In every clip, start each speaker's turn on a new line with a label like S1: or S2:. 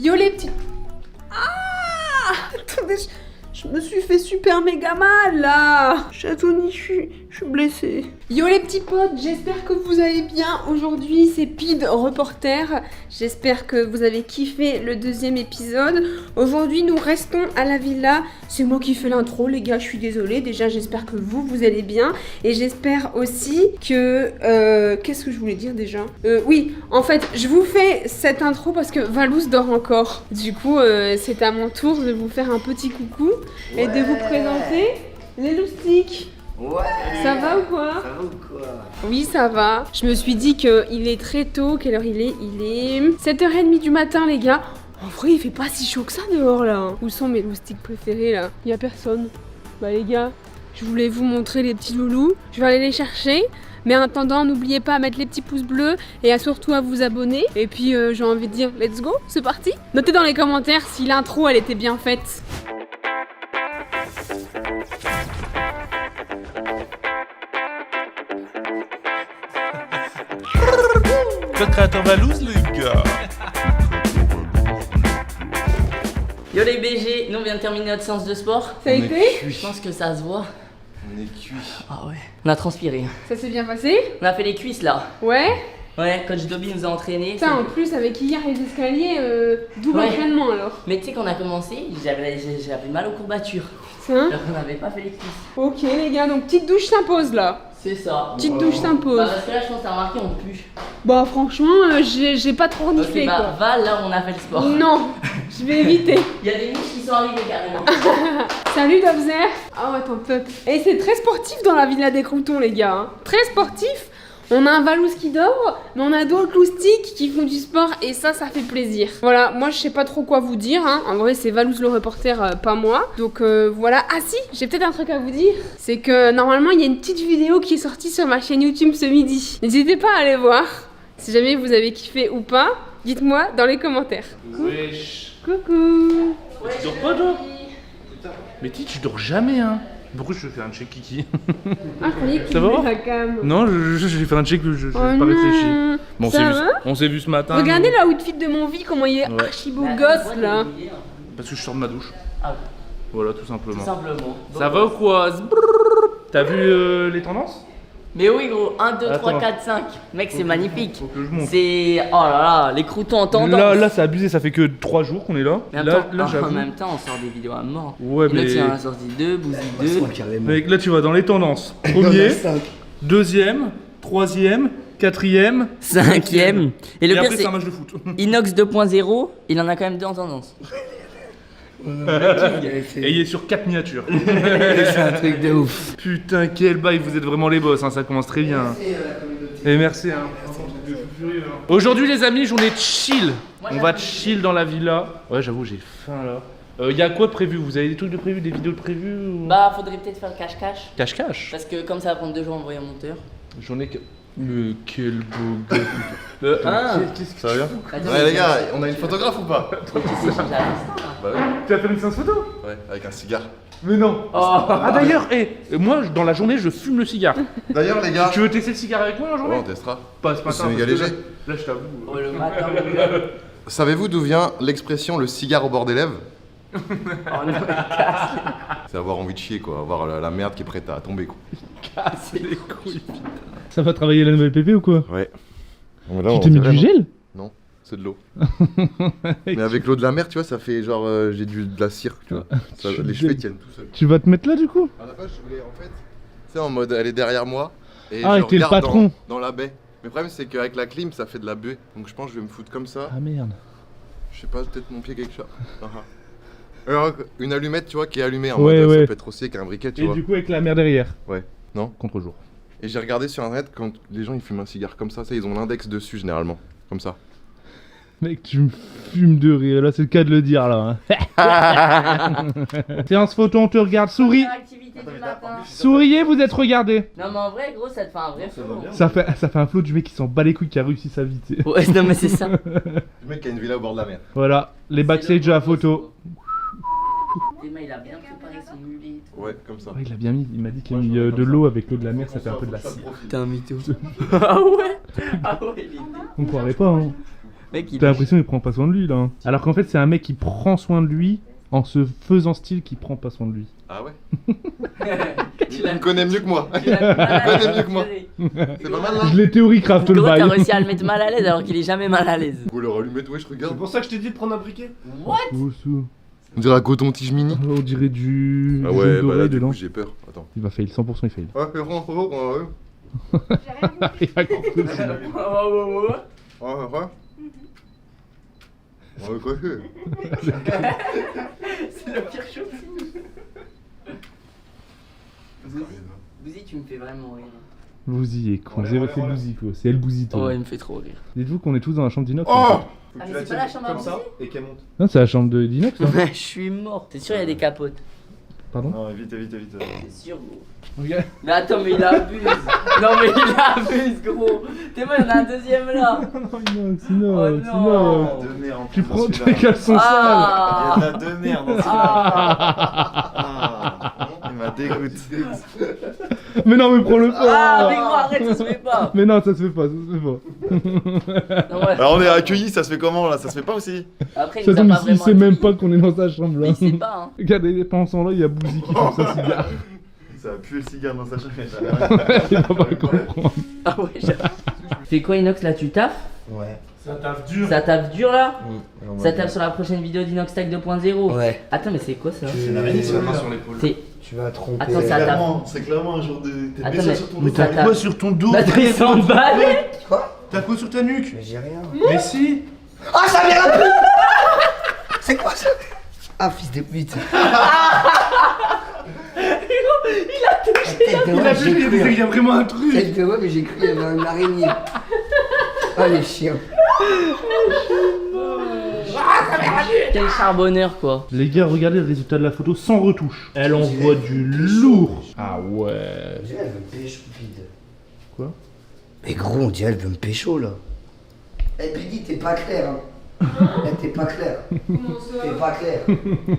S1: Yo les petits... Ah, attendez, je me suis fait super méga mal là. Chatoni, je suis blessée. Yo les petits potes, j'espère que vous allez bien. Aujourd'hui c'est Pid Reporter. J'espère que vous avez kiffé le deuxième épisode. Aujourd'hui nous restons à la villa. C'est moi qui fais l'intro les gars, je suis désolée. Déjà j'espère que vous allez bien. Et j'espère aussi que... qu'est-ce que je voulais dire déjà oui, en fait je vous fais cette intro parce que Valous dort encore. Du coup c'est à mon tour de vous faire un petit coucou et de vous présenter les loustiques.
S2: Ouais.
S1: Ça va ou quoi?
S2: Ça va ou quoi?
S1: Oui, ça va. Je me suis dit qu'il est très tôt. Quelle heure il est? Il est 7h30 du matin, les gars. En vrai, il fait pas si chaud que ça dehors, là. Où sont mes loustiques préférés, là? Il y a personne. Bah, les gars, je voulais vous montrer les petits loulous. Je vais aller les chercher. Mais en attendant, n'oubliez pas à mettre les petits pouces bleus et surtout à vous abonner. Et puis, j'ai envie de dire, let's go, c'est parti. Notez dans les commentaires si l'intro, elle était bien faite.
S3: Code créateur Valous, les gars.
S2: Yo les BG, nous on vient de terminer notre séance de sport.
S1: Ça a été?
S2: Je pense que ça se voit.
S3: On est cuit.
S2: Ah ouais. On a transpiré.
S1: Ça s'est bien passé?
S2: On a fait les cuisses là.
S1: Ouais.
S2: Ouais, coach Dobby nous a entraînés.
S1: Putain, en plus, avec hier les escaliers, double
S2: Ouais.
S1: entraînement alors.
S2: Mais tu sais qu'on a commencé, j'avais mal aux courbatures.
S1: C'est un?
S2: Alors qu'on n'avait pas fait les cuisses.
S1: Ok les gars, donc petite douche s'impose là.
S2: C'est ça.
S1: Petite douche s'impose.
S2: Bah, parce que là je pense que t'as remarqué on pue.
S1: Bah franchement, j'ai pas trop
S2: Ok,
S1: reniflé
S2: bah
S1: quoi.
S2: va là où on a fait le sport.
S1: Non, je vais éviter.
S2: Il y a des mouches qui sont arrivées carrément.
S1: Salut Dobzer. Ah ouais, ton peuple. Et c'est très sportif dans la villa des croutons les gars. Hein. Très sportif. On a un Valous qui dort, mais on a d'autres loustiques qui font du sport et ça fait plaisir. Voilà, moi je sais pas trop quoi vous dire, hein. En vrai c'est Valous le reporter, pas moi. Donc voilà, ah si, j'ai peut-être un truc à vous dire. C'est que normalement il y a une petite vidéo qui est sortie sur ma chaîne YouTube ce midi. N'hésitez pas à aller voir. Si jamais vous avez kiffé ou pas, dites-moi dans les commentaires.
S3: Wesh.
S1: Coucou.
S2: Ouais,
S3: Tu dors pas, toi? Mais tu dors jamais, hein. Pourquoi je te fais un check kiki?
S1: Ah, je croyais que tu
S3: Ça va?
S1: voulais ta cam.
S3: Non, j'ai fait un check, je
S1: Oh
S3: pas
S1: non.
S3: réfléchi. Bon,
S1: Ça va?
S3: on s'est vu ce matin.
S1: Regardez la outfit de mon vie, comment il est
S3: Ouais.
S1: archi beau gosse là.
S3: Parce que je sors de ma douche.
S2: Ah,
S3: Voilà, tout
S2: tout
S3: simplement.
S2: simplement.
S3: Ça va ou quoi? T'as vu les tendances?
S2: Mais oui gros, 1, 2, 3,
S3: Attends.
S2: 4, 5. Mec c'est magnifique.
S3: Faut que je monte.
S2: C'est... Oh là là, les croutons en tendance.
S3: Là, c'est abusé, ça fait que 3 jours qu'on est là.
S2: Mais en
S3: Là,
S2: même temps, en
S3: j'avoue.
S2: même temps, on sort des vidéos à mort.
S3: Ouais,
S2: Et
S3: mais.
S2: l'autre, il en a sorti 2, Bouzy 2.
S3: Mec, là, tu vas dans les tendances. Premier, deuxième, troisième, quatrième,
S2: 5ème. Et le
S3: et
S2: pire
S3: après,
S2: c'est
S3: c'est un match de foot.
S2: Inox 2.0, il en a quand même 2 en tendance.
S3: Et il est sur 4 miniatures.
S2: C'est un truc de ouf.
S3: Putain, quel bail, vous êtes vraiment les boss, hein, ça commence très bien. Et merci. Hein. Aujourd'hui, les amis, journée de chill. On va chill dans la villa. Ouais, j'avoue, j'ai faim là. Y a quoi de prévu? Vous avez des trucs de prévu, des vidéos de prévu ou...
S2: Bah faudrait peut-être faire cache-cache.
S3: Cache-cache.
S2: Parce que comme ça va prendre 2 jours à envoyer un monteur.
S3: J'en ai que... Mais quel beau gars.
S2: Hein?
S3: Qu'est-ce que ça va bien?
S2: Attends,
S4: Ouais les gars, on a une photographe ou pas?
S2: faut que tu sais, j'ai la liste, là.
S4: Bah oui.
S3: Tu as fait une séance photo?
S4: Ouais, avec un cigare.
S3: Mais non.
S2: Oh.
S3: Ah d'ailleurs, moi dans la journée je fume le cigare.
S4: D'ailleurs les gars,
S3: Tu veux tester le cigare avec moi dans la
S4: ouais,
S3: journée?
S4: on testera.
S3: Pas ce matin.
S4: C'est méga
S3: parce que
S4: léger.
S3: Là je t'avoue.
S2: Oh le matin, mon gars.
S4: Savez-vous d'où vient l'expression le cigare au bord des lèvres?
S2: Oh non, casse.
S4: C'est avoir envie de chier quoi, avoir la merde qui est prête à tomber quoi.
S2: Casse les
S3: couilles. Ça va travailler la nouvelle PP ou quoi?
S4: Ouais.
S3: Tu t'es mis du gel?
S4: Non, c'est de l'eau. Mais avec l'eau de la mer, tu vois, ça fait genre j'ai de la cire, tu vois. Ça, les cheveux tiennent tout seuls.
S3: Tu vas te mettre là du coup?
S4: À la base, je voulais en fait, tu sais, en mode elle est derrière moi et
S3: Ah,
S4: je
S3: et t'es le
S4: regarde
S3: patron.
S4: dans la baie. Mais le problème c'est qu'avec la clim, ça fait de la buée. Donc je pense que je vais me foutre comme ça.
S3: Ah merde.
S4: Je sais pas, peut-être mon pied quelque chose. Alors, une allumette, tu vois, qui est allumée en
S3: Ouais,
S4: mode
S3: ouais.
S4: ça peut être aussi avec un briquet, tu
S3: Et
S4: vois.
S3: du coup avec la mer derrière?
S4: Ouais, non.
S3: Contre-jour.
S4: Et j'ai regardé sur internet quand les gens ils fument un cigare comme ça, ils ont l'index dessus généralement, comme ça.
S3: Mec, tu me fumes de rire, là c'est le cas de le dire là. Hein. Séance photo, on te regarde, souris.
S2: Première activité du matin.
S3: Souriez, vous êtes regardés.
S2: Non mais en vrai gros ça te fait un vrai flow.
S3: Ça fait un flot du mec qui s'en bat les couilles qui a réussi sa vie. Tu sais.
S2: Ouais non mais c'est ça.
S4: Le mec qui a une villa au bord de la mer.
S3: Voilà, les backstage de la photo.
S2: Emma il a bien préparé son mulet et tout.
S4: Ouais, comme ça.
S3: Ouais, il a bien mis, il m'a dit qu'il y a mis de l'eau avec l'eau de la mer, ça fait un peu de la cire.
S2: T'es un mytho. Ah ouais. Ah ouais il est
S3: On croirait pas, hein.
S2: Mec, il
S3: T'as l'impression qu'il prend pas soin de lui là. Hein. Alors qu'en fait, c'est un mec qui prend soin de lui en se faisant style qu'il prend pas soin de lui.
S4: Ah ouais.
S2: Tu
S4: Il
S2: l'as
S4: me connaît mieux que moi.
S2: tu l'as mal à l'aise,
S4: connais mieux que moi.
S2: purée.
S4: C'est pas mal là.
S3: Je l'ai théorie craft le
S2: Comment t'as
S3: bail.
S2: réussi à le mettre mal à l'aise alors qu'il est jamais mal à l'aise?
S4: Faut le rallumer, ouais, je regarde.
S5: ça que je t'ai dit de prendre un briquet.
S2: What?
S3: Oh, sous.
S4: On dirait un coton-tige mini.
S3: On dirait du.
S4: Ah
S3: du
S4: ouais,
S3: jaune
S4: bah
S3: doré
S4: là, du
S3: dedans.
S4: coup, j'ai peur. Attends.
S3: Il va fail, 100% il fail.
S4: Ouais,
S3: Il a compris.
S4: quoi
S2: C'est la pire chose. Bouzy, tu me fais vraiment rire.
S3: Bouzy est con. C'est Bouzy quoi. C'est El Bouzito.
S2: Oh, il me fait trop rire.
S3: Dites-vous qu'on est tous dans la chambre d'Inox.
S4: Oh
S2: Ah, mais c'est pas la chambre à
S5: comme ça
S2: Bouzy?
S5: et qu'elle monte.
S3: Non, c'est la chambre d'Inox. Hein.
S2: Ouais, je suis mort. C'est sûr, il y a des capotes.
S3: Pardon.
S5: Non, vite.
S2: C'est sûr, gros.
S3: Regarde.
S2: Mais attends, mais il abuse. Non, mais il abuse, gros. T'es bon, il y en a un deuxième là.
S3: Non, Inox,
S2: Oh
S3: Inox,
S2: non.
S3: Inox.
S5: De merde.
S3: Tu prends tes caleçons sales.
S2: Ah.
S5: Il y a de la de merde dans ce Il m'a dégoûté.
S3: Mais non, mais prends-le pas.
S2: Ah, mais gros, arrête, ça se fait pas.
S3: Mais non, ça se fait pas, ça se fait pas.
S2: Non, ouais.
S5: Alors on est accueillis, ça se fait comment là? Ça se fait pas aussi?
S2: Après, il
S3: Ça
S2: nous a
S3: tombe,
S2: pas
S3: il
S2: vraiment.
S3: sait même pas qu'on est dans sa chambre là.
S2: Il sait pas, hein.
S3: Regardez, pendant ce temps-là, il y a Bouzy qui fume sa cigare.
S5: Ça a pué le cigare dans sa chambre.
S3: Il va pas le comprendre.
S2: Ah ouais, j'avoue. Tu fais quoi, Inox, là? Tu taffes?
S6: Ouais.
S3: Ça taffe dur.
S2: Ça tape dur là?
S6: Mm.
S2: Ça tape sur la prochaine vidéo d'Inox Tag 2.0?
S6: Ouais.
S2: Attends, mais c'est quoi ça?
S6: Tu-
S5: sur l'épaule.
S2: C'est.
S6: Tu vas tromper.
S2: Attends, ça tape.
S5: C'est clairement un genre de. T'es
S2: Attends,
S5: blessé
S2: mais-
S5: sur ton
S2: mais
S5: dos.
S2: t'as
S5: T'as
S2: ta-
S5: quoi sur ton dos?
S2: Bah, t'es sans balle!
S6: Quoi?
S5: T'as quoi sur ta nuque?
S6: Mais j'ai rien.
S5: Mais si!
S6: Ah, ça vient un peu. C'est quoi ça? Ah, fils de pute.
S2: Il a touché!
S6: Il a
S5: vu, il y a vraiment un truc!
S6: Tête de ouais, mais j'ai cru qu'il y avait une araignée. Ah, les chiens.
S2: Quel charbonneur quoi!
S3: Les gars, regardez le résultat de la photo sans retouche. Elle envoie du lourd. Ah ouais.
S6: On dirait elle veut me pécho, vide.
S3: Quoi?
S6: Mais gros, on dirait elle veut me pécho là. Eh, Piggy, t'es pas clair, hein. Eh, t'es pas clair.
S1: Comment ça?
S6: T'es pas clair.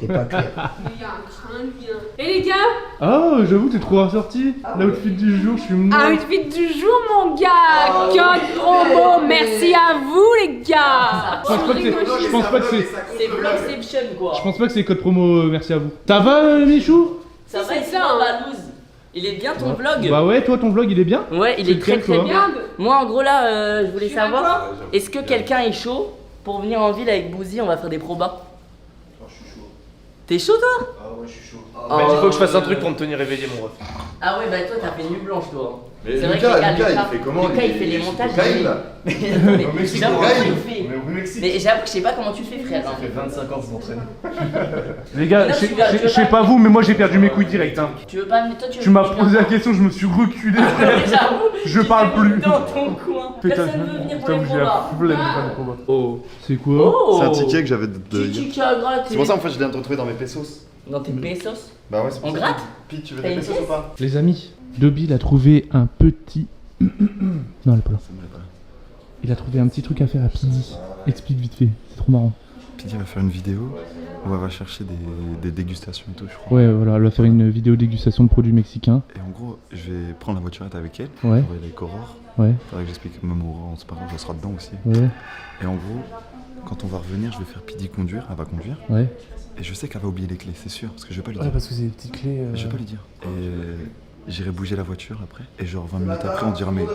S6: T'es pas clair.
S1: Mais il y a un crâne, lui. Et les gars,
S3: Ah, j'avoue, t'es trop ressorti. L'outfit du jour, je suis mort.
S1: outfit du jour, mon gars. Code promo. Merci à vous, les gars.
S3: Je pense pas que c'est. Je pense pas que c'est.
S2: C'est Vlogception quoi!
S3: Je pense pas que c'est code promo. Merci à vous. Ça va, Michou?
S2: Ça
S1: Si,
S2: va,
S1: c'est
S2: il
S1: ça,
S2: ça,
S1: hein.
S2: loose. Il est bien ton vlog?
S3: Bah ouais, toi, ton vlog, il est bien.
S2: Ouais, il
S3: C'est
S2: est très
S3: lequel,
S2: très
S3: toi
S2: bien.
S1: Regarde.
S2: Moi en gros là, je voulais
S1: Tu
S2: savoir,
S1: vas
S2: est-ce que quelqu'un est chaud pour venir en ville avec Bouzy? On va faire des probas.
S5: Je suis chaud.
S2: T'es chaud toi?
S5: Ah ouais, je suis chaud.
S2: Oh.
S5: Bah, il faut que je fasse un truc pour me tenir éveillé, mon ref.
S2: Ah ouais, bah toi t'as fait nuit blanche toi.
S4: Mais
S2: C'est vrai que
S4: Lucas,
S2: Lucas,
S4: il fait comment?
S2: Lucas il fait les montages.
S4: Cocaïne, là.
S2: Mais attendez,
S5: Au Mexique,
S2: j'avoue
S4: cocaïne.
S2: comment il fait.
S5: On est au Mexique.
S2: Mais j'avoue que je sais pas comment tu le fais frère.
S5: Ça fait 25 ans que je m'entraîne.
S3: Les gars,
S2: Là,
S3: je
S2: tu vas- tu
S3: je
S2: vas
S3: sais
S2: pas-
S3: pas vous, mais moi j'ai perdu mes couilles direct. Hein.
S2: Tu veux pas, mais toi tu veux.
S3: Tu m'as posé la question, je me suis reculé.
S2: J'avoue.
S3: Je
S2: tu
S3: parle
S2: t'es mis
S3: plus.
S2: dans ton coin. Personne veut venir pour les
S3: j'ai la
S2: probas.
S3: flemme de faire des probas. Oh, c'est quoi?
S2: Oh.
S5: C'est un ticket que j'avais de.
S2: Petit ticket à gratter.
S5: C'est pour ça en fait je l'ai retrouvé dans mes pesos.
S2: Dans tes pesos.
S5: Bah ouais, c'est pour
S2: On
S5: ça.
S2: gratte?
S5: Pete, tu veux
S2: T'as
S5: des
S2: une
S5: pesos
S2: pièce
S5: ou pas?
S3: Les amis, Dobby a trouvé un petit. Non, elle est pas là.
S5: Ça me l'est pas.
S3: Il a trouvé un petit truc à faire à Pidi. Explique vite fait, c'est trop marrant.
S5: Pete va faire une vidéo où elle va chercher des dégustations et tout, je crois.
S3: Ouais, voilà, elle va faire une vidéo dégustation de produits mexicains.
S5: Et en gros, je vais prendre la voiturette avec elle.
S3: Ouais.
S5: On va aller avec Aurore.
S3: Ouais,
S5: Faudrait que j'explique même Aurore, c'est pas grave, elle sera dedans aussi.
S3: ouais,
S5: Et en gros, quand on va revenir, je vais faire Pidi conduire, elle va conduire.
S3: ouais.
S5: Et je sais qu'elle va oublier les clés, c'est sûr, parce que je vais pas lui
S3: Ouais,
S5: dire.
S3: parce que c'est des petites clés.
S5: Je vais pas lui dire. Et j'irai bouger la voiture après. Et genre 20 minutes après, on dira mais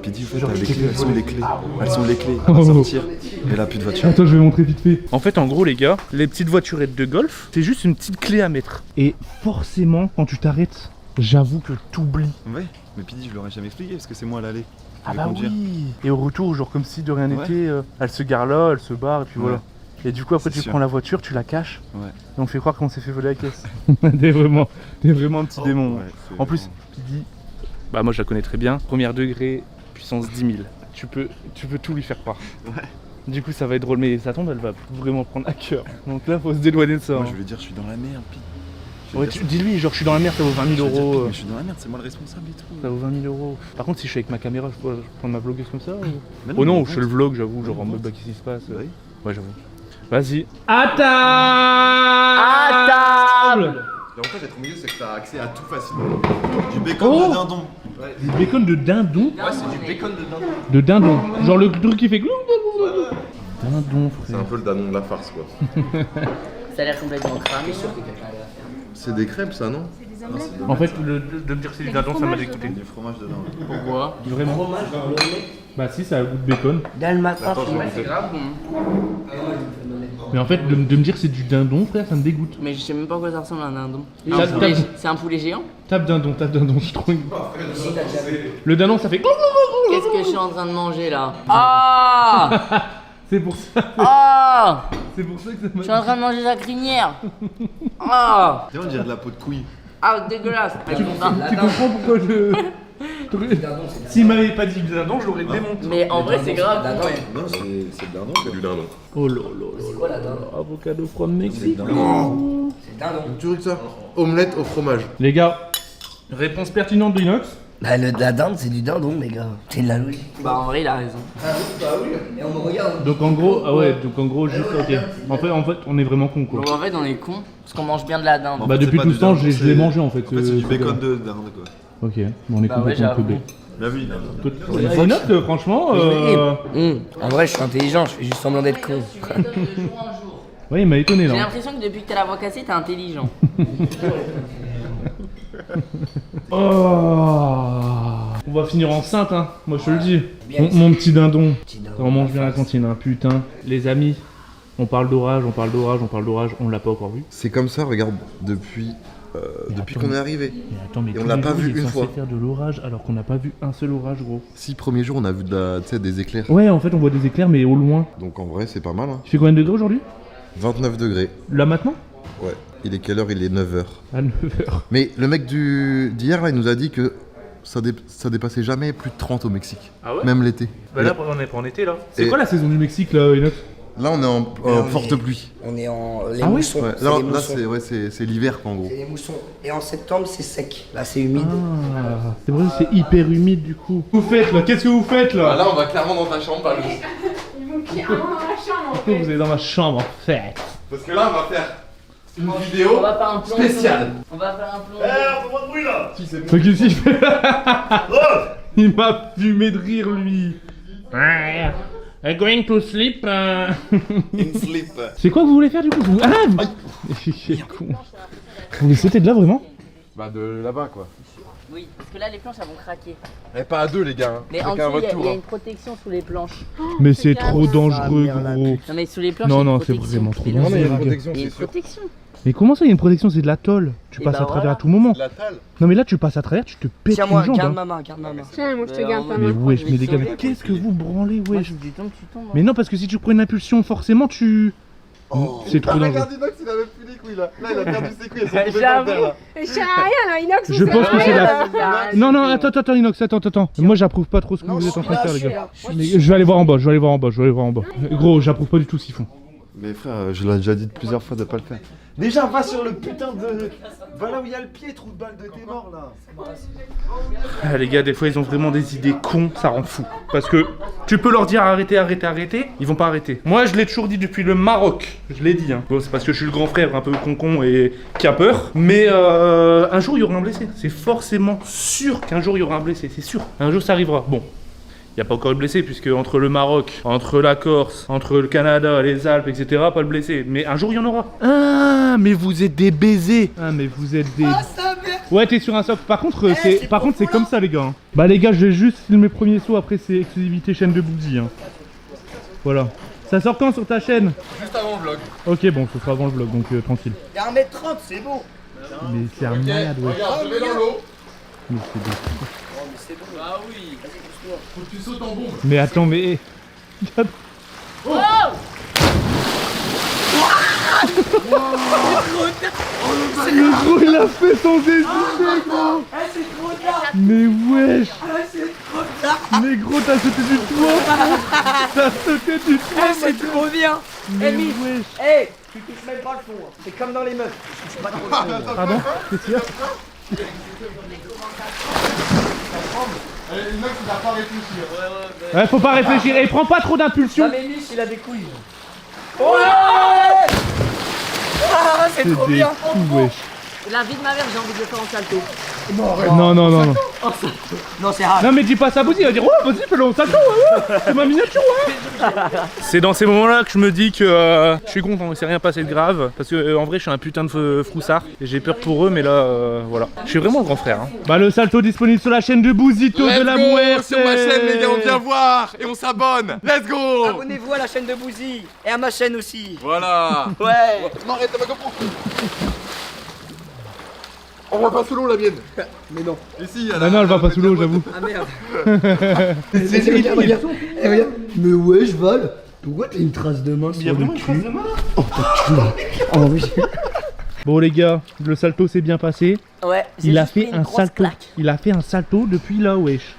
S5: Pidi, en fait,
S3: Genre,
S5: les
S3: tu
S5: clés,
S3: t'es
S5: elles sont
S3: volé.
S5: les clés. Elles sont les clés. Elle va sortir. Et là, plus de voiture.
S3: Attends, je vais montrer vite fait. En fait, en gros, les gars, les petites voiturettes de golf, c'est juste une petite clé à mettre. Et forcément, quand tu t'arrêtes, j'avoue que t'oublies.
S5: Ouais, mais Pidi, je l'aurais jamais expliqué parce que c'est moi à l'aller.
S3: Ah
S5: Je vais
S3: bah
S5: conduire.
S3: oui. Et au retour, genre comme si de rien
S5: Ouais.
S3: n'était, elle se gare là, elle se barre, et puis
S5: Ouais.
S3: voilà. Et du coup, après,
S5: C'est
S3: tu
S5: sûr.
S3: prends la voiture, tu la caches,
S5: Ouais.
S3: et on fait croire qu'on s'est fait voler la caisse. t'es vraiment un petit démon.
S5: Ouais, c'est
S3: En plus,
S5: vraiment-
S3: Pidi, bah moi je la connais très bien. Premier degré, puissance 10 000. Tu peux tout lui faire croire.
S5: Ouais.
S3: Du coup, ça va être drôle, mais ça tombe, elle va vraiment prendre à cœur. Donc là, faut se dédouaner de ça.
S5: Moi,
S3: hein.
S5: je vais lui dire, je suis dans la merde, Pidi. Je vais
S3: Ouais,
S5: lui dire,
S3: dis-lui, genre, je suis dans la merde, ça vaut 20 000
S5: je vais dire,
S3: euros.
S5: Pete, mais je suis dans la merde, c'est moi le responsable et tout.
S3: Ça vaut 20 000 euros. Par contre, si je suis avec ma caméra, je peux prendre ma vlogueuse comme ça ou...
S5: Mais
S3: Oh non,
S5: mais
S3: je fais le
S5: bon,
S3: vlog, j'avoue, genre en
S5: bon.
S3: mode bah qu'est-ce qui se passe.
S5: Bah oui.
S3: Ouais, j'avoue. Vas-y. À table.
S2: À table.
S5: L'avantage d'être au milieu, c'est que t'as accès à tout facilement. Du bacon
S3: Oh
S5: de dindon.
S3: Du bacon de dindon.
S5: Ouais, c'est du bacon de dindon.
S3: De dindon. Genre le truc qui fait glou glou glou glou. dindon,
S4: C'est
S3: frère.
S4: un peu le danon de la farce, quoi.
S2: Ça a l'air complètement cramé.
S4: C'est des crêpes, ça, non?
S3: En fait, de me dire que c'est du dindon, ça m'a dégoûté.
S5: Du fromage dedans.
S2: Pourquoi?
S3: Vraiment? Bah si, ça a goût de bacon.
S6: Dalmata.
S2: C'est grave bon.
S3: Mais en fait, de me dire que c'est du dindon, frère, ça me dégoûte.
S2: Mais je sais même pas à quoi ça ressemble à un dindon. C'est un poulet géant?
S3: Tape dindon, je trouve. Le dindon, ça fait...
S2: Qu'est-ce que je suis en train de manger là? Ah!
S3: C'est pour ça.
S2: Ah!
S3: C'est pour ça que ça
S2: Je
S3: m'a...
S2: suis en train de manger la crinière. Ah!
S5: On dirait de la peau de couille.
S2: Ah, dégueulasse.
S3: Tu comprends pourquoi je... S'il m'avait pas dit du dindon, je l'aurais démonté.
S2: Mais en vrai, c'est grave.
S5: Non, c'est le dindon.
S4: C'est du dindon.
S3: Oh là là là.
S6: C'est quoi la dinde?
S3: Avocado from Mexique.
S6: C'est dindon.
S4: Tu veux que ça? Omelette au fromage.
S3: Les gars, réponse pertinente de Inox.
S6: Bah la dinde c'est du dindon mes gars. C'est de la logique.
S2: Bah, en vrai, il a raison.
S6: Et on me regarde.
S3: Donc en gros, ah ouais, donc en gros, juste, ok. En fait, on est vraiment con quoi.
S2: Donc en fait, on est con parce qu'on mange bien de la dinde.
S3: Bah
S5: fait,
S3: depuis
S5: c'est
S3: tout
S5: pas
S3: ce temps,
S5: du dindon,
S3: je l'ai
S5: c'est-
S3: mangé en fait.
S5: En fait, c'est du
S3: ce
S5: bacon
S3: truc-là.
S5: de dinde, quoi.
S3: Ok, bon, on est
S2: Bah ouais,
S3: complètement
S2: j'avoue.
S3: teubés.
S5: Bien vu, là.
S3: Inox, franchement,
S6: En vrai je suis intelligent, je fais juste semblant d'être con.
S3: ouais, il m'a étonné
S2: J'ai
S3: là.
S2: l'impression que depuis que t'as la voix cassée, t'es intelligent.
S3: Oh, on va finir enceinte, hein. Moi je te le dis. Mon petit dindon. On mange bien à la cantine, hein. Putain, les amis. On parle d'orage, on l'a pas encore vu.
S4: C'est comme ça, regarde, depuis qu'on est arrivé.
S3: Mais attends, mais
S4: Et on
S3: tous
S4: l'a
S3: les
S4: pas
S3: jours,
S4: vu
S3: il est
S4: une
S3: censé
S4: fois.
S3: faire de l'orage alors qu'on n'a pas vu un seul orage, gros.
S4: 6 premiers jours, on a vu tu sais, des éclairs.
S3: Ouais, en fait, on voit des éclairs, mais au loin.
S4: Donc en vrai, c'est pas mal, hein.
S3: Il fait combien de degrés aujourd'hui?
S4: 29 degrés.
S3: Là maintenant?
S4: Ouais. Il est quelle heure? Il est 9h.
S3: À 9h.
S4: Mais le mec d'hier, là, il nous a dit que ça dépassait jamais plus de 30 au Mexique.
S3: Ah ouais?
S4: Même l'été.
S3: Bah là, on est pas en été là. C'est
S4: Et-
S3: quoi la saison du Mexique là, Inox?
S4: Là, on est en
S6: on
S4: forte
S6: est-
S4: pluie.
S6: On est en les
S3: Ah ouais
S6: moussons.
S4: Ouais,
S6: C'est
S4: là,
S6: les moussons.
S4: c'est l'hiver, quoi, en gros.
S6: C'est les moussons. Et en septembre c'est sec. Là c'est humide.
S3: Ah, c'est vrai, c'est hyper humide du coup. Vous faites là? Qu'est-ce que vous faites là?
S4: Là, on va clairement dans ta chambre, pas
S1: Ils vont clairement dans la chambre en fait.
S3: Vous êtes dans ma chambre en fait.
S4: Parce que là, on va faire une
S2: On
S4: vidéo
S2: va faire un plomb.
S4: spéciale.
S2: On va faire un plomb.
S3: Donc qu'est-ce qu'il fait? Il m'a fumé de rire lui. Going to sleep.
S5: Une slip.
S3: C'est quoi que vous voulez faire du coup? Ah vous... con. Vous les sautez de là vraiment?
S4: Bah, de là-bas, quoi.
S2: Oui, parce que là, les planches, elles vont craquer.
S4: Et pas à deux, les gars. Hein.
S2: Mais en
S4: Chacun à
S2: dessous,
S4: votre
S2: il
S4: tour.
S2: y a
S4: hein.
S2: une protection sous les planches.
S3: Mais c'est trop
S6: Ça
S3: dangereux
S6: merde, la
S3: gros.
S2: Non, mais sous les planches,
S3: Non,
S2: il y a
S3: non,
S2: une
S3: c'est
S2: protection.
S3: vraiment trop
S2: Et
S4: Non, mais il y a une
S3: dangereux.
S4: protection,
S2: Il y a
S4: c'est
S2: une
S4: sûr.
S2: protection.
S3: Mais comment ça il y a une protection? C'est de la tôle. Tu
S2: Et
S3: passes
S2: bah
S3: à travers
S2: voilà.
S3: à tout moment.
S4: La talle.
S3: Non mais là tu passes à travers, tu te pètes
S6: Tiens
S3: une
S6: moi,
S3: jambe.
S6: garde
S3: hein.
S6: ma main, garde ma main.
S1: Tiens, moi je te
S2: Mais
S1: garde
S2: en
S1: ta
S3: Mais
S1: main.
S3: wesh,
S2: je
S3: mais
S2: vais
S3: les gars,
S2: sauver.
S3: mais qu'est-ce que vous branlez
S2: Moi,
S3: wesh?
S2: je dis, tombe, tu tombes.
S3: Mais non parce que si tu prends une impulsion, forcément tu... C'est trop dangereux.
S4: Regarde, Inox, il a même plus les couilles, là. Là, il a perdu ses couilles. Elles sont tombées
S2: J'avoue.
S4: par terre, là.
S1: Et je sers à rien là, Inox.
S3: Je pense que c'est la...
S2: Ah,
S3: Non, non, attends, Inox, attends. Moi j'approuve pas trop ce que vous êtes en train de faire les gars. Mais je vais aller voir en bas, Gros, j'approuve pas du tout ce qu'ils font.
S5: Mais frère, je l'ai déjà dit plusieurs fois de pas le faire. Déjà, va sur le putain de. Va là où il y a le pied, trou de balle de tes morts là.
S3: Ah, les gars, des fois ils ont vraiment des idées cons, ça rend fou. Parce que tu peux leur dire arrêtez, ils vont pas arrêter. Moi je l'ai toujours dit depuis le Maroc, je l'ai dit. Hein. Bon, c'est parce que je suis le grand frère un peu con et qui a peur. Mais un jour il y aura un blessé. C'est forcément sûr qu'un jour il y aura un blessé, c'est sûr. Un jour ça arrivera. Bon. Il n'y a pas encore de blessé puisque entre le Maroc, entre la Corse, entre le Canada, les Alpes, etc. pas le blessé. Mais un jour il y en aura. Ah mais vous êtes des baisers. Ah mais vous êtes des... Ouais t'es sur un socle. Par contre c'est comme ça les gars. Hein. Bah les gars je vais juste filmer mes premiers sauts après c'est exclusivité chaîne de Bouzy. Hein. Voilà. Ça sort quand sur ta chaîne?
S4: Juste avant le vlog.
S3: Ok bon ce sera avant le vlog donc tranquille.
S6: Il y a 1m30, c'est beau.
S3: Mais c'est un malade ouais.
S4: Regarde, je mets dans l'eau.
S3: Mais c'est des fous.
S2: Ah oui.
S4: Faut que tu sautes en bombe.
S3: Mais attends mais... Le gros il a fait sans hésiter gros. Mais wesh. Mais gros t'as sauté du toit. T'as sauté du toit.
S6: C'est trop bien.
S3: Mais wesh.
S6: Hey, tu touches même pas le fond. C'est comme dans les meufs. Tu touches pas trop le fond.
S3: Pardon? Qu'est-ce qu'il y a?
S4: Inox, il a pas réfléchi.
S3: Ouais faut pas réfléchir et prends pas trop d'impulsion.
S6: mais Mich, il a des couilles. Ah, c'est trop
S3: des
S6: bien.
S3: fous wesh.
S2: La vie de ma mère, j'ai envie de le faire en salto.
S3: Non, non, non, non.
S2: Non, c'est rare.
S3: Non, mais dis pas ça à Bouzy, il va dire, ouais, vas-y, fais-le en salto, ouais, c'est ma miniature, ouais. C'est dans ces moments-là que je me dis que je suis content, il s'est rien passé de grave. Parce que en vrai, je suis un putain de froussard. Et j'ai peur pour eux, mais là, voilà. Je suis vraiment le grand frère. Hein. Bah, le salto disponible sur la chaîne de Bouzito de la Muerte.
S4: Sur ma chaîne, les gars, on vient voir et on s'abonne. Let's go.
S2: Abonnez-vous à la chaîne de Bouzy et à ma chaîne aussi.
S4: Voilà.
S2: Ouais.
S4: Non, arrête, t'as pas compris. On va pas sous l'eau la mienne. Mais non. Ici,
S3: Ah non, elle va pas sous l'eau, j'avoue.
S2: Ah merde.
S6: Regarde, regarde. Eh, regarde. Mais ouais, je vole. Pourquoi t'as une trace de main sur le cul? Oh, t'as cul là. Oh oui.
S3: Bon, les gars, le salto s'est bien passé.
S2: Ouais.
S3: Il a fait un salto. Il a fait un salto depuis là, wesh.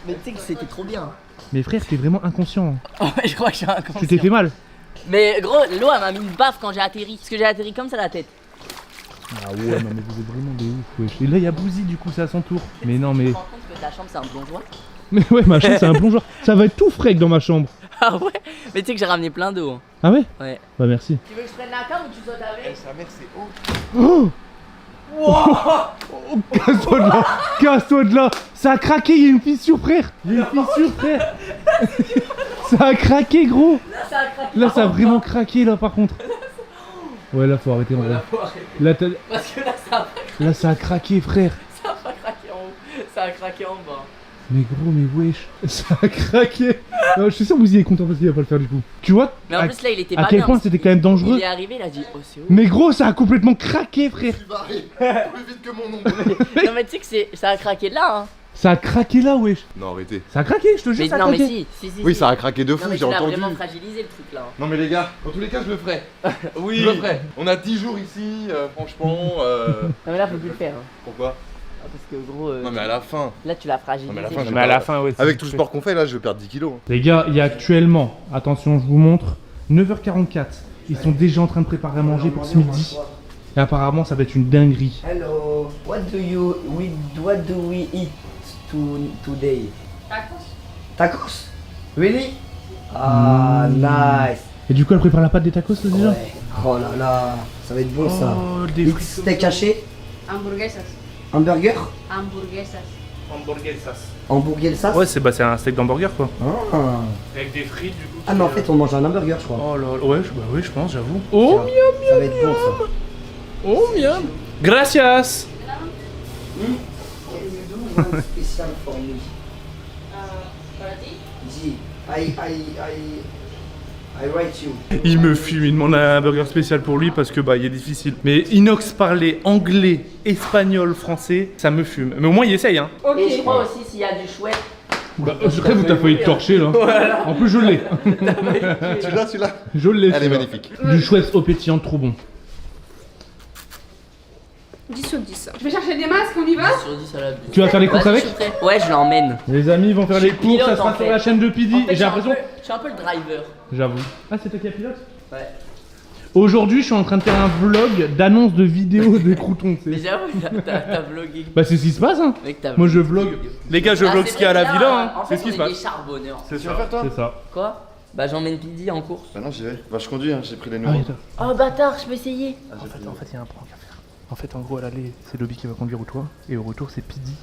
S2: Mais tu sais que c'était trop bien.
S3: Mais frère, t'es vraiment inconscient.
S2: Ouais, je crois que j'ai un inconscient.
S3: Tu t'es fait mal.
S2: Mais gros, l'eau elle m'a mis une baffe quand j'ai atterri. Parce que j'ai atterri comme ça la tête.
S3: Ah ouais, non, mais vous êtes vraiment des ouf, wesh. Et là, il y a Bouzy, du coup, c'est à son tour. Mais non, mais.
S2: Tu te rends compte que ta chambre c'est un plongeoir?
S3: Mais ouais, ma chambre, c'est un plongeoir. Ça va être tout frais dans ma chambre.
S2: Ah ouais. Mais tu sais que j'ai ramené plein d'eau.
S3: Ah ouais?
S2: Ouais.
S3: Bah, merci.
S2: Tu veux que je prenne la carte ou tu sautes avec?
S4: Sa mère, c'est haut.
S3: Oh! Oh, casse-toi de là! Casse-toi de là! Ça a craqué, il y a une fissure, frère! Il y a une fissure, frère! Ça a craqué, gros!
S2: Là ça a craqué.
S3: Là, ça a vraiment craqué, là, par contre. Ouais, là, faut arrêter en vrai. Là,
S2: Parce que là ça a,
S3: là, ça a craqué, frère!
S2: ça a pas craqué en haut. Ça a craqué en bas.
S3: Mais gros, mais wesh! Ça a craqué! Non, je suis sûr que vous y êtes content parce qu'il va pas le faire du coup. Tu vois?
S2: Mais en plus là il était
S3: à
S2: pas
S3: quel
S2: bien,
S3: point
S2: parce
S3: c'était
S2: qu'il-
S3: quand même dangereux.
S2: Il est arrivé, il a dit oh c'est haut.
S3: Mais gros, ça a complètement craqué, frère!
S4: Je suis barré. Plus vite que mon ombre.
S2: Non mais tu sais que ça a craqué là hein.
S3: Ça a craqué là, wesh!
S4: Non, arrêtez.
S3: Ça a craqué, je te jure,
S2: Mais
S3: ça a
S2: non mais
S3: craqué!
S2: si.
S4: Oui, ça a craqué de
S2: Non
S4: fou,
S2: mais
S4: j'ai
S2: tu l'as
S4: entendu.
S2: vraiment fragilisé le truc là.
S4: Non, mais les gars, dans tous les cas, je le ferai.
S2: Oui.
S4: Je le ferai. On a 10 jours ici, franchement.
S2: Non mais là faut plus le faire. Hein.
S4: Pourquoi?
S2: Ah, parce que gros.
S4: Non, mais à la fin.
S2: Là tu l'as fragilisé.
S4: Non, mais à la fin, je
S3: Mais à la fin, ouais.
S4: Avec tout le sport qu'on fait, là, je vais perdre 10 kilos.
S3: Les gars, il y a actuellement, attention, je vous montre, 9h44. Ils sont déjà en train de préparer à manger pour ce midi. Et apparemment, ça va être une dinguerie.
S6: Hello. What do we eat today? Tacos. Really? Ah, nice.
S3: Et du coup, elle prépare la pâte des tacos là, déjà?
S6: Ouais. Oh là là, ça va être bon ça.
S3: Oh, des
S6: Mix steak haché,
S1: Hamburguesas.
S6: hamburger,
S1: Hamburguesas.
S6: hamburguesas.
S3: Ouais, c'est un steak d'hamburger quoi.
S6: Ah.
S3: Avec des frites du coup.
S6: Ah mais en fait on mange un hamburger je crois.
S3: Oh là là, ouais, oui, je pense, j'avoue. Oh,
S6: Tiens, ça va être bon ça.
S3: oh, miam. Gracias.
S6: Can you do one special for me? G, I write you.
S3: Il me fume, il demande un burger spécial pour lui parce que bah il est difficile. Mais Inox parler anglais, espagnol, français, ça me fume. Mais au moins il essaye hein.
S2: Et je crois aussi s'il y a du chouette.
S3: Bah, je crois que t'as failli te torcher là. En plus je l'ai.
S4: Celui-là.
S3: Je l'ai.
S4: Elle est
S3: celui-là.
S4: magnifique.
S3: Du chouette au pétillant, trop bon.
S1: 10 sur 10. Je vais chercher des masques, on y va?
S2: Sur 10 à la
S3: Tu vas faire les courses
S2: Vas-y,
S3: avec?
S2: je suis prêt. Ouais, je l'emmène.
S3: Les amis vont faire les
S2: Je
S3: courses, ça
S2: pilote,
S3: sera
S2: en
S3: sur
S2: fait.
S3: la chaîne de Pidi.
S2: En fait,
S3: Et j'ai l'impression.
S2: Je suis un peu le driver.
S3: J'avoue. Ah, c'est toi qui as pilote?
S2: Ouais.
S3: Aujourd'hui, je suis en train de faire un vlog d'annonce de vidéos de croutons.
S2: Mais j'avoue, t'as vlogué.
S3: Bah, c'est ce qui se passe, hein.
S2: Mec, t'as
S3: Moi, je
S2: vlogué.
S3: vlog. Les gars, je
S2: Ah,
S3: vlog
S2: c'est
S3: ce qu'il y a à
S2: vrai
S3: la
S2: que
S3: villa,
S2: là,
S3: hein.
S2: en
S3: C'est
S2: fait,
S3: ce qui se
S2: on est des
S3: passe.
S2: charbonneurs.
S4: C'est tu vas faire toi?
S3: C'est ça.
S2: Quoi? Bah j'emmène Pidi en course.
S4: Bah non, j'y vais. Bah je conduis, hein, j'ai pris les
S3: Ah,
S4: numéros.
S3: oui, attends.
S2: Oh bâtard, je peux essayer.
S3: En fait, il y a un prank à faire. En fait, en gros, à l'aller, c'est Lobby qui va conduire au toit. Et au retour, c'est Pidi.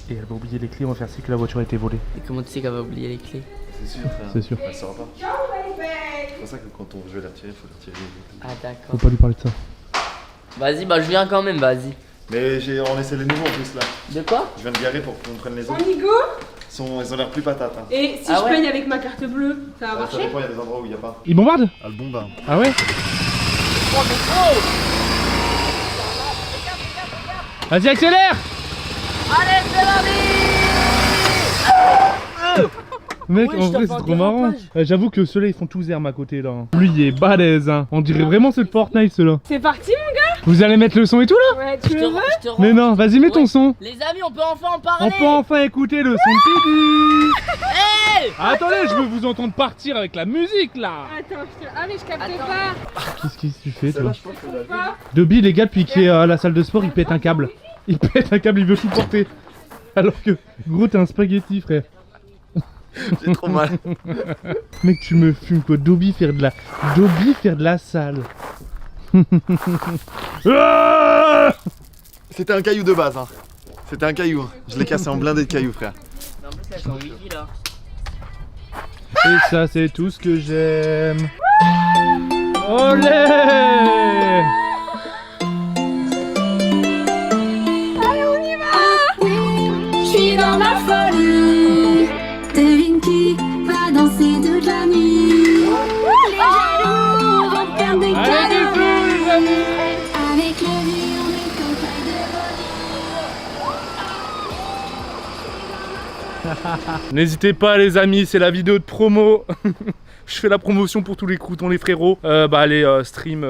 S3: Et elle va oublier les clés, on va faire si que la voiture a été volée.
S2: Et comment tu sais qu'elle va oublier les clés?
S4: C'est sûr, frère.
S3: C'est sûr.
S4: Elle saura pas. C'est pour ça que quand on veut les retirer, faut les retirer.
S2: Ah
S3: Faut
S2: d'accord.
S3: pas lui parler de ça.
S2: Vas-y, bah je viens quand même, vas-y.
S5: Mais on essaie les nouveaux en plus là.
S2: De quoi?
S5: Je viens de garer pour qu'on prenne les
S1: On
S5: autres.
S1: y go?
S5: Ils ont l'air plus patates. Hein.
S1: Et si
S2: Ah
S1: je
S2: ouais?
S1: paye avec ma carte bleue, ça va
S5: Ça
S1: marcher?
S5: dépend, il y a des endroits où il n'y a pas.
S3: Il bombarde?
S5: Ah, le bon bain.
S3: Ah ouais?
S2: Oh mais gros!
S3: Vas-y, accélère!
S2: Allez, c'est la vie!
S3: Mec,
S2: Ouais,
S3: en
S2: je
S3: vrai,
S2: t'en
S3: c'est
S2: fais
S3: trop
S2: un
S3: marrant.
S2: dérapage.
S3: J'avoue que ceux-là, ils font tous armes à côté là. Lui, il est balèze, hein. On dirait vraiment ceux de Fortnite, ceux-là.
S1: C'est parti mon gars?
S3: Vous allez mettre le son et tout là?
S1: Ouais, tu
S2: Je te
S1: le
S2: rends,
S1: veux?
S2: je te rends.
S3: Mais non, vas-y, mets ton
S2: Ouais.
S3: son.
S2: Les amis, on peut enfin en
S3: On
S2: parler!
S3: peut enfin écouter le son de Pidi.
S2: Hey!
S3: Attendez, je veux vous entendre partir avec la musique là.
S1: Attends, ah mais je capte
S2: Attends.
S1: pas.
S3: Qu'est-ce que tu fais, toi?
S5: Celle-là, je pense que la
S1: Pas.
S3: Dobby, les gars, depuis qu'il est à la salle de sport, il pète un câble. Il pète un câble, il veut tout porter. Alors que, gros, t'es un spaghetti, frère.
S4: J'ai trop mal.
S3: Mec, tu me fumes quoi. Dobby faire de la salle. Ah
S4: C'était un caillou de base, hein.
S5: C'était un caillou. Je l'ai cassé en blindé de cailloux, frère.
S2: En plus, elles sont wiki là.
S3: Et ça, c'est tout ce que j'aime. Olé!
S7: Je suis dans la folie. Devine qui va danser toute la nuit. Les jaloux vont perdre des cadeaux. Avec le vie, on est campagne de
S3: N'hésitez pas les amis, c'est la vidéo de promo. Je fais la promotion pour tous les croutons, les frérots. Allez stream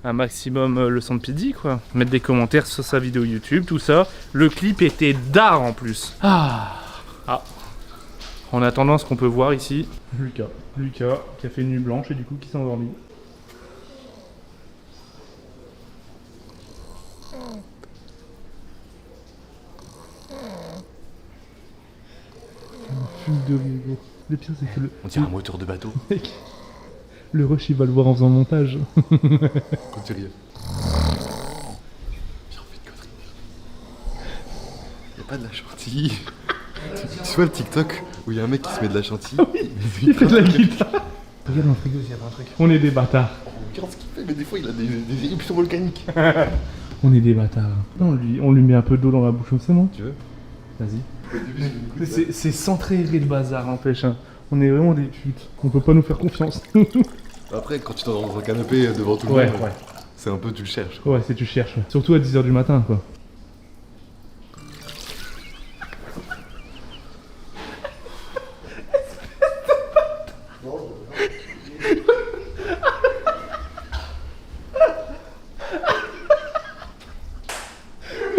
S3: un maximum le son de Pidi quoi. Mettre des commentaires sur sa vidéo YouTube, tout ça. Le clip était d'art en plus. En attendant, ce qu'on peut voir ici, Lucas qui a fait une nuit blanche et du coup qui s'est endormi. De rire. Le pire c'est que
S5: On tient un moteur de bateau.
S3: le rush il va le voir en faisant le montage.
S5: Quand tu ris. J'ai envie de conneries. Y'a pas de la chantilly. Tu vois le TikTok où il y a un mec qui se met de la chantilly
S3: Il fait de la guitare. Regarde dans le frigo s'il y a pas un truc. On est des bâtards.
S5: Regarde ce qu'il fait, mais des fois il a des éruptions volcaniques.
S3: On est des bâtards. Non, on lui met un peu d'eau dans la bouche comme ça, non?
S5: Tu veux?
S3: Vas-y. C'est centré le bazar, n'empêche. Hein. On est vraiment des putes. On peut pas nous faire confiance.
S5: Après, quand tu t'endors dans un canapé devant tout le monde, c'est un peu tu le cherches.
S3: Ouais, c'est tu cherches. Ouais. Surtout à 10h du matin, quoi.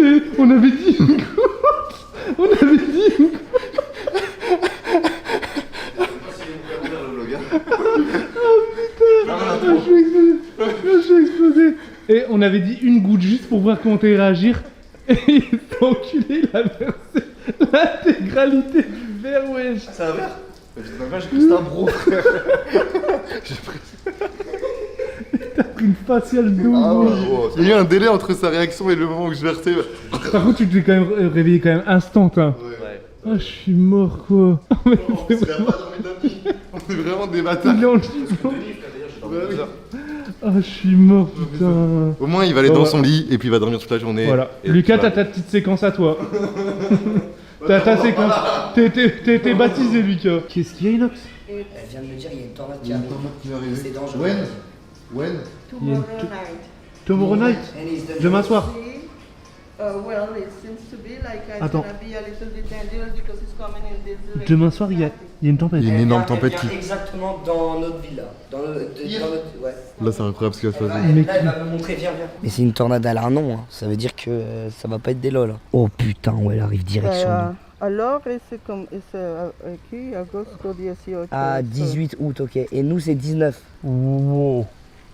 S3: Mais on avait dit une goutte. On avait dit une goutte. Je suis explosé. Et on avait dit une goutte juste pour voir comment t'allais réagir. Et il s'est enculé, il a versé l'intégralité du verre, wesh.
S5: C'est un verre? Je dis même pas, j'ai cru que c'était un bro, frère.
S3: T'as pris une faciale de ouf.
S5: Il y a eu un délai entre sa réaction et le moment où je versais.
S3: Par contre, tu t'es quand même réveillé quand même instant, hein.
S5: Ouais.
S3: Ah, je suis mort, quoi.
S5: On s'est pas dormi de nuit. On est vraiment des bâtards.
S3: Il est en gitan. Ah, je suis mort, putain.
S5: Au moins, il va aller dans son lit et puis il va dormir toute la journée.
S3: Voilà.
S5: Et
S3: Lucas,
S5: tu vas-
S3: t'as ta petite séquence à toi. T'as ta séquence. T'es baptisé, Lucas. Qu'est-ce qu'il y a, Inox?
S6: Elle vient de me dire, il y a une tornade
S5: Il y a une tornade qui va arriver.
S6: C'est dangereux.
S5: When?
S3: Il y a une Tomorrow night. Demain soir.
S8: Well, it seems to be like it's
S3: Attends.
S8: gonna be a little bit dangerous because it's coming in this direction.
S3: Demain soir, il y a une tempête.
S5: Il y a une énorme tempête qui.
S6: Exactement dans notre ville là. Dans notre. Ouais.
S5: Là, c'est incroyable ce qui va se passer.
S3: Mais
S6: Là, elle va me montrer, viens. Mais c'est une tornade à un nom, hein. Ça veut dire que ça va pas être des lol. Hein. Oh putain, ouais, elle arrive direction.
S8: Alors, c'est comme qui agosto 18.
S6: À 18 août, ok. Et nous, c'est 19.
S3: Wow.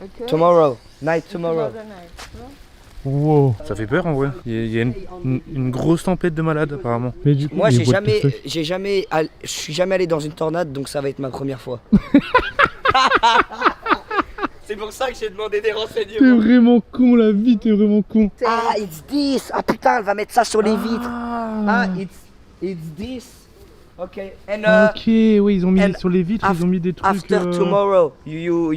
S8: Okay.
S6: Tomorrow. Night tomorrow.
S8: Tomorrow night, no?
S3: Wow. Ça fait peur en vrai. Il y a une grosse tempête de malades apparemment. Mais du coup,
S6: Moi,
S3: il
S6: je
S3: voit le TikTok.
S6: suis jamais allé dans une tornade, donc ça va être ma première fois. C'est pour ça que j'ai demandé des
S3: T'es
S6: renseignements.
S3: vraiment con, la vie, t'es vraiment con.
S6: Ah, it's this. Ah putain, elle va mettre ça sur les vitres. Ah, it's this. Ok. And
S3: Ok, oui, ils ont mis
S6: and
S3: sur les vitres, ils ont mis des trucs.
S6: after tomorrow, you.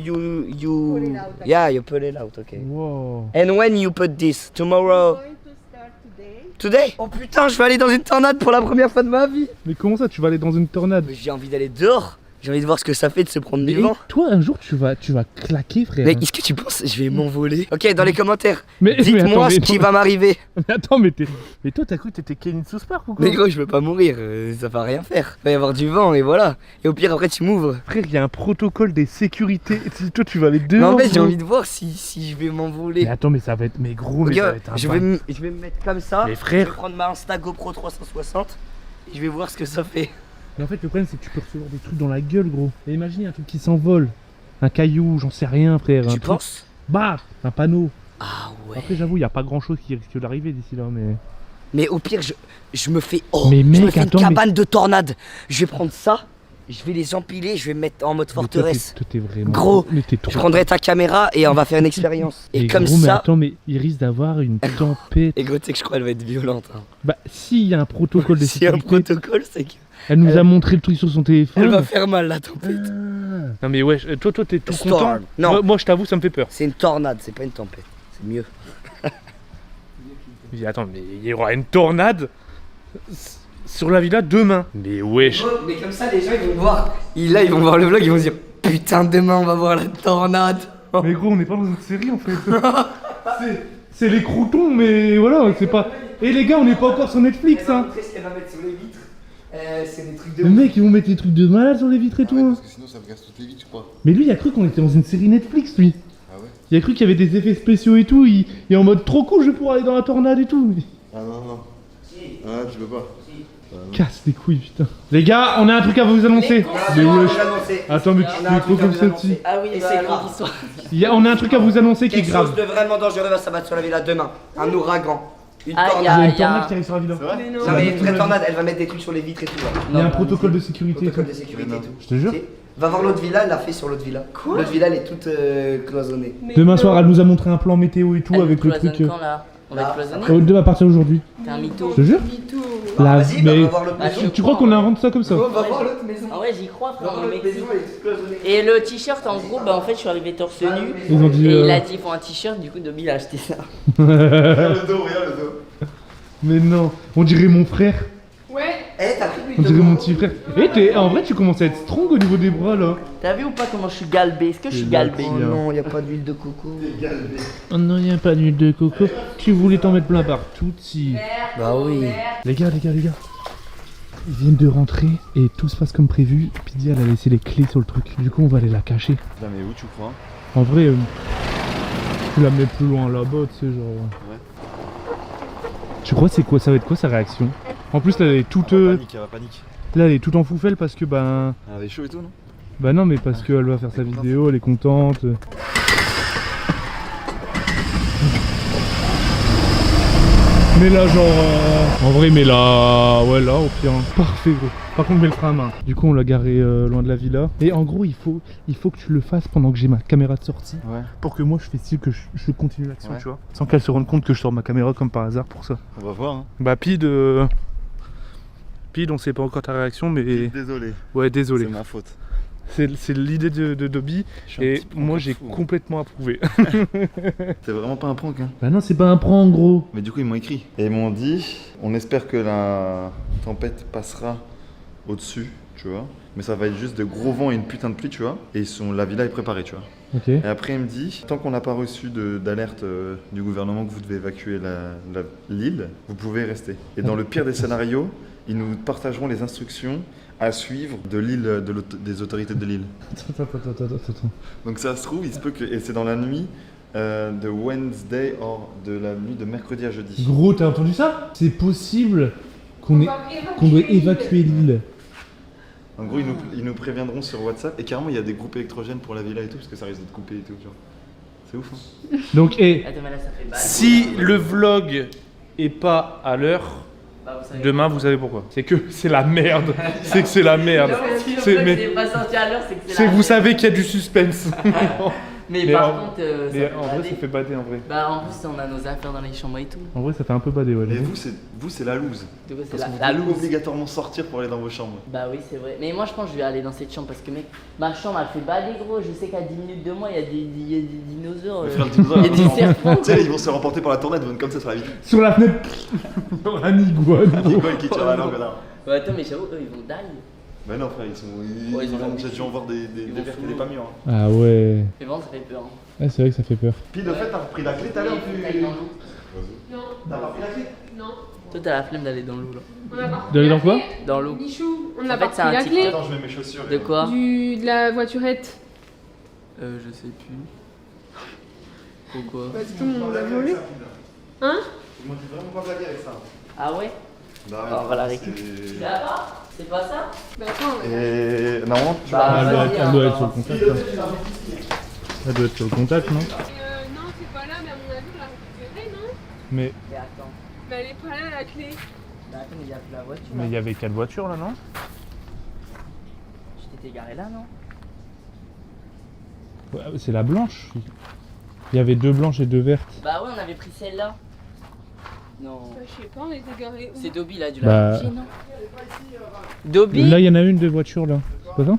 S6: Yeah, you put it out. Okay.
S3: Wow.
S6: And when you put this tomorrow.
S8: Going to start today.
S6: Today? Oh putain, je vais aller dans une tornade pour la première fois de ma vie.
S3: Mais comment ça, tu vas aller dans une tornade?
S6: Mais j'ai envie d'aller dehors. J'ai envie de voir ce que ça fait de se prendre du
S3: Mais
S6: vent.
S3: toi, un jour, tu vas claquer, frère.
S6: Mais est-ce que tu penses que je vais m'envoler? Ok, dans les commentaires,
S3: Mais
S6: dites-moi
S3: attends,
S6: ce qui va m'arriver.
S3: Mais attends, mais toi, t'as cru que t'étais Kevin South Park ou quoi?
S6: Mais gros, je veux pas mourir, ça va rien faire. Il va y avoir du vent et voilà. Et au pire, après, tu m'ouvres.
S3: Frère, il y a un protocole des sécurités. Toi, tu vas aller
S6: Mais
S3: dehors.
S6: en fait, j'ai
S3: gros.
S6: envie de voir si je vais m'envoler.
S3: Mais attends, mais ça va être. Mais gros, mais ça va
S6: Regarde,
S3: être un
S6: je vais me mettre comme ça.
S3: Mais frère.
S6: Je vais prendre ma Insta GoPro 360 et je vais voir ce que ça fait.
S3: Mais en fait, le problème, c'est que tu peux recevoir des trucs dans la gueule, gros. Et imagine un truc qui s'envole. Un caillou, j'en sais rien, frère.
S6: Tu
S3: un truc.
S6: penses?
S3: Bah, un panneau.
S6: Ah ouais.
S3: Après, j'avoue, il n'y a pas grand chose qui risque d'arriver d'ici là, mais.
S6: Mais au pire, je me fais. Oh,
S3: Mais
S6: je
S3: mec,
S6: me fais
S3: attends,
S6: une cabane de tornade. Je vais prendre ça Je vais les empiler, je vais me mettre en mode
S3: Mais toi,
S6: forteresse.
S3: t'es vraiment.
S6: Gros,
S3: Mais t'es trop.
S6: Je prendrai ta caméra et on va faire une expérience. Et
S3: Mais
S6: comme
S3: gros, mais
S6: ça.
S3: attends, mais il risque d'avoir une tempête.
S6: Et gros, tu sais que je crois qu'elle va être violente. Hein.
S3: Bah, s'il y a un protocole de
S6: S'il y a un
S3: sécurité.
S6: protocole, c'est que.
S3: Elle nous a montré le truc sur son téléphone.
S6: Elle va faire mal la tempête.
S3: Non, mais ouais, toi, t'es tout
S6: Storm.
S3: content.
S6: Non.
S3: Moi, je t'avoue, ça me fait peur.
S6: C'est une tornade, c'est pas une tempête. C'est mieux.
S3: Je dis, attends, mais il y aura une tornade sur la villa demain. Mais wesh.
S6: Mais comme ça, les gens ils vont voir. Là, ils vont voir le vlog, ils vont se dire putain, demain on va voir la tornade.
S3: Mais gros, on n'est pas dans une série en fait. c'est les croutons, mais voilà, c'est pas. Et les gars, on n'est pas encore sur Netflix, hein.
S6: Après, ce qu'elle va mettre sur les vitres, c'est des trucs de.
S3: Les mecs, ils vont mettre des trucs de malade sur les vitres et tout. hein.
S4: Parce que sinon ça me casse toutes les vitres, je crois.
S3: Mais lui, il a cru qu'on était dans une série Netflix, lui.
S4: Ah ouais?
S3: Il a cru qu'il y avait des effets spéciaux et tout. Il est en mode trop cool, je vais pouvoir aller dans la tornade et tout.
S4: Ah non. Ah, tu peux pas.
S3: Casse les couilles, putain. Les gars, on a un truc à vous annoncer. Mais wesh. Attends, mais tu
S6: On a un
S3: fais
S6: truc
S3: quoi
S6: à
S3: comme
S6: vous
S3: ça,
S6: annoncer.
S3: petit
S6: Ah oui, et c'est grave.
S3: On a un truc à vous annoncer qui est
S6: Quelque
S3: grave.
S6: chose de vraiment dangereux va s'abattre sur la villa demain. Un ouragan. Une
S2: Ah,
S3: Il y
S6: tornade.
S3: a une
S2: y a-
S3: tornade qui arrive sur la villa.
S6: Non, mais une vraie tornade, elle va mettre des trucs sur les vitres et tout. là.
S3: Il y a un protocole de sécurité et tout.
S6: Protocole de sécurité et tout.
S3: Je te jure.
S6: Ok. Va voir l'autre villa, elle l'a fait sur l'autre villa. L'autre villa, elle est toute cloisonnée.
S3: Demain soir, elle nous a montré un plan météo et tout avec le truc.
S2: Quand là On va être cloisonné.
S3: À partir d'aujourd'hui.
S2: T'es un mytho.
S3: Je te jure. Là,
S6: Vas-y, bah,
S3: mais
S6: va voir l'autre
S2: Ah,
S6: maison.
S3: tu crois qu'on invente ça comme ça?
S6: Va voir l'autre maison.
S2: Ah ouais, j'y crois,
S6: Va
S2: frère,
S6: voir
S2: au
S6: l'autre
S2: Mexique.
S6: maison, elle est toute cloisonnée.
S2: Et le t-shirt, en gros, bah en fait, je suis arrivé torse nu.
S3: Ils ont dit.
S2: Et il a dit, il faut un t-shirt, du coup, Dobby il a acheté ça.
S4: Regarde le dos.
S3: Mais non, on dirait mon frère.
S1: Ouais.
S6: Eh, t'as pris
S3: On
S6: lui
S3: dirait mon petit frère. En vrai, tu commences à être strong au niveau des bras là.
S2: T'as vu ou pas comment je suis galbé? Est-ce que je suis galbé?
S6: Oh non, y a pas d'huile de coco.
S3: Oh non, y a pas d'huile de coco. Tu voulais t'en mettre plein partout, si.
S6: Bah oui.
S3: Les gars. Ils viennent de rentrer et tout se passe comme prévu. Pidi, elle a laissé les clés sur le truc. Du coup, on va aller la cacher.
S5: Putain, mais où tu crois?
S3: En vrai, tu la mets plus loin là-bas, tu sais, genre.
S5: Ouais.
S3: Tu crois c'est quoi? Ça va être quoi sa réaction? En plus, là, elle est toute.
S5: Elle va panique.
S3: Là, elle est toute en foufelle parce que ben.
S5: Elle avait chaud et tout, non?
S3: Bah non, mais parce qu'elle va faire sa vidéo, elle est contente. Mais là, genre. En vrai, mais là. Ouais, là, au pire. Parfait, gros. Par contre, mets le frein à main. Du coup, on l'a garé loin de la villa. Et en gros, il faut que tu le fasses pendant que j'ai ma caméra de sortie.
S5: Ouais.
S3: Pour que moi, je fais style que je continue l'action,
S5: Ouais.
S3: tu vois. Sans qu'elle se rende compte que je sors ma caméra comme par hasard pour ça.
S5: On va voir, hein.
S3: Bah, Pid, on sait pas encore ta réaction, mais.
S5: Désolé.
S3: Ouais, désolé.
S5: C'est ma faute.
S3: C'est l'idée de Dobby.
S5: Je suis un
S3: Et
S5: petit peu
S3: moi,
S5: un
S3: j'ai
S5: fou.
S3: complètement approuvé.
S5: C'est vraiment pas un prank, hein.
S3: Bah non, c'est pas un prank, gros.
S5: Mais du coup, ils m'ont écrit. Et ils m'ont dit, on espère que la tempête passera au-dessus, tu vois. Mais ça va être juste de gros vents et une putain de pluie, tu vois. Et la villa est préparée, tu vois.
S3: Ok.
S5: Et après, il me dit, tant qu'on n'a pas reçu d'alerte du gouvernement que vous devez évacuer l'île, vous pouvez rester. Et dans le pire des scénarios, ils nous partageront les instructions à suivre de l'île, des autorités de l'île.
S3: Attends.
S5: Donc ça se trouve, il se peut que... Et c'est dans la nuit de Wednesday, or de la nuit de mercredi à jeudi.
S3: Gros, t'as entendu ça? C'est possible qu'on doit évacuer l'île.
S5: En gros, ils nous préviendront sur WhatsApp. Et carrément, il y a des groupes électrogènes pour la villa et tout, parce que ça risque de te couper et tout, genre. C'est ouf, hein.
S3: Donc,
S2: Attends, mais là, ça fait balle.
S3: si le vlog est pas à l'heure,
S2: Bah, vous savez
S3: demain, vous savez pourquoi. C'est que c'est la merde. C'est que c'est la merde.
S2: Si le
S3: C'est-
S2: vlog
S3: mais-
S2: n'est pas sorti à l'heure, c'est que c'est
S3: C'est
S2: la
S3: vous
S2: merde.
S3: savez qu'il y a du suspense.
S2: Mais
S3: Mais
S2: par
S3: en-
S2: contre, ça
S3: Mais
S2: fait
S3: en vrai,
S2: bader.
S3: ça fait bader en vrai.
S2: Bah, en plus, on a nos affaires dans les chambres et tout.
S3: En vrai, ça fait un peu bader, ouais.
S5: Mais vous, c'est la loose.
S2: Du coup, c'est
S5: Parce
S2: la,
S5: que vous
S2: la
S5: devez
S2: loose.
S5: obligatoirement sortir pour aller dans vos chambres.
S2: Bah oui, c'est vrai. Mais moi, je pense que je vais aller dans cette chambre parce que, mec, ma chambre, elle fait bader, gros. Je sais qu'à 10 minutes de moi, il y a des dinosaures.
S5: Frère, le dinosaure,
S2: Il y a des serpents.
S5: Tu sais, ils vont se remporter par la tornade, ils vont être comme ça sur la vitre.
S3: Sur la fenêtre, un iguane.
S5: Nicole qui tire la langue là.
S2: Ouais, attends, mais j'avoue, eux, ils vont die.
S5: Mais non, frère, ils
S2: Ouais, ils ont
S5: vont
S2: la
S5: déjà dû en voir des
S2: vont
S5: verts et
S2: fou.
S5: des pas mûrs. hein.
S3: Ah ouais.
S2: Mais bon, ça fait peur. Hein.
S3: Ouais, c'est vrai que ça fait peur.
S5: Puis de fait, t'as pris la clé tout à l'heure.
S2: T'as dans l'eau.
S1: Non,
S5: T'as pas pris la clé?
S1: non.
S2: Toi, t'as la flemme d'aller dans l'eau, là.
S1: On a pas
S3: D'aller dans quoi?
S2: Dans l'eau.
S1: Michou, on
S2: En
S1: n'a
S2: fait,
S1: pas
S2: c'est
S1: pris
S2: un
S1: la
S2: TikTok.
S1: clé
S5: Attends, je mets mes chaussures.
S2: De quoi
S1: de la voiturette.
S2: Je sais plus. Pourquoi
S1: Parce qu'on l'a volé. Hein?
S5: Ils m'ont dit vraiment pas blaguer avec ça.
S2: Ah ouais
S5: Bah ouais,
S2: On va la
S5: c'est-
S2: récupérer. Tu l'as pas C'est pas ça
S1: Bah attends,
S5: Et normalement, tu
S2: Bah,
S3: Elle doit
S2: vas-y,
S3: être,
S2: hein,
S3: elle doit
S2: on
S3: être
S2: va
S3: sur le
S2: voir.
S3: contact. hein. Elle doit être sur le contact, non?
S1: non, c'est pas là, mais à mon avis, on l'a récupérée, non?
S3: Mais
S2: Mais attends.
S1: Mais elle est pas là, la clé.
S2: Bah attends, mais il y a plus la voiture.
S3: il y avait 4 voitures là, non?
S2: Je était garée là, non?
S3: Ouais, c'est la blanche. Il y avait 2 blanches et 2 vertes.
S2: Bah ouais, on avait pris celle-là. Non.
S1: Bah, je sais pas, on était garés où?
S2: C'est Dobby là, du
S3: Bah-
S2: lac. Non. Dobby?
S3: Là, il y en a une de voiture là. C'est pas ça?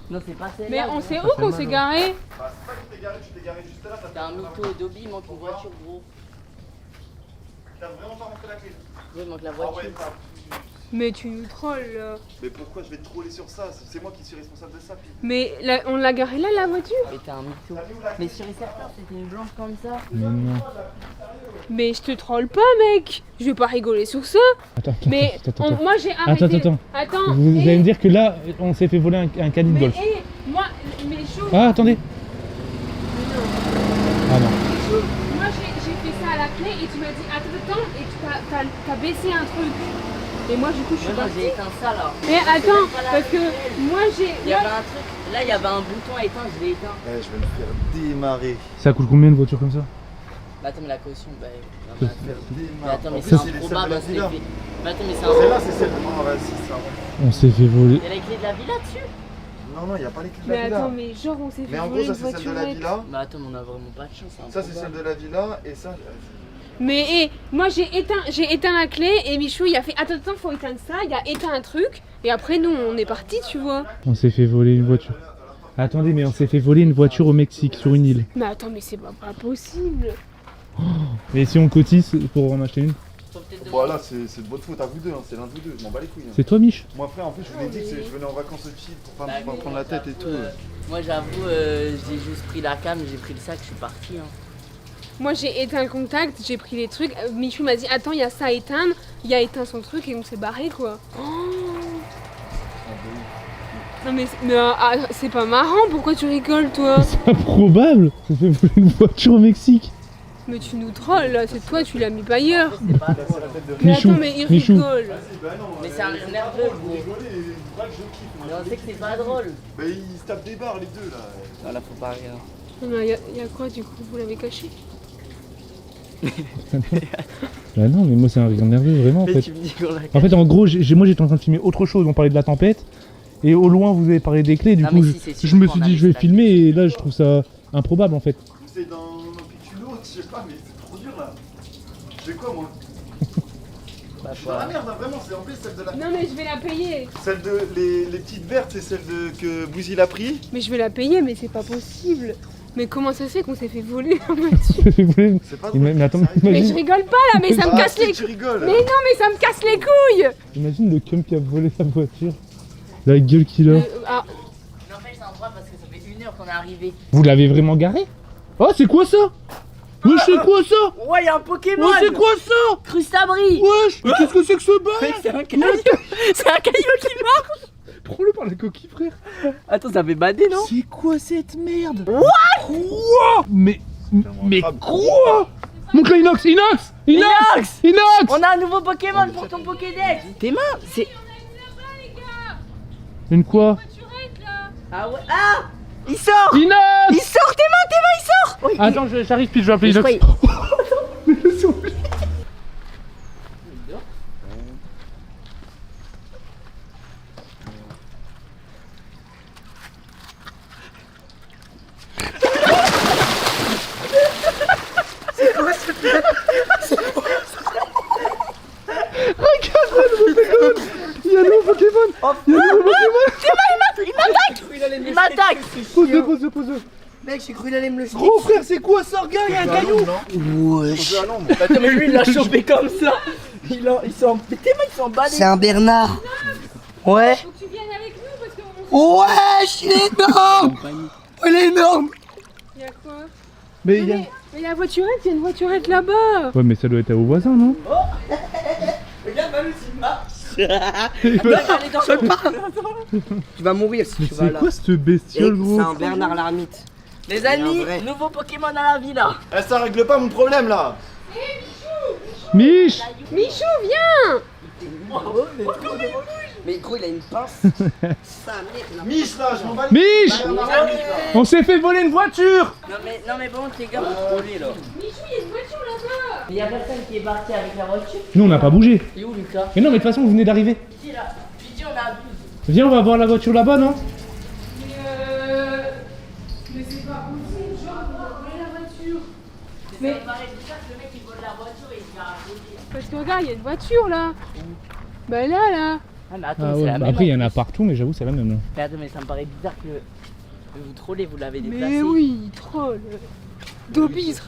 S2: Non, c'est pas celle-là.
S1: Mais on
S2: gros.
S1: sait où qu'on s'est garé?
S5: Bah, c'est pas que tu t'es garé juste là.
S2: T'es un mytho. Dobby, il manque une voiture, gros.
S5: T'as vraiment pas montré la clé.
S2: Ouais, il manque la
S5: Ah
S2: voiture.
S5: ouais, t'as-
S1: Mais tu nous trolles là.
S5: Mais pourquoi je vais te troller sur ça? C'est moi qui suis responsable de ça, puis.
S1: Mais on l'a garé là, la voiture?
S2: Mais t'es un mytho. Mais sur les certain, c'était une blanche comme ça.
S3: Mais non.
S1: Mais je te troll pas, mec. Je vais pas rigoler sur ça.
S3: Attends,
S1: Mais
S3: attends.
S1: moi j'ai arrêté.
S3: Attends. Vous allez me dire que là, on s'est fait voler un caddie de
S1: Mais
S3: golf.
S1: moi, mais chaud.
S3: Ah, attendez. Ah non.
S1: Moi j'ai fait ça à la clé et tu m'as dit attends et tu t'as baissé un truc. Et moi du coup je suis
S2: Moi,
S1: partie.
S2: j'ai éteint ça là.
S1: Mais attends, parce que moi j'ai.
S2: Il y avait un truc. Là, il y avait un bouton à éteindre, je l'ai éteint.
S5: Eh, je vais me faire démarrer.
S3: Ça coûte combien une voiture comme ça?
S2: Bah attends, mais la caution, bah.
S5: Je
S2: bah,
S5: vais me faire
S2: mais
S5: démarrer.
S2: attends, mais
S5: En
S2: c'est
S5: plus, il est celle
S2: improbable
S5: de
S2: à
S5: la
S2: se
S5: villa.
S2: lever. Mais attends, mais c'est
S5: Celle-là,
S2: un.
S5: c'est celle de. Oh, vas-y, ça va.
S3: On s'est fait voler.
S2: Il y a la clé de la villa dessus?
S5: Non, non, il n'y a pas les clés de
S1: Mais
S5: la villa.
S1: attends, mais genre on s'est fait
S5: Mais en gros,
S1: voler
S5: ça,
S1: une
S5: c'est celle de la
S1: voiturette.
S5: villa.
S2: Bah attends, mais on a vraiment pas de chance.
S5: Ça, c'est celle de la villa. Et ça.
S1: Mais moi j'ai éteint la clé et Michou il a fait attends, faut éteindre ça, il a éteint un truc et après nous on est parti, tu vois.
S3: On s'est fait voler une voiture. Attendez, mais on s'est fait voler une voiture au Mexique sur une île.
S1: Mais attends, mais c'est pas possible.
S3: Et si on cotise pour en acheter une?
S5: Bon, là, c'est de votre faute à vous deux. Hein. C'est l'un de vous deux. Je m'en bats les couilles. Hein.
S3: C'est toi, Mich?
S5: Moi, après, en fait, je vous l'ai dit que je venais en vacances de chill pour pas
S2: Bah
S5: me prendre la tête et tout.
S2: Moi, j'avoue, j'ai juste pris la cam, j'ai pris le sac, je suis parti. Hein.
S1: Moi j'ai éteint le contact, j'ai pris les trucs, Michou m'a dit attends, il y a ça à éteindre, il a éteint son truc et on s'est barré quoi. Oh. Non mais c'est pas marrant, pourquoi tu rigoles toi?
S3: C'est improbable. On s'est fait voler une voiture au Mexique.
S1: Mais tu nous trolles là, c'est toi, tu l'as mis pas ailleurs.
S2: C'est pas drôle.
S1: Mais
S3: Michou,
S1: attends, mais il
S3: Michou.
S1: rigole.
S2: Mais c'est un rire nerveux, gros. Mais on sait que c'est pas drôle.
S5: Mais ils se tapent des barres, les deux, là.
S2: Non, là, faut pas rire.
S1: Non, mais y a quoi du coup, vous l'avez caché?
S3: Bah non, mais moi c'est un rire nerveux, vraiment en
S2: Mais
S3: fait.
S2: tu me dis qu'on l'a
S3: En fait, en gros, moi j'étais en train de filmer autre chose. On parlait de la tempête. Et au loin, vous avez parlé des clés. Du
S2: Non,
S3: coup,
S2: mais si, c'est sûr
S3: je me
S2: qu'on
S3: suis
S2: a
S3: dit, je vais
S2: laissé la
S3: filmer. Et là, je trouve ça improbable en fait.
S5: C'est dans un pic une autre, je sais pas, mais c'est trop dur, là. Je fais quoi, moi?
S2: Bah,
S5: Je suis dans la merde, hein, vraiment. C'est en plus celle de la.
S1: Non mais je vais la payer.
S5: Celle de. Les petites vertes, c'est celle que Bouzy l'a pris.
S1: Mais je vais la payer, mais c'est pas possible. Mais comment ça se fait qu'on s'est fait voler la voiture?
S5: C'est pas
S3: Mais attends,
S5: ça arrive.
S1: Mais
S3: imagine,
S1: je rigole pas là, mais ça me
S5: Ah,
S1: casse
S5: si,
S1: les
S5: tu
S1: couilles.
S5: rigoles.
S1: Mais non, mais ça me casse les couilles.
S3: imagine le cum qui a volé sa voiture. La gueule qu'il a.
S1: Ah,
S2: Mais en fait, c'est un droit parce que ça fait 1 heure qu'on est arrivé.
S3: Vous l'avez vraiment garé? Oh, c'est quoi ça? Wesh, c'est quoi ça?
S2: Ouais, y'a un Pokémon!
S3: Oh, c'est quoi ça?
S2: Crustabri!
S3: Wesh, mais qu'est-ce que c'est que ce bail?
S2: Mec, c'est un caillou! C'est un caillou qui marche!
S3: Prends-le par la coquille, frère.
S2: Attends, ça fait bader, non?
S3: C'est quoi cette merde? Quoi? Mais quoi? Montre-le Inox, Inox!
S2: Inox!
S3: Inox!
S2: On a un nouveau Pokémon pour ton Pokédex! Tes mains, c'est.
S3: Une quoi?
S2: Ah ouais? Ah! Il sort!
S3: Inox!
S2: Il sort! Tes mains, il sort! Oui.
S3: Attends, j'arrive, puis je vais appeler
S2: Je
S3: Inox.
S2: croyais-
S3: Il y a un nouveau Pokémon! Il y a un nouveau Pokémon!
S2: Il m'attaque!
S3: Pose-le.
S6: Mec, j'ai cru qu'il allait me le jeter.
S3: Gros frère, c'est quoi ça? Regarde, il y a un caillou!
S6: Wesh.
S2: Attends, mais lui, il l'a chopé comme ça! Mais tes mains, ils sont baladés!
S6: C'est un Bernard. Ouais.
S1: faut que tu viennes avec nous parce qu'on.
S6: Wesh, il est énorme. Il est énorme.
S1: Y'a quoi?
S3: Mais il y a.
S1: Mais la voiturette, il y a une voiturette là-bas.
S3: Ouais, mais ça doit être à vos voisins, non?
S2: Regarde, Manu, il marche!
S6: Tu vas mourir si tu vas
S3: C'est
S6: là.
S3: quoi cette bestiole,
S6: C'est
S3: gros?
S6: un Bernard l'ermite.
S2: Les amis,
S6: un vrai.
S2: nouveau Pokémon à la villa!
S5: Eh, ça règle pas mon problème, là.
S3: Mich!
S1: Michou, viens.
S6: Mais gros, il a une pince. Ça, mec, il a-
S5: Mich, là, je m'en bats les
S3: Mich! On s'est fait voler une voiture!
S2: Non mais bon, les gars, vous trollez là!
S1: Michou, il y a une voiture là-bas.
S2: Mais y'a personne qui est parti avec la voiture?
S3: Nous, on n'a pas bougé.
S2: Et où Lucas?
S3: Mais non, mais de toute façon, vous venez d'arriver.
S2: Ici là! Puis on a 12!
S3: Viens, on va voir la voiture là-bas, non?
S1: Mais-
S2: ça me paraît bizarre que le mec il vole la voiture et il se garde à côté.
S1: Parce que regarde, il y a une voiture là. Bah là.
S2: Ah mais attends,
S9: Ah
S2: c'est
S9: ouais,
S2: la
S9: bah
S2: même.
S9: après il y en a partout, mais j'avoue c'est la même. Là.
S2: Mais attends, mais ça me paraît bizarre que vous trollez, vous l'avez déplacé.
S1: Mais oui, il troll. Dobby, il se...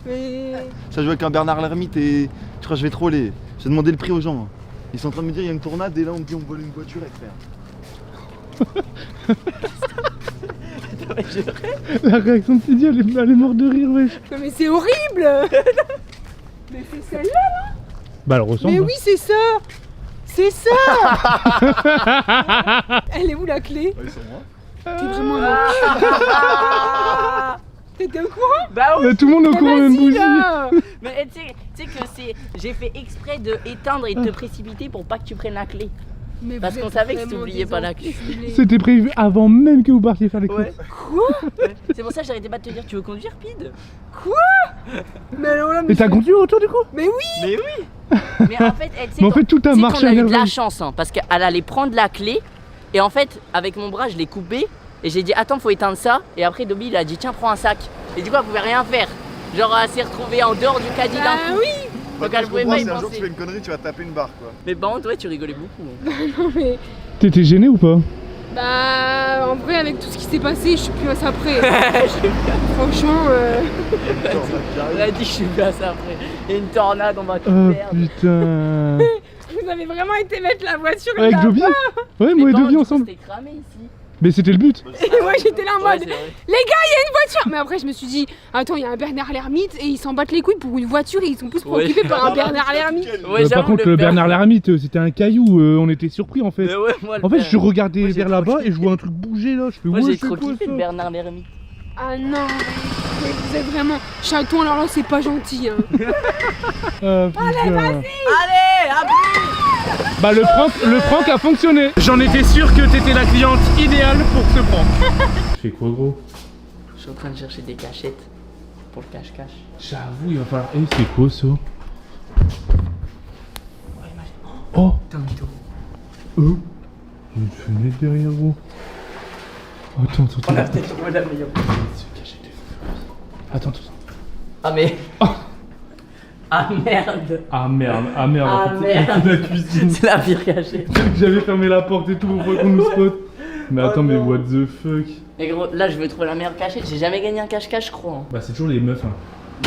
S1: Mais...
S5: Ça joue avec un Bernard Lermite et tu crois que je vais troller. J'ai demandé le prix aux gens. Ils sont en train de me dire il y a une tornade et là on me dit on vole une voiture avec frère.
S9: La réaction de Tidy, elle est morte de rire, wesh.
S1: Non mais c'est horrible. Mais c'est celle-là.
S9: Bah elle ressemble.
S1: Mais oui, c'est ça. C'est ça. Elle est où la clé?
S5: Ouais, sur moi.
S1: T'es vraiment un enculé. T'étais au courant?
S2: Bah oui.
S9: Mais tout le monde est au courant même
S1: Vas-y
S9: bougie.
S1: là.
S2: Mais tu sais que j'ai fait exprès de éteindre et de te précipiter pour pas que tu prennes la clé.
S1: Mais
S2: Parce
S1: vous
S2: qu'on
S1: êtes
S2: savait que
S1: vraiment
S2: t'oubliais
S1: des
S2: pas la clé.
S1: enculés.
S9: C'était prévu avant même que vous partiez faire les courses.
S2: Ouais. C'est pour ça que j'arrêtais pas de te dire tu veux conduire Pide.
S1: Mais alors là,
S9: Et t'as conduit autour du coup?
S1: Mais oui.
S2: Mais oui. Mais en fait, elle,
S9: Mais en fait tout a marché
S2: qu'on
S9: à
S2: a eu de la
S9: merveille.
S2: chance hein, parce qu'elle allait prendre la clé et en fait avec mon bras je l'ai coupé et j'ai dit attends faut éteindre ça et après Dobby il a dit tiens prends un sac et du coup elle pouvait rien faire. Genre elle s'est retrouvée en dehors du caddie d'un
S1: Ah
S2: coup.
S1: oui.
S2: Donc elle pouvait pas y
S5: Si un jour tu
S2: penser.
S5: fais une connerie, tu vas taper une barre quoi.
S2: Mais par contre ouais tu rigolais beaucoup. hein.
S1: Non mais...
S9: T'étais gêné ou pas?
S1: Bah en vrai avec tout ce qui s'est passé, je suis plus à ça près. Franchement...
S2: Elle a dit je suis bien ça après. Et une tornade on va tout
S9: Oh
S2: perdre.
S9: putain.
S1: Vous avez vraiment été mettre la voiture
S9: Avec
S1: là.
S9: Dobby? Ouais, moi et
S2: par
S9: Dobby
S2: contre,
S9: ensemble.
S2: C'était cramé ici.
S9: Mais c'était le but.
S1: Et moi j'étais là en
S2: Ouais,
S1: mode...
S2: c'est vrai.
S1: Les gars, il y a une voiture. Mais après je me suis dit, attends, il y a un Bernard Lermite et ils s'en battent les couilles pour une voiture et ils sont plus préoccupés par un Bernard Lermite.
S2: Ouais,
S9: Par
S2: j'avoue,
S9: contre, le Bernard Lermite, c'était un caillou. On était surpris en fait.
S2: Mais ouais, moi, le
S9: En fait,
S2: Ber-
S9: je regardais
S2: Moi, j'ai
S9: vers
S2: trop
S9: là-bas
S2: kiffé.
S9: et je vois un truc bouger là. Je fais
S2: Moi
S9: ouais,
S2: j'ai
S9: c'est
S2: trop
S9: quoi
S2: kiffé
S9: ça?
S2: le Bernard Lermite.
S1: Ah non, mais vous êtes vraiment... Chaton, alors là c'est pas gentil hein.
S9: Ah, putain.
S2: Allez, à plus.
S9: Bah le prank a fonctionné. J'en étais sûr que t'étais la cliente idéale pour ce prank. Tu fais quoi gros?
S2: Je suis en train de chercher des cachettes pour le cache-cache.
S9: J'avoue, il va falloir... Eh, c'est quoi ça? Oh!
S2: Putain, mytho.
S9: Il y a une fenêtre derrière gros. Attends.
S2: On a peut-être trouvé la meilleure.
S9: Attends.
S2: Ah mais... Ah merde.
S9: Ah merde,
S2: Ah
S9: en fait, c'est
S2: merde.
S9: la cuisine.
S2: C'est la pire cachette.
S9: J'avais fermé la porte et tout pour pas qu'on nous spot. Mais attends, mais what the fuck?
S2: Mais gros, là je veux trouver la meilleure cachette. J'ai jamais gagné un cache-cache, je crois. hein.
S9: Bah c'est toujours les meufs hein.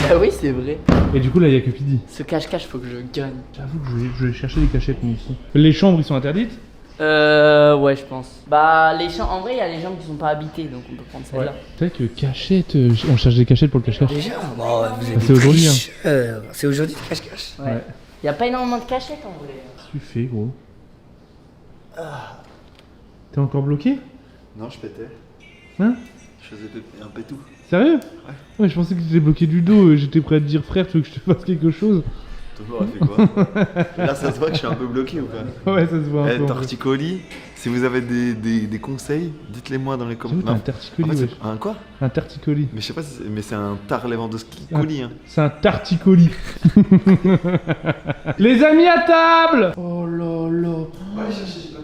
S2: Bah oui, c'est vrai.
S9: Et du coup là, il y a que Pidi.
S2: Ce cache-cache, faut que je gagne.
S9: J'avoue que je vais chercher des cachettes moi aussi. Les chambres, ils sont interdites?
S2: Ouais, je pense. Bah, les chambres, en vrai, il y a les chambres qui sont pas habitées, donc on peut prendre celle-là.
S9: C'est vrai que cachette, on cherche des cachettes pour le cache-cache.
S6: Déjà, bon, vous êtes
S9: C'est aujourd'hui, hein.
S6: tricheurs. C'est aujourd'hui le cache-cache.
S2: Ouais. Il y a pas énormément de cachettes en vrai.
S9: Qu'est-ce que tu fais gros? T'es encore bloqué?
S5: Non, je pétais.
S9: Hein?
S5: Je faisais un pétou.
S9: Sérieux? Ouais, je pensais que tu étais bloqué du dos, j'étais prêt à te dire frère, tu veux que je te fasse quelque chose?
S5: Toujours, elle fait quoi? Là, ça se voit que je suis un peu bloqué ou pas?
S9: Ouais, ça se voit un peu. en vrai.
S5: Torticolis, si vous avez des conseils, dites-les moi dans les
S9: J'avoue,
S5: commentaires.
S9: t'as un torticolis,
S5: En fait,
S9: wesh.
S5: c'est un quoi?
S9: Un tarticolis.
S5: Mais je sais pas, mais c'est un tar Lewandowski colis. Hein.
S9: C'est un tarticolis. Les amis à table! Oh là là.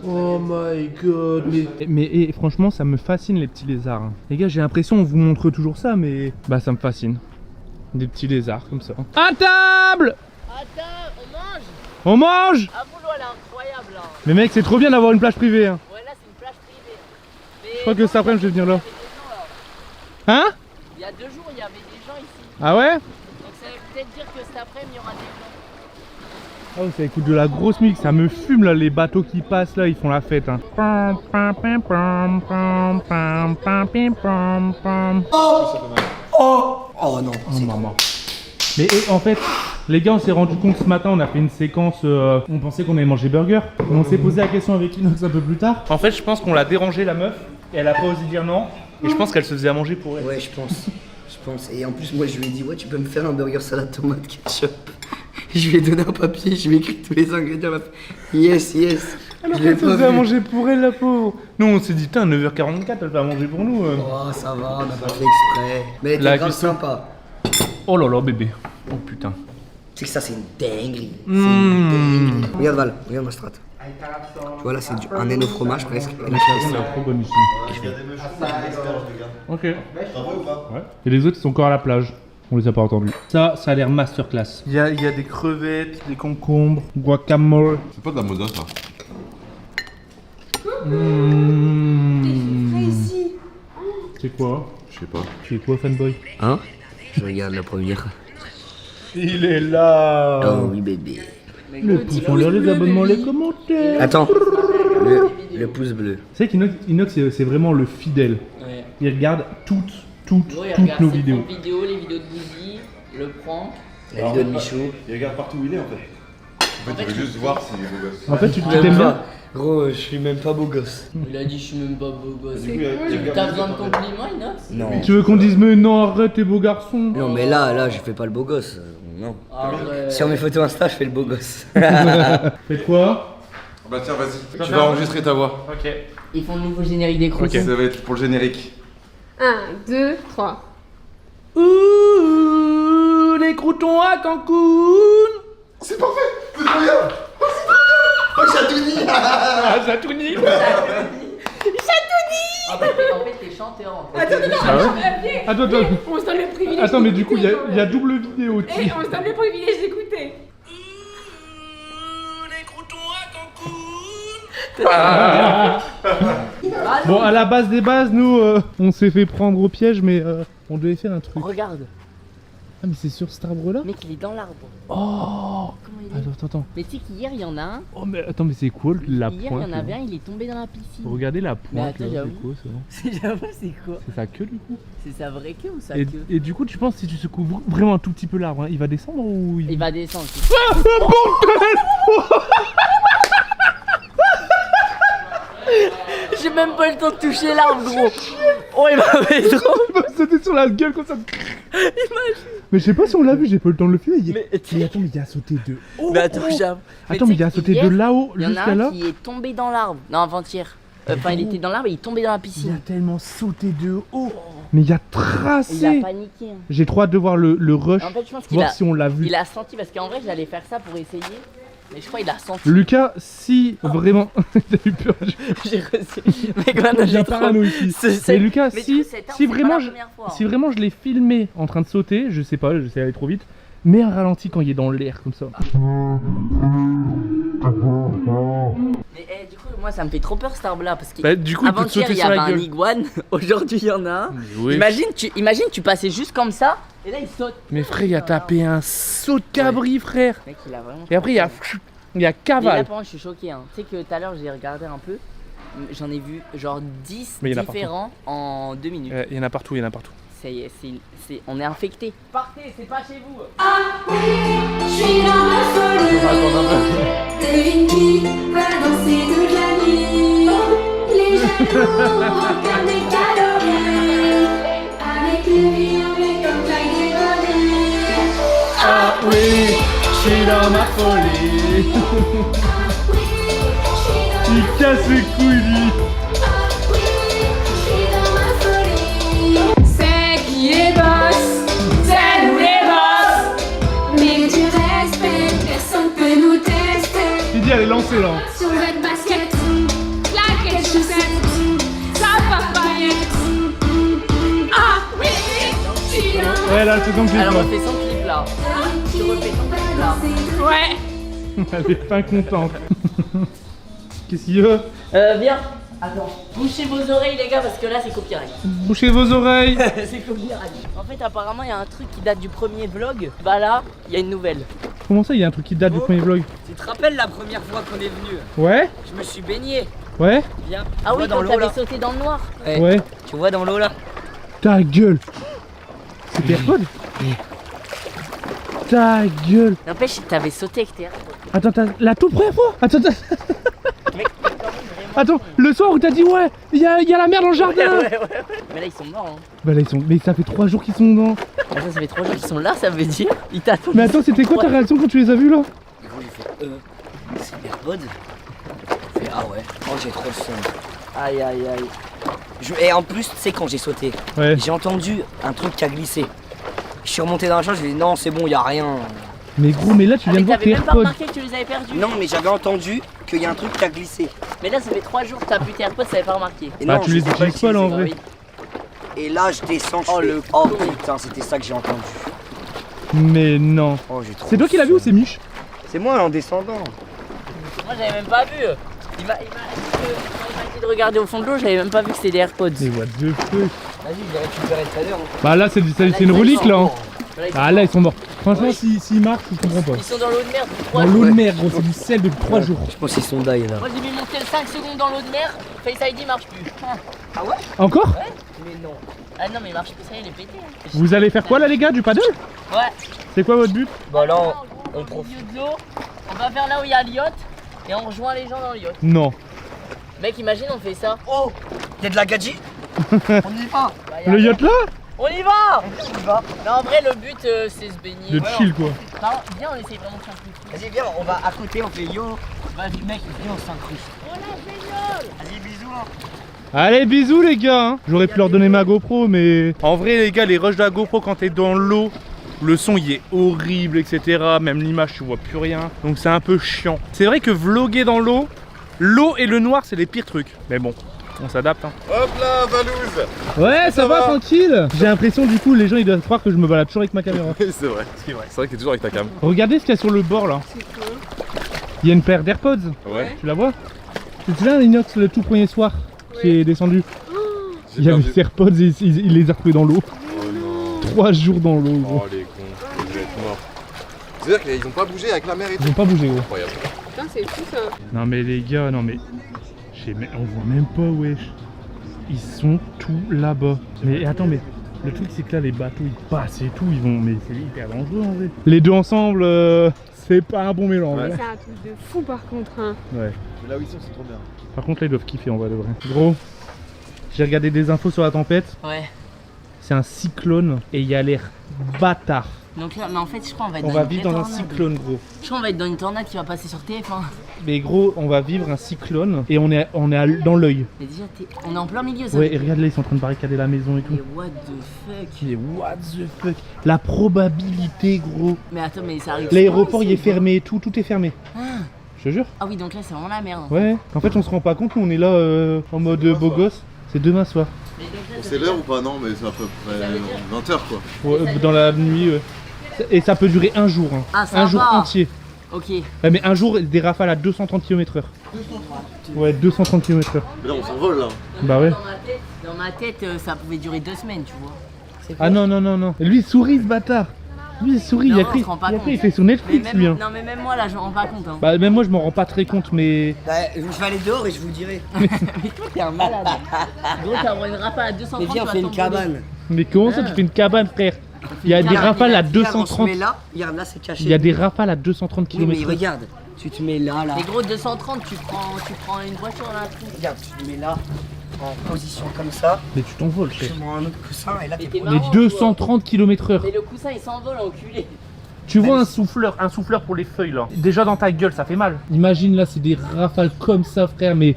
S9: Oh my god. Mais franchement, ça me fascine les petits lézards. hein. Les gars, j'ai l'impression on vous montre toujours ça, mais bah ça me fascine. Des petits lézards comme ça. À table!
S2: Attends, on mange.
S9: On mange!
S2: Ah, boulot, elle est incroyable là.
S9: Mais mec, c'est trop bien d'avoir une plage privée. hein.
S2: Ouais, là, c'est une plage privée. Mais
S9: Je crois que cet après-midi, je vais venir là. Hein?
S2: Il y a 2 jours, il y avait des gens ici.
S9: Ah ouais?
S2: Donc ça veut peut-être dire que cet après-midi, il y aura des gens.
S9: Ah ouais, ça écoute de la grosse musique, ça me fume là, les bateaux qui passent là, ils font la fête. Hein.
S6: Oh non.
S9: Oh maman. Mais en fait, les gars, on s'est rendu compte ce matin, on a fait une séquence, on pensait qu'on allait manger burger. On s'est posé la question avec Inox un peu plus tard. En fait, je pense qu'on l'a dérangé la meuf, et elle a pas osé dire non. Et je pense qu'elle se faisait à manger pour elle.
S6: Ouais, je pense. Et en plus, moi, je lui ai dit, ouais, tu peux me faire un burger salade tomate ketchup. Je lui ai donné un papier, je lui ai écrit tous les ingrédients. Elle m'a fait, yes.
S9: Alors
S6: Je l'ai
S9: qu'elle se
S6: pas
S9: faisait à
S6: vu.
S9: manger pour elle, la pauvre. Nous, on s'est dit, putain, 9h44, elle va manger pour nous.
S6: Oh, ça va, on n'a pas fait exprès. Mais elle était
S9: La
S6: grave
S9: question.
S6: sympa.
S9: Oh là là, bébé. Oh putain.
S6: C'est que ça, c'est une dinguerie.
S9: Mmh.
S6: C'est une dinguerie. Regarde Val, regarde ma strat. Tu vois là, c'est un éno fromage presque. Et là, je fais ça.
S9: Trop bonne ici.
S5: Il y a des meufs, des experts, je regarde.
S9: Ok.
S5: T'en veux ou pas?
S9: Ouais. Et les autres, ils sont encore à la plage. On les a pas entendus. Ça a l'air masterclass. Il y a des crevettes, des concombres, guacamole.
S4: C'est pas de la moda ça.
S9: C'est quoi?
S4: Je sais pas.
S9: Tu es quoi, fanboy?
S2: Hein? Je regarde la première.
S9: Il est là.
S2: Oh oui, bébé.
S9: Le pouce en l'air, les abonnements, les commentaires.
S2: Attends. Le pouce bleu.
S9: C'est vrai qu'Inox, c'est vraiment le fidèle.
S2: Ouais.
S9: Il regarde toutes nos vidéos.
S2: Les vidéos de Bouzy, le prank.
S5: La vidéo de Michou. Il regarde partout où il est en fait. En fait, il veut juste voir s'il est beau gosse.
S9: En fait, tu t'aimes bien.
S6: Gros, je suis même pas beau gosse.
S2: Il a dit je suis même pas beau gosse.
S5: Du coup, il regarde
S2: T'as besoin de compliments, Inox?
S6: Non.
S9: Tu veux qu'on dise mais non, arrête, t'es beau garçon.
S6: Non, mais là, je fais pas le beau gosse. Non.
S2: Arrête.
S6: Sur mes photos Insta, je fais le beau gosse.
S9: Faites quoi?
S4: Bah tiens, vas-y. Tu vas enregistrer ta voix.
S9: Ok.
S2: Ils font le nouveau générique des crocs.
S4: Ça va être pour le générique.
S1: 1, 2, 3.
S9: Ouh, les croutons à Cancun.
S4: C'est parfait. C'est trop bien. Oh, c'est trop bien. Oh, Chatouni.
S9: Ah, Zatouni.
S2: En fait, t'es chanteur en fait.
S9: Attends.
S1: On se donne le privilège.
S9: Attends, mais du coup, il y a double vidéo.
S1: Et on se donne le privilège d'écouter.
S9: Bon, à la base des bases, nous, on s'est fait prendre au piège, mais on devait faire un truc.
S2: Regarde,
S9: Ah, mais c'est sur cet arbre-là?
S2: mec, il est dans l'arbre.
S9: Oh.
S2: Comment il est?
S9: Attends.
S2: Mais tu sais qu'hier, il y en a un.
S9: Oh, mais attends, mais c'est quoi la
S2: Hier, il y
S9: pointe?
S2: en
S9: là
S2: avait un, il est tombé dans la piscine.
S9: Regardez la
S2: Mais
S9: pointe,
S2: attends,
S9: là,
S2: j'avoue.
S9: c'est quoi ça?
S2: J'avoue, c'est quoi?
S9: C'est sa queue, du coup?
S2: C'est sa vraie queue ou sa
S9: Et,
S2: queue?
S9: et du coup, tu penses si tu secoues vraiment un tout petit peu l'arbre, hein, il va descendre ou
S2: Il va descendre. J'ai même pas eu le temps de toucher l'arbre, gros. Oh, il m'a fait trop.
S9: Il va sauter sur la gueule comme ça. Mais je sais pas si on l'a vu, j'ai pas eu le temps de le filmer. Mais attends, mais il a sauté de haut.
S2: Mais attends, j'avoue.
S9: Attends, mais il a sauté de là-haut
S2: Il y en a
S9: jusqu'à là.
S2: un qui est tombé dans l'arbre. Non, avant-hier. Enfin, il était dans l'arbre et il est tombé dans la
S9: Il a
S2: piscine.
S9: tellement sauté de haut. Mais il a tracé.
S2: Il a paniqué. Hein.
S9: J'ai trop hâte de voir le rush,
S2: En fait, je pense qu'il
S9: voir
S2: a,
S9: si on l'a vu.
S2: il a senti parce qu'en vrai, j'allais faire ça pour essayer. Mais je crois qu'il a senti.
S9: Lucas, si vraiment. T'as eu peur.
S2: J'ai reçu. Mec, maintenant
S9: J'ai
S2: j'ai
S9: un
S2: trop.
S9: parano ici.
S2: C'est-
S9: Mais Lucas,
S2: Mais du
S9: si,
S2: coup, cet arbre,
S9: si,
S2: c'est pas
S9: vraiment
S2: la
S9: je,
S2: première fois, hein.
S9: si vraiment je l'ai filmé en train de sauter, je sais pas, j'essaie d'aller trop vite, mais un ralenti quand il est dans l'air comme ça.
S2: Mais du coup, moi ça me fait trop peur cet arbre là parce que.
S9: Bah, du coup, il peut te
S2: Avant-hier,
S9: sauter
S2: il y
S9: sur
S2: avait
S9: la
S2: un
S9: gueule.
S2: iguane, aujourd'hui il y en a un.
S9: Oui.
S2: Imagine, tu passais juste comme ça et là il saute.
S9: Mais frère, il a tapé un saut de cabri, frère.
S2: Mec, il a vraiment.
S9: Et après, il y a
S2: Mais là,
S9: cavale.
S2: par contre, je suis choqué. Hein. Tu sais que tout à l'heure, j'ai regardé un peu. J'en ai vu genre 10
S9: Mais il y en a
S2: différents en 2 minutes.
S9: Il y en a partout, il y en a partout.
S2: On est infecté. Partez, c'est pas chez vous.
S7: Je suis dans ma folie. Devine qui va danser toute la nuit. Les jaloux regardent des calories. Avec le vie, on est comme Jack Dévonné.
S9: Ah oui, je suis dans ma folie. Il casse les couilles, lui.
S7: C'est qui est boss, c'est nous les boss. Mais du respect, personne peut nous tester.
S9: Il dit, elle est lancée là.
S7: Sur votre basket, claquettes, chaussettes, ça va paillettes. Ah oui, je suis dans
S9: Ouais, là, c'est ton clip
S2: Alors,
S9: là.
S2: on fait son clip là. Tu refais ton clip là.
S7: Ouais.
S9: Elle est pas contente. Qu'est-ce qu'il y a?
S2: Viens. Attends. Bouchez vos oreilles, les gars, parce que là, c'est copyright.
S9: Bouchez vos oreilles.
S2: C'est copyright. En fait, apparemment, il y a un truc qui date du premier vlog. Bah là, il y a une nouvelle.
S9: Comment ça, il y a un truc qui date du premier vlog?
S2: Tu te rappelles la première fois qu'on est venu?
S9: Ouais.
S2: Je me suis baigné.
S9: Ouais.
S2: Viens. Ah oui,
S6: dans
S2: quand
S6: l'eau,
S2: t'avais
S6: là.
S2: sauté dans le noir.
S9: Ouais.
S6: Tu vois dans l'eau là?
S9: Ta gueule. C'est tes AirPods? Ta gueule.
S2: N'empêche, t'avais sauté avec tes AirPods.
S9: Attends, la toute première fois? Attends. Attends, le soir où t'as dit ouais, il y a la merde dans le jardin.
S2: Ouais. Mais là, ils sont morts. Hein.
S9: Bah là ils sont. Mais ça fait 3 jours qu'ils sont dedans.
S2: Attends, ça fait 3 jours qu'ils sont là, ça veut dire. Ils t'attendent.
S9: Mais attends, c'était quoi ta réaction quand tu les as vus là?
S6: Du coup, j'ai fait c'est AirPods. J'ai fait ah ouais, oh j'ai trop le seum.
S2: Aïe.
S6: Et en plus, tu sais, quand j'ai sauté,
S9: Ouais.
S6: j'ai entendu un truc qui a glissé. Je suis remonté dans la chambre, j'ai dit non, c'est bon, y a rien.
S9: Mais gros, mais là tu
S2: Ah,
S9: viens
S2: mais
S9: de voir
S2: t'avais
S9: tes
S2: même pas
S9: AirPods.
S2: remarqué que tu les avais perdus.
S6: Non, mais j'avais entendu qu'il y a un truc qui a glissé.
S2: Mais là, ça fait 3 jours que t'as plus tes AirPods, t'avais pas remarqué.
S6: Et
S9: Bah
S6: non,
S9: tu
S6: je
S9: les
S6: sais
S9: utilises pas là en
S2: Ah
S9: vrai.
S2: oui.
S6: Et là, je descends, je
S2: Oh,
S6: fais,
S2: le
S6: oh
S2: con.
S6: putain, c'était ça que j'ai entendu.
S9: Mais non.
S6: Oh, j'ai trop
S9: C'est toi qui l'as vu ou c'est Mich?
S6: C'est moi en descendant.
S2: Moi j'avais même pas vu. Il m'a dit de regarder au fond de l'eau, j'avais même pas vu que c'était des AirPods.
S9: Mais what the fuck.
S6: Vas-y, je vais récupérer tout à l'heure.
S9: Bah là c'est une relique là. Hein. Ah là ils sont morts. Franchement s'ils marchent je comprends pas.
S2: Ils sont dans l'eau de mer depuis 3
S9: Dans
S2: jours.
S9: l'eau de mer gros, c'est du sel depuis 3 jours.
S6: Je pense qu'ils sont die là.
S2: Moi j'ai mis mon tel 5 secondes dans l'eau de mer, Face ID marche plus.
S6: Ah ouais?
S9: Encore?
S2: Ouais? Mais non. Ah non mais il marche plus, ça y est, il est pété. Hein.
S9: Vous allez faire quoi là les gars, du paddle?
S2: Ouais.
S9: C'est quoi votre but?
S6: Bah là,
S2: On est au milieu de l'eau, on va vers là où il y a le yacht et on rejoint les gens dans le yacht.
S9: Non.
S2: Mec imagine on fait ça.
S6: oh, y'a de la gadget. On y va.
S2: Bah, y a
S9: Le
S2: rien.
S9: yacht là?
S2: On y va.
S6: On y va.
S2: Non en vrai le but c'est se baigner.
S9: De chill quoi.
S2: Par- Viens on essaye vraiment de faire plus.
S6: Vas-y, viens, on va à côté, on fait yo.
S2: Vas-y mec,
S6: Et on s'incruste.
S2: on a génial.
S6: Vas-y, bisous. Hein.
S9: Allez bisous les gars hein. J'aurais pu leur donner ma GoPro mais... En vrai les gars, les rushs de la GoPro quand t'es dans l'eau, le son il est horrible etc. Même l'image tu vois plus rien. Donc c'est un peu chiant. C'est vrai que vlogger dans l'eau et le noir c'est les pires trucs. Mais bon, on s'adapte hein.
S4: Hop là, Valouz.
S9: Ouais ça va tranquille. J'ai l'impression du coup les gens ils doivent croire que je me balade toujours avec ma caméra.
S4: Oui, c'est vrai. C'est vrai que t'es toujours avec ta cam.
S9: Regardez ce qu'il y a sur le bord là. Il y a une paire d'AirPods.
S4: Ouais.
S9: Tu la vois? Tu te souviens Inox le tout premier soir qui est descendu? Il y avait ses AirPods et il les a retrouvés dans l'eau.
S4: Oh non.
S9: 3 jours dans l'eau gros.
S4: Oh les cons, ils vont être morts. C'est-à-dire qu'ils ont pas bougé avec la mer et tout.
S9: Ils ont pas bougé gros.
S4: Incroyable.
S1: Putain, c'est fou ça.
S9: Non mais les gars, non mais... On voit même pas wesh. Ils sont tous là-bas. Mais attends mais... Le truc c'est que là les bateaux ils passent et tout, ils vont... Mais c'est hyper dangereux en vrai. Les deux ensemble, c'est pas un bon mélange.
S1: Mais
S9: hein.
S1: c'est un truc de fou par contre. Hein.
S9: Ouais.
S5: Mais là où ils sont, c'est trop bien.
S9: Par contre là ils doivent kiffer en vrai de vrai. Gros, j'ai regardé des infos sur la tempête.
S2: Ouais.
S9: C'est un cyclone et il y a l'air bâtard.
S2: Donc là, mais en fait je crois on va être
S9: On
S2: dans
S9: va
S2: une
S9: vivre
S2: vraie
S9: dans un
S2: tornade.
S9: cyclone gros.
S2: Je crois on va être dans une tornade qui va passer sur TF1.
S9: Mais gros, on va vivre un cyclone et on est dans l'œil.
S2: Mais déjà on est en plein milieu ça.
S9: Ouais et regarde là ils sont en train de barricader la maison et tout.
S2: Mais what the fuck.
S9: Mais what the fuck. La probabilité gros.
S2: Mais attends mais ça arrive.
S9: L'aéroport il est
S2: souvent,
S9: fermé et tout est fermé.
S2: Ah.
S9: Je te jure.
S2: Ah oui donc là c'est vraiment la merde.
S9: Ouais. En fait on se rend pas compte, nous on est là en mode beau gosse. C'est demain soir.
S2: Mais donc là, ça
S4: C'est
S2: veut
S4: l'heure
S2: dire-
S4: ou pas? Non, mais c'est à peu près
S2: Ça veut dire-
S4: 20h quoi.
S9: Ouais, dans la nuit. Ouais. Et ça peut durer un jour. Hein.
S2: Ah, ça
S9: un jour
S2: va.
S9: entier.
S2: Ok.
S9: Ouais, mais un jour des rafales à 230 km/h. 230. Ouais 230 km/h.
S4: Mais là, on s'envole là.
S9: Bah ouais.
S2: Dans ma tête ça pouvait durer 2 semaines tu vois. C'est
S9: Ah non non non non. Lui il sourit ce bâtard. Lui il sourit,
S2: Non,
S9: il a
S2: on
S9: pris.
S2: se rend pas
S9: Il a pris,
S2: compte.
S9: il fait sur
S2: Mais
S9: Netflix
S2: même,
S9: lui. Hein.
S2: non mais même moi là je me rends pas compte hein.
S9: Bah même moi je m'en rends pas très compte mais.
S6: Bah, je vais aller dehors et je vous dirai.
S2: Mais toi t'es un malade. Gros t'as envoyé une rafale à 230.
S6: Mais viens, on
S2: tu
S6: fait
S2: vas
S6: une
S2: t'envoler.
S6: cabane.
S9: Mais comment ça tu fais une cabane frère? Il y a des
S6: Regarde,
S9: rafales à
S6: regarde, on se
S9: 230.
S6: met là, regarde là c'est caché.
S9: Il y a des rafales à 230
S6: Oui, mais
S9: km/h.
S6: regarde, tu te mets là, là.
S2: Mais gros 230 tu prends une voiture là.
S6: Regarde, tu te mets là, en position comme ça.
S9: Mais tu t'envoles
S6: Tu
S9: frère.
S6: prends un autre coussin et là
S2: Mais
S6: t'es
S2: t'es
S9: Mais
S2: marrant,
S9: 230 km/h.
S2: Mais le coussin il s'envole enculé.
S9: Tu vois un souffleur pour les feuilles là. Déjà dans ta gueule, ça fait mal. Imagine là, c'est des rafales comme ça, frère, mais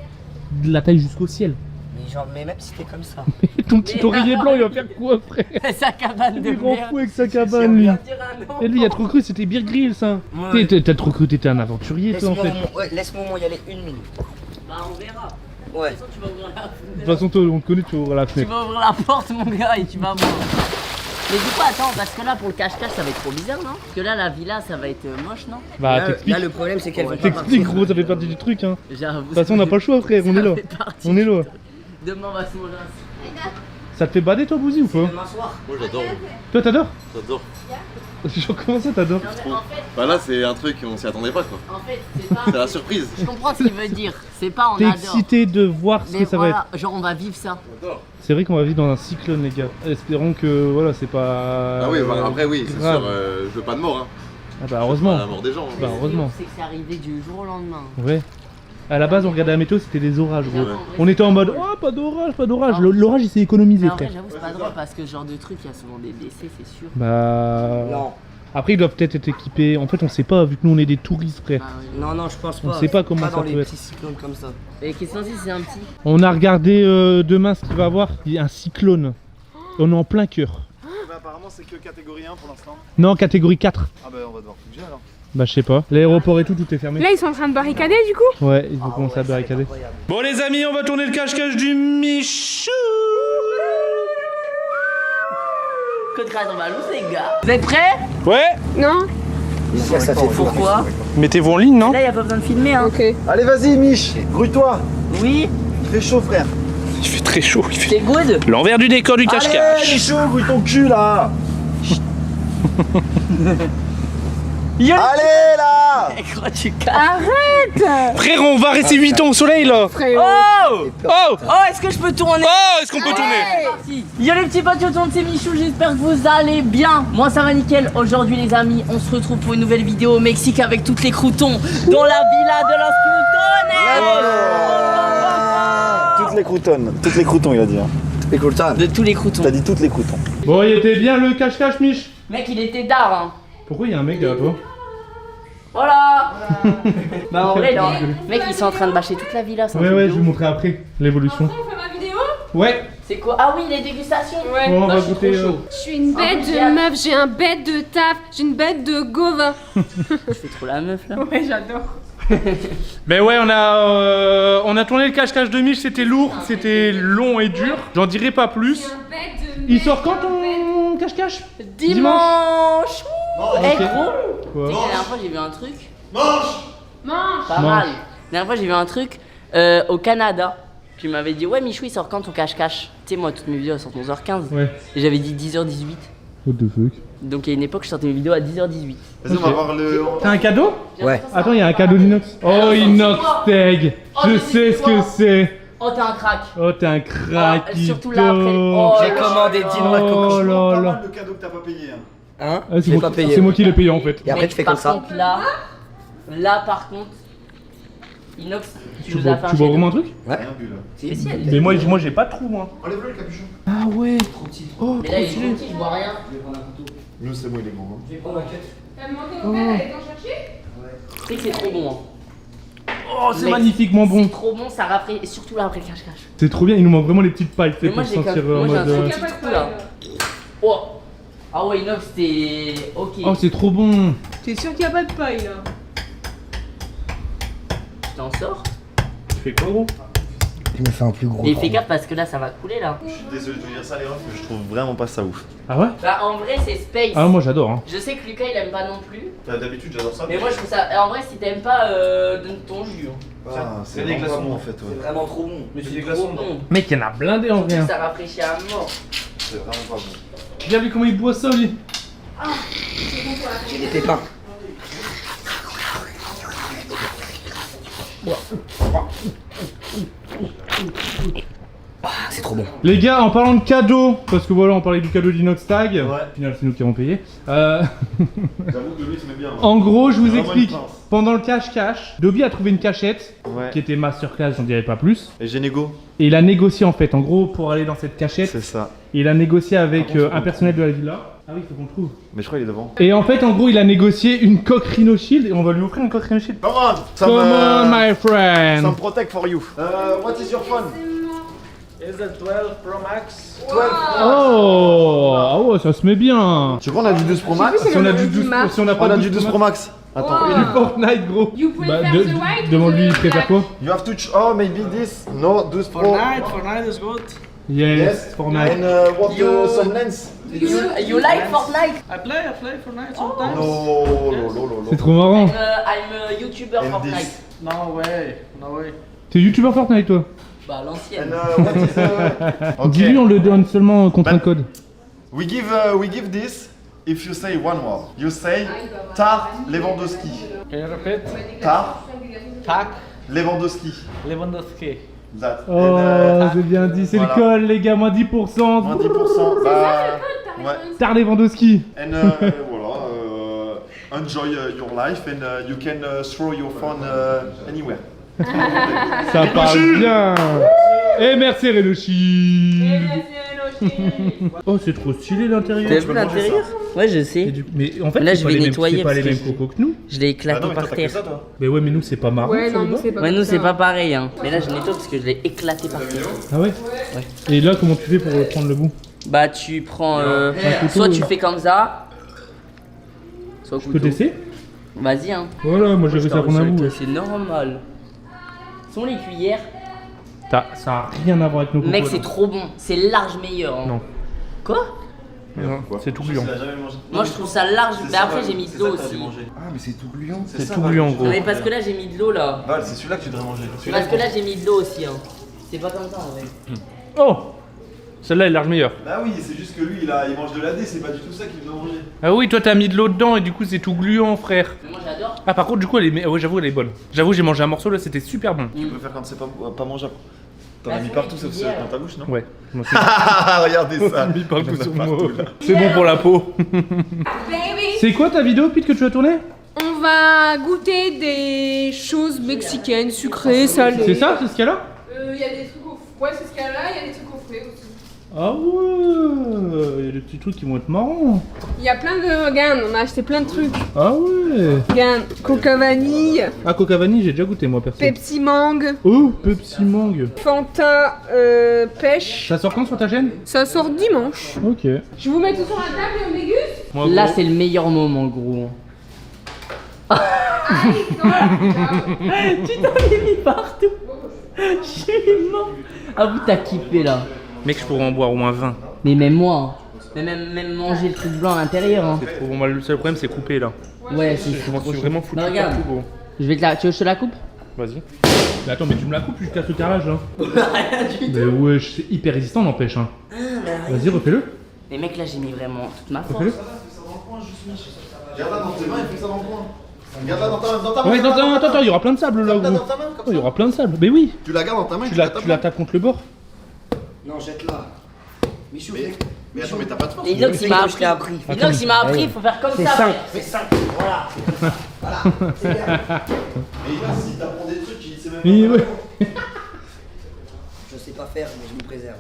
S9: de la taille jusqu'au ciel.
S6: Mais genre, mais même si t'es comme ça.
S9: Ton petit oreiller blanc, il va faire quoi, frère?
S2: Sa cabane de
S9: Il est grand
S2: merde.
S9: fou avec sa cabane, lui.
S2: On dirait un enfant.
S9: Et lui, il a trop cru, c'était Bear Grylls, ça.
S6: Ouais.
S9: T'as trop cru, t'étais un aventurier, toi, en fait.
S6: Laisse-moi y aller une minute.
S2: Bah on verra.
S6: Ouais.
S2: De toute façon tu vas ouvrir la
S9: De
S2: fenêtre.
S9: toute façon, toi, on te connaît, tu vas ouvrir la
S2: Tu
S9: fenêtre.
S2: vas ouvrir la porte mon gars et tu vas voir. Mais du coup attends parce que là pour le cache-cache ça va être trop bizarre non? Parce que là la villa ça va être moche non?
S9: Bah,
S6: Là,
S9: t'expliques.
S6: là, le problème, c'est qu'elle veut pas
S9: T'expliques,
S6: partir.
S9: gros, ça fait partie du truc, hein.
S2: J'avoue.
S9: De toute façon, on n'a pas le choix, frère, on est là. On est là.
S2: Demain on va se manger un.
S9: Ça te fait bader, toi, Bouzy, ou pas?
S6: Demain soir.
S4: Moi j'adore.
S9: Toi, t'adores?
S4: J'adore.
S9: Genre, comment ça, t'adores?
S2: Non, mais en fait,
S4: Bah là, c'est un truc, on s'y attendait pas quoi.
S2: en fait c'est pas.
S4: C'est la surprise.
S2: Je comprends ce qu'il veut dire. C'est pas on
S9: T'es
S2: adore.
S9: excité de voir ce
S2: Mais
S9: que ça va être.
S2: voilà, genre on va vivre ça.
S4: J'adore.
S9: C'est vrai qu'on va vivre dans un cyclone, les gars. Espérons que voilà, c'est pas.
S4: Ah oui, bah, après, oui, c'est
S9: grave.
S4: sûr, je veux pas de mort, hein.
S9: Ah bah heureusement.
S4: Pas la mort des gens. hein.
S9: Bah heureusement.
S2: C'est que c'est arrivé du jour au lendemain.
S9: Ouais. À la base, on regardait la météo, c'était des orages, gros.
S4: Ouais.
S9: On était en mode, oh, pas d'orage, pas d'orage. L'orage, il s'est économisé,
S2: Mais en vrai
S9: frère.
S2: j'avoue c'est pas drôle parce que ce genre de truc il y a souvent des décès c'est sûr.
S9: Bah.
S6: Non.
S9: Après, ils doivent peut-être être équipés. En fait, on sait pas, vu que nous, on est des touristes, frère.
S2: Bah, ouais.
S6: Non, non, je pense
S9: On
S6: pas.
S9: sait pas comment
S6: Pas
S9: ça
S6: dans
S9: peut
S6: les
S9: être.
S6: petits cyclones comme ça.
S2: Et question si c'est un petit.
S9: On a regardé demain ce qu'il va y avoir. Il y a un cyclone. On est en plein cœur.
S5: Bah, apparemment, c'est que catégorie 1 pour l'instant.
S9: Non, catégorie 4.
S5: Ah bah, on va devoir bouger alors.
S9: Bah, je sais pas. L'aéroport et tout, tout est fermé.
S1: Là, ils sont en train de barricader du coup.
S9: Ouais, ils vont commencer à barricader.
S6: Incroyable.
S9: Bon, les amis, on va tourner le cache-cache du Michou.
S2: Code créateur Valous les gars. Vous êtes prêts?
S9: Ouais.
S1: Non?
S6: Ça fait
S2: Pourquoi?
S9: Mettez-vous en ligne, non?
S2: Là, y a pas besoin de filmer, hein.
S1: Ok.
S5: Allez, vas-y, Mich, grouille-toi.
S2: Oui,
S5: Il fait chaud, frère.
S9: Il fait très chaud. Il fait...
S2: c'est good.
S9: L'envers du décor du
S5: Allez,
S9: cache-cache.
S5: Michou, grouille ton cul, là.
S2: Yo,
S5: Allez, là.
S2: quoi, tu casses?
S9: Frère, on va rester 8 ans au soleil là.
S2: Oh!
S9: Oh.
S2: Oh, est-ce que je peux tourner?
S9: Oh, est-ce qu'on peut tourner?
S2: Parti. Yo les petits potes, autour de c'est Michou, j'espère que vous allez bien. Moi ça va nickel. Aujourd'hui les amis, on se retrouve pour une nouvelle vidéo au Mexique avec toutes les croutons dans la villa de los Croutones.
S5: Toutes les croutons, il a dit. Hein.
S6: Et Coltan.
S2: De tous les croutons.
S5: T'as dit toutes les croutons.
S9: Bon, il était bien le cache-cache, Mich.
S2: Mec, il était tard, hein.
S9: Pourquoi il y a un mec derrière toi?
S2: Voilà. Bah en vrai non. Mec, ils sont en train de bâcher toute la villa. c'est un
S9: Ouais,
S2: truc
S9: ouais,
S2: de
S9: je vais
S2: ouf.
S9: vous montrer après l'évolution.
S1: On fait ma vidéo?
S9: Ouais.
S2: C'est quoi? Ah oui, les dégustations.
S1: Ouais.
S9: Bon, on
S2: Bah,
S9: va
S2: je suis
S9: goûter.
S2: trop chaud.
S1: Je suis une bête
S2: j'ai
S1: de
S2: hâte.
S1: meuf, j'ai un bête de taf, j'ai une bête de gauvin.
S2: Je fais trop la meuf là.
S1: Ouais, j'adore.
S9: Ben ouais, on a tourné le cache-cache de Mich, c'était lourd, c'était long et dur. J'en dirai pas plus.
S1: Un bête de
S9: Il sort quand ton cache-cache?
S2: Dimanche. Eh
S9: Ok.
S2: gros.
S9: Quoi?
S2: Tu sais que la dernière fois j'ai vu un truc.
S1: Mange.
S2: Pas
S9: Mange.
S2: mal. La dernière fois j'ai vu un truc au Canada. Tu m'avais dit ouais Michou il sort quand ton cache-cache? Tu sais moi toutes mes vidéos elles sortent 11h15.
S9: Ouais.
S2: Et j'avais dit 10h18.
S9: What the fuck?
S2: Donc il y a une époque je sortais mes vidéos à 10h18.
S5: Vas-y, on va voir le.
S9: T'as un cadeau?
S6: Ouais.
S9: Attends, il y a un cadeau d'Inox. Oh, Inox Tag.
S2: Oh,
S9: Je
S2: je
S9: sais
S2: sais
S9: ce
S2: quoi.
S9: que c'est.
S2: Oh t'es un crack.
S9: Oh, t'es un crack.
S2: Oh, surtout là après. Oh,
S6: J'ai commandé 10 noix de coco.
S9: Oh là là.
S5: le cadeau que t'as pas payé. Hein.
S6: Hein?
S9: Ah, c'est
S6: Je l'ai
S9: moi,
S6: pas payé.
S9: c'est moi qui l'ai payé en fait.
S6: Et après,
S2: Mec,
S6: tu fais
S2: par
S6: comme ça.
S2: contre, là par contre, Inox, tu
S9: Tu
S2: nous as
S9: vois,
S2: fait un
S9: tu vois
S2: chef-d'œuvre.
S9: vraiment un truc?
S5: Rien vu là.
S2: Spécial.
S9: Mais moi j'ai pas trop moi.
S5: Enlève-le le capuchon.
S9: Ah ouais. Oh,
S2: Mais là il est gentil, je vois rien.
S5: Nous, c'est bon, il est grand. Hein.
S1: T'as demandé au père d'aller t'en chercher?
S2: Tu sais que c'est trop bon. Hein.
S9: Oh, c'est
S2: Mec,
S9: magnifiquement bon.
S2: C'est trop bon, ça rafraîchit. Et surtout là après le cache-cache.
S9: C'est trop bien, il nous manque vraiment les petites pailles
S2: Mais
S9: fait,
S2: moi
S9: pour
S2: j'ai
S9: sentir en
S2: moi j'ai un
S9: mode.
S2: trop petit trou là. Oh. Ah ouais Inox t'es ok.
S9: Oh, c'est trop bon.
S1: T'es sûr qu'il n'y a pas de paille là?
S2: Tu t'en sors.
S9: Tu fais quoi gros?
S6: Je me fais un plus gros.
S2: Et fais gaffe parce que là ça va couler là.
S5: Je suis désolé de vous dire ça, les refs, mais je trouve vraiment pas ça ouf.
S9: Ah ouais?
S2: Bah en vrai c'est space.
S9: Ah, moi j'adore. Hein.
S2: Je sais que Lucas il aime pas non plus.
S5: D'habitude, j'adore ça.
S2: Mais moi je trouve ça. En vrai si t'aimes pas donne ton jus. Hein.
S5: Ah, c'est
S3: des
S5: vraiment
S3: glaçons.
S5: pas bon en fait.
S2: C'est
S5: Ouais.
S2: vraiment trop bon. Mais
S3: des
S2: c'est
S3: glaçons,
S2: trop bon.
S9: Mec, il y en a blindé en vrai. hein.
S2: Ça rafraîchit à mort.
S5: C'est vraiment pas bon.
S9: Regarde lui comment il boit ça lui.
S6: J'ai des pépins. Ah, c'est trop bon.
S9: Les gars, en parlant de cadeaux, parce que voilà, on parlait du cadeau d'Inox Tag.
S5: Ouais.
S9: Au final, c'est nous qui avons payé.
S5: J'avoue que lui, il se met bien.
S9: En gros, je vous
S5: Vraiment
S9: explique.
S5: une pince.
S9: Pendant le cache-cache, Dobby a trouvé une cachette
S5: Ouais.
S9: qui était masterclass, j'en dirai pas plus.
S5: Et j'ai négo.
S9: Et il a négocié en fait, en gros, pour aller dans cette cachette.
S5: C'est ça.
S9: Il a négocié avec
S5: Par contre, faut
S9: un
S5: qu'on
S9: personnel de la villa. Ah oui, il faut qu'on le trouve.
S5: Mais je crois qu'il est devant.
S9: Et en fait, en gros, il a négocié une coque Rhino Shield et on va lui offrir une coque Rhino Shield.
S5: Come on!
S9: Come on, my friend.
S5: Some protect for you. What is your phone?
S9: Oh, ah ouais, ça se met bien.
S5: Tu crois qu'on a du 12 Pro Max?
S9: Si on a du 12, si on a
S5: On
S9: pas
S5: a
S9: de
S5: du 12 Pro Max. Attends.
S9: Et du Fortnite, gros.
S1: You prefer
S9: Bah,
S1: the white
S9: demande-lui,
S1: or
S9: il
S1: the
S9: préfère
S1: black?
S9: quoi?
S5: You have to. Oh, maybe this. No, 12 Pro.
S10: Fortnite is good.
S9: Yes, Fortnite.
S5: And what some lens?
S2: You like Fortnite?
S10: I play Fortnite sometimes.
S5: No, no, no, no.
S9: C'est trop marrant.
S2: I'm a YouTuber
S5: And
S2: Fortnite.
S5: this.
S10: No way, no way.
S9: T'es youtubeur Fortnite, toi?
S2: Bah l'ancienne.
S5: And what is okay.
S9: Dis-lui, on le donne seulement contre un code.
S5: We give this if you say one word. You say Tar Lewandowski.
S10: Can you repeat?
S5: Tar
S10: Tak
S5: Lewandowski.
S10: Lewandowski.
S5: That.
S9: Oh,
S5: And,
S9: j'ai bien dit, c'est
S5: voilà.
S9: le code, les gars, moins 10%.
S5: moins 10%. Bah, ouais.
S9: Tar Lewandowski.
S5: And voilà. Enjoy your life and you can throw your phone anywhere.
S9: Ça parle bien. Et merci Renoshi. Oh, c'est trop stylé l'intérieur.
S2: T'as vu l'intérieur? Ouais, je sais.
S9: Mais en fait,
S2: Là,
S9: c'est
S2: je
S9: pas
S2: vais
S9: les mêmes-
S2: nettoyer
S9: c'est pas les
S2: parce
S9: mêmes
S2: que
S9: cocos que nous.
S2: Je l'ai
S5: Ah
S2: éclaté
S5: non, mais
S2: par
S5: toi, t'as que
S2: terre.
S5: ça, toi.
S9: Mais ouais, mais nous, c'est pas marrant.
S1: Ouais,
S9: sur
S1: non,
S9: le
S1: nous
S9: bord.
S1: c'est pas
S2: Ouais,
S1: comme
S2: nous c'est
S1: ça.
S2: pas pareil. Hein. Mais là, je nettoie parce que je l'ai éclaté par terre.
S9: Ah ouais. Et là, comment tu fais pour prendre le bout?
S2: Bah, tu prends.
S9: couteau,
S2: Soit tu
S9: ouais.
S2: fais comme ça. Soit
S9: Je peux tester?
S2: Vas-y, hein.
S9: Voilà, moi j'ai réussi à prendre un bout.
S2: C'est normal. Sont les cuillères.
S9: Ça a rien à voir avec nos cocos.
S2: Mec,
S9: là.
S2: c'est trop bon. C'est large meilleur. Hein.
S9: Non.
S2: Quoi?
S3: Non, c'est tout gluant.
S2: Moi je trouve ça large, mais après j'ai mis de l'eau aussi.
S5: Ah, mais c'est tout gluant.
S3: C'est tout gluant, gros.
S2: Non, mais parce que là j'ai mis de l'eau là.
S5: Val, c'est celui-là que tu devrais manger.
S2: Parce que là j'ai mis de l'eau aussi. Hein. C'est pas comme ça en vrai.
S3: Oh, celle-là est large meilleure.
S5: Bah oui, c'est juste que lui, il mange de l'AD, c'est pas du tout ça qu'il veut manger.
S3: Ah oui, toi t'as mis de l'eau dedans et du coup c'est tout gluant, frère.
S2: Mais moi j'adore.
S3: Ah, par contre, du coup, ouais, j'avoue, elle est bonne. J'avoue, j'ai mangé un morceau là, c'était super bon.
S5: Tu préfères quand c'est pas mangeable. T'en
S2: Bah,
S5: as mis
S2: faut
S5: partout
S2: les
S5: sauf
S2: cuillères.
S5: dans ta bouche, non?
S3: Ouais. Moi,
S5: Ah, regardez
S3: c'est
S5: ça.
S3: mis partout
S5: Il y en a
S3: sur
S5: partout,
S3: moi.
S5: là.
S3: C'est bon pour la peau.
S1: Baby.
S3: C'est quoi ta vidéo, Pete, que tu as tournée?
S1: On va goûter des choses mexicaines, sucrées, salées.
S3: C'est ça, c'est ce qu'il y a là?
S1: Il y a des trucs au frais, c'est ce qu'il y a là, il y a des trucs au frais aussi.
S3: Ah ouais, il y a des petits trucs qui vont être marrants.
S1: Il y a plein de... Regarde, on a acheté plein de trucs.
S3: Ah ouais.
S1: Regarde, coca vanille,
S3: Ah, Coca Vanille, j'ai déjà goûté moi, perso.
S1: Pepsi mangue,
S3: Oh, Pepsi Mangue.
S1: Fanta pêche.
S3: Ça sort quand sur ta chaîne?
S1: Ça sort dimanche.
S3: Ok.
S1: Je vous mets tout sur la table et on déguste.
S3: Moi,
S2: Là
S3: gros,
S2: c'est le meilleur moment gros. Tu t'en es mis partout. Je suis mort. Ah vous t'as kiffé là.
S3: mec, je pourrais en boire au moins 20.
S2: Mais même moi. Mais même manger le truc blanc à l'intérieur. Hein.
S3: C'est trop bon. Moi, le seul problème, c'est couper là.
S2: Ouais c'est
S3: Je m'en suis vraiment foutu
S2: Bah, regarde.
S3: partout, gros.
S2: Je vais te la... Tu veux que je te la coupe?
S3: Vas-y. Mais attends, mais tu me la coupes jusqu'à ce carrelage là?
S2: Rien du
S3: Mais ouais, c'est hyper résistant, n'empêche. Hein. Vas-y, refais-le.
S2: Mais mec là j'ai mis vraiment toute ma force.
S3: Refais-le.
S5: Garde-la dans tes mains et fais ça dans le coin. Garde-la dans ta main.
S3: Ouais, attends, il y aura plein de sable là,
S5: Garde-la
S3: gros.
S5: dans ta main, comme
S3: Oh, il y
S5: ça.
S3: aura plein de sable. Mais oui.
S5: Tu la gardes dans ta main,
S3: Tu la tapes contre le bord.
S6: Non, jette-la. Michou,
S5: Mais attends, mais t'as pas de force.
S2: Et Inox il m'a appris. Inox il m'a appris, il faut faire comme ça. frère.
S6: c'est simple. Voilà.
S5: Et là, si t'apprends des trucs, il sait même
S3: Mais
S5: pas.
S3: ouais.
S6: Je sais pas faire, mais je me préserve.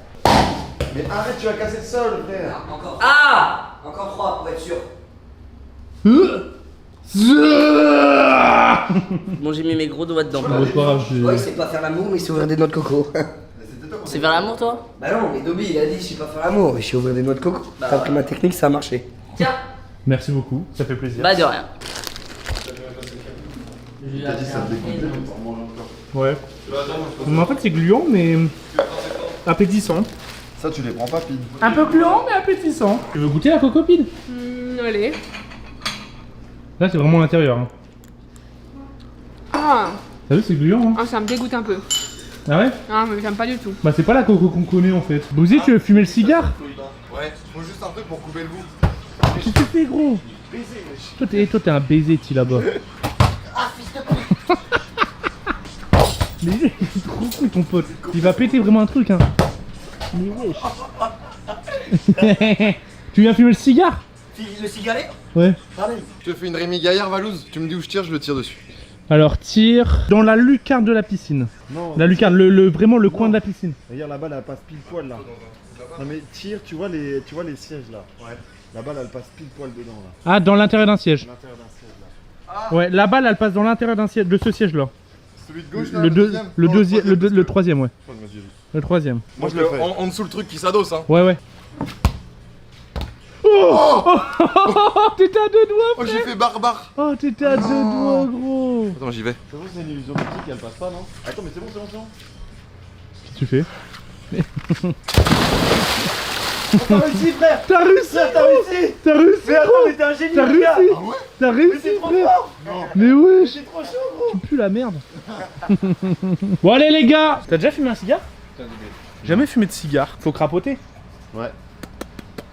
S5: Mais arrête, tu vas casser le sol, frère.
S6: Encore.
S2: Ah.
S6: Encore 3 pour être sûr.
S2: Bon j'ai mis mes gros doigts dedans.
S3: Bon, c'est pas grave,
S6: Ouais, il sait pas faire l'amour, mais il sait ouvrir des noix de coco.
S2: C'est vers l'amour toi?
S6: Bah non, mais Dobby, il a dit je sais pas faire l'amour, mais je sais ouvrir des noix de coco. T'as appris ma technique, ça a marché.
S2: Tiens.
S3: Merci beaucoup, ça fait plaisir.
S2: Bah de rien.
S5: T'as dit ça te dégoûte.
S3: Ouais. Mais en fait, c'est gluant, mais appétissant.
S5: Ça, tu les prends pas, Pide.
S3: Un peu gluant, mais appétissant. Tu veux goûter la cocopide?
S1: Allez.
S3: Là, c'est vraiment l'intérieur. Hein.
S1: Ah,
S3: T'as vu, c'est gluant. Hein.
S1: ah, ça me dégoûte un peu.
S3: Ah ouais?
S1: Ah, mais j'aime pas du tout.
S3: Bah, c'est pas la coco qu'on connaît en fait. Bouzy, tu veux fumer le cigare?
S4: Ouais, faut juste un truc pour couper le bout.
S3: Qu'est-ce que tu fais, gros? Toi, t'es un baiser, tu là-bas. Mais il est trop con, ton pote. Il va péter vraiment un truc, hein. Mais wesh. Tu viens fumer le cigare?
S6: Le cigaret?
S3: Ouais.
S4: Je te fais une Rémi Gaillard, Valouz. Tu me dis où je tire, je le tire dessus.
S3: Alors, tire dans la lucarne de la piscine.
S5: Non.
S3: La lucarne, vraiment le coin de la piscine.
S5: Regarde, la balle, elle passe pile poil là. Non, mais tire, tu vois les sièges là. Ouais. La balle, elle passe pile poil dedans là.
S3: Ah, dans l'intérieur d'un siège.
S5: L'intérieur d'un siège là.
S3: Ouais, la balle, elle passe dans l'intérieur d'un siège, de ce siège-là.
S4: Celui de gauche, là,
S3: Le
S4: deuxième.
S3: le troisième, ouais. Le troisième.
S4: Moi, je le fais. En dessous le truc qui s'adosse, hein.
S3: Ouais, ouais. Oh, t'étais à deux doigts,
S4: Oh, j'ai fait barbare.
S3: Oh, t'étais à deux doigts, gros.
S4: Attends, j'y vais.
S5: C'est vrai que c'est une illusion optique, elle passe pas, non? Attends, mais c'est bon.
S3: Qu'est-ce que tu fais?
S5: T'as réussi, frère!
S3: T'as réussi!
S5: T'as réussi!
S3: T'as réussi!
S5: Mais attends, mais t'es un génie!
S3: T'as
S5: le gars.
S3: réussi!
S4: Ah ouais?
S3: T'as
S5: Mais
S3: réussi,
S5: c'est trop
S3: frère!
S5: fort!
S3: Mais wesh!
S5: C'est trop chaud, gros!
S3: Tu pues la merde! Bon, allez, les gars! T'as déjà fumé un cigare? Jamais fumé de cigare. Faut crapoter.
S5: Ouais.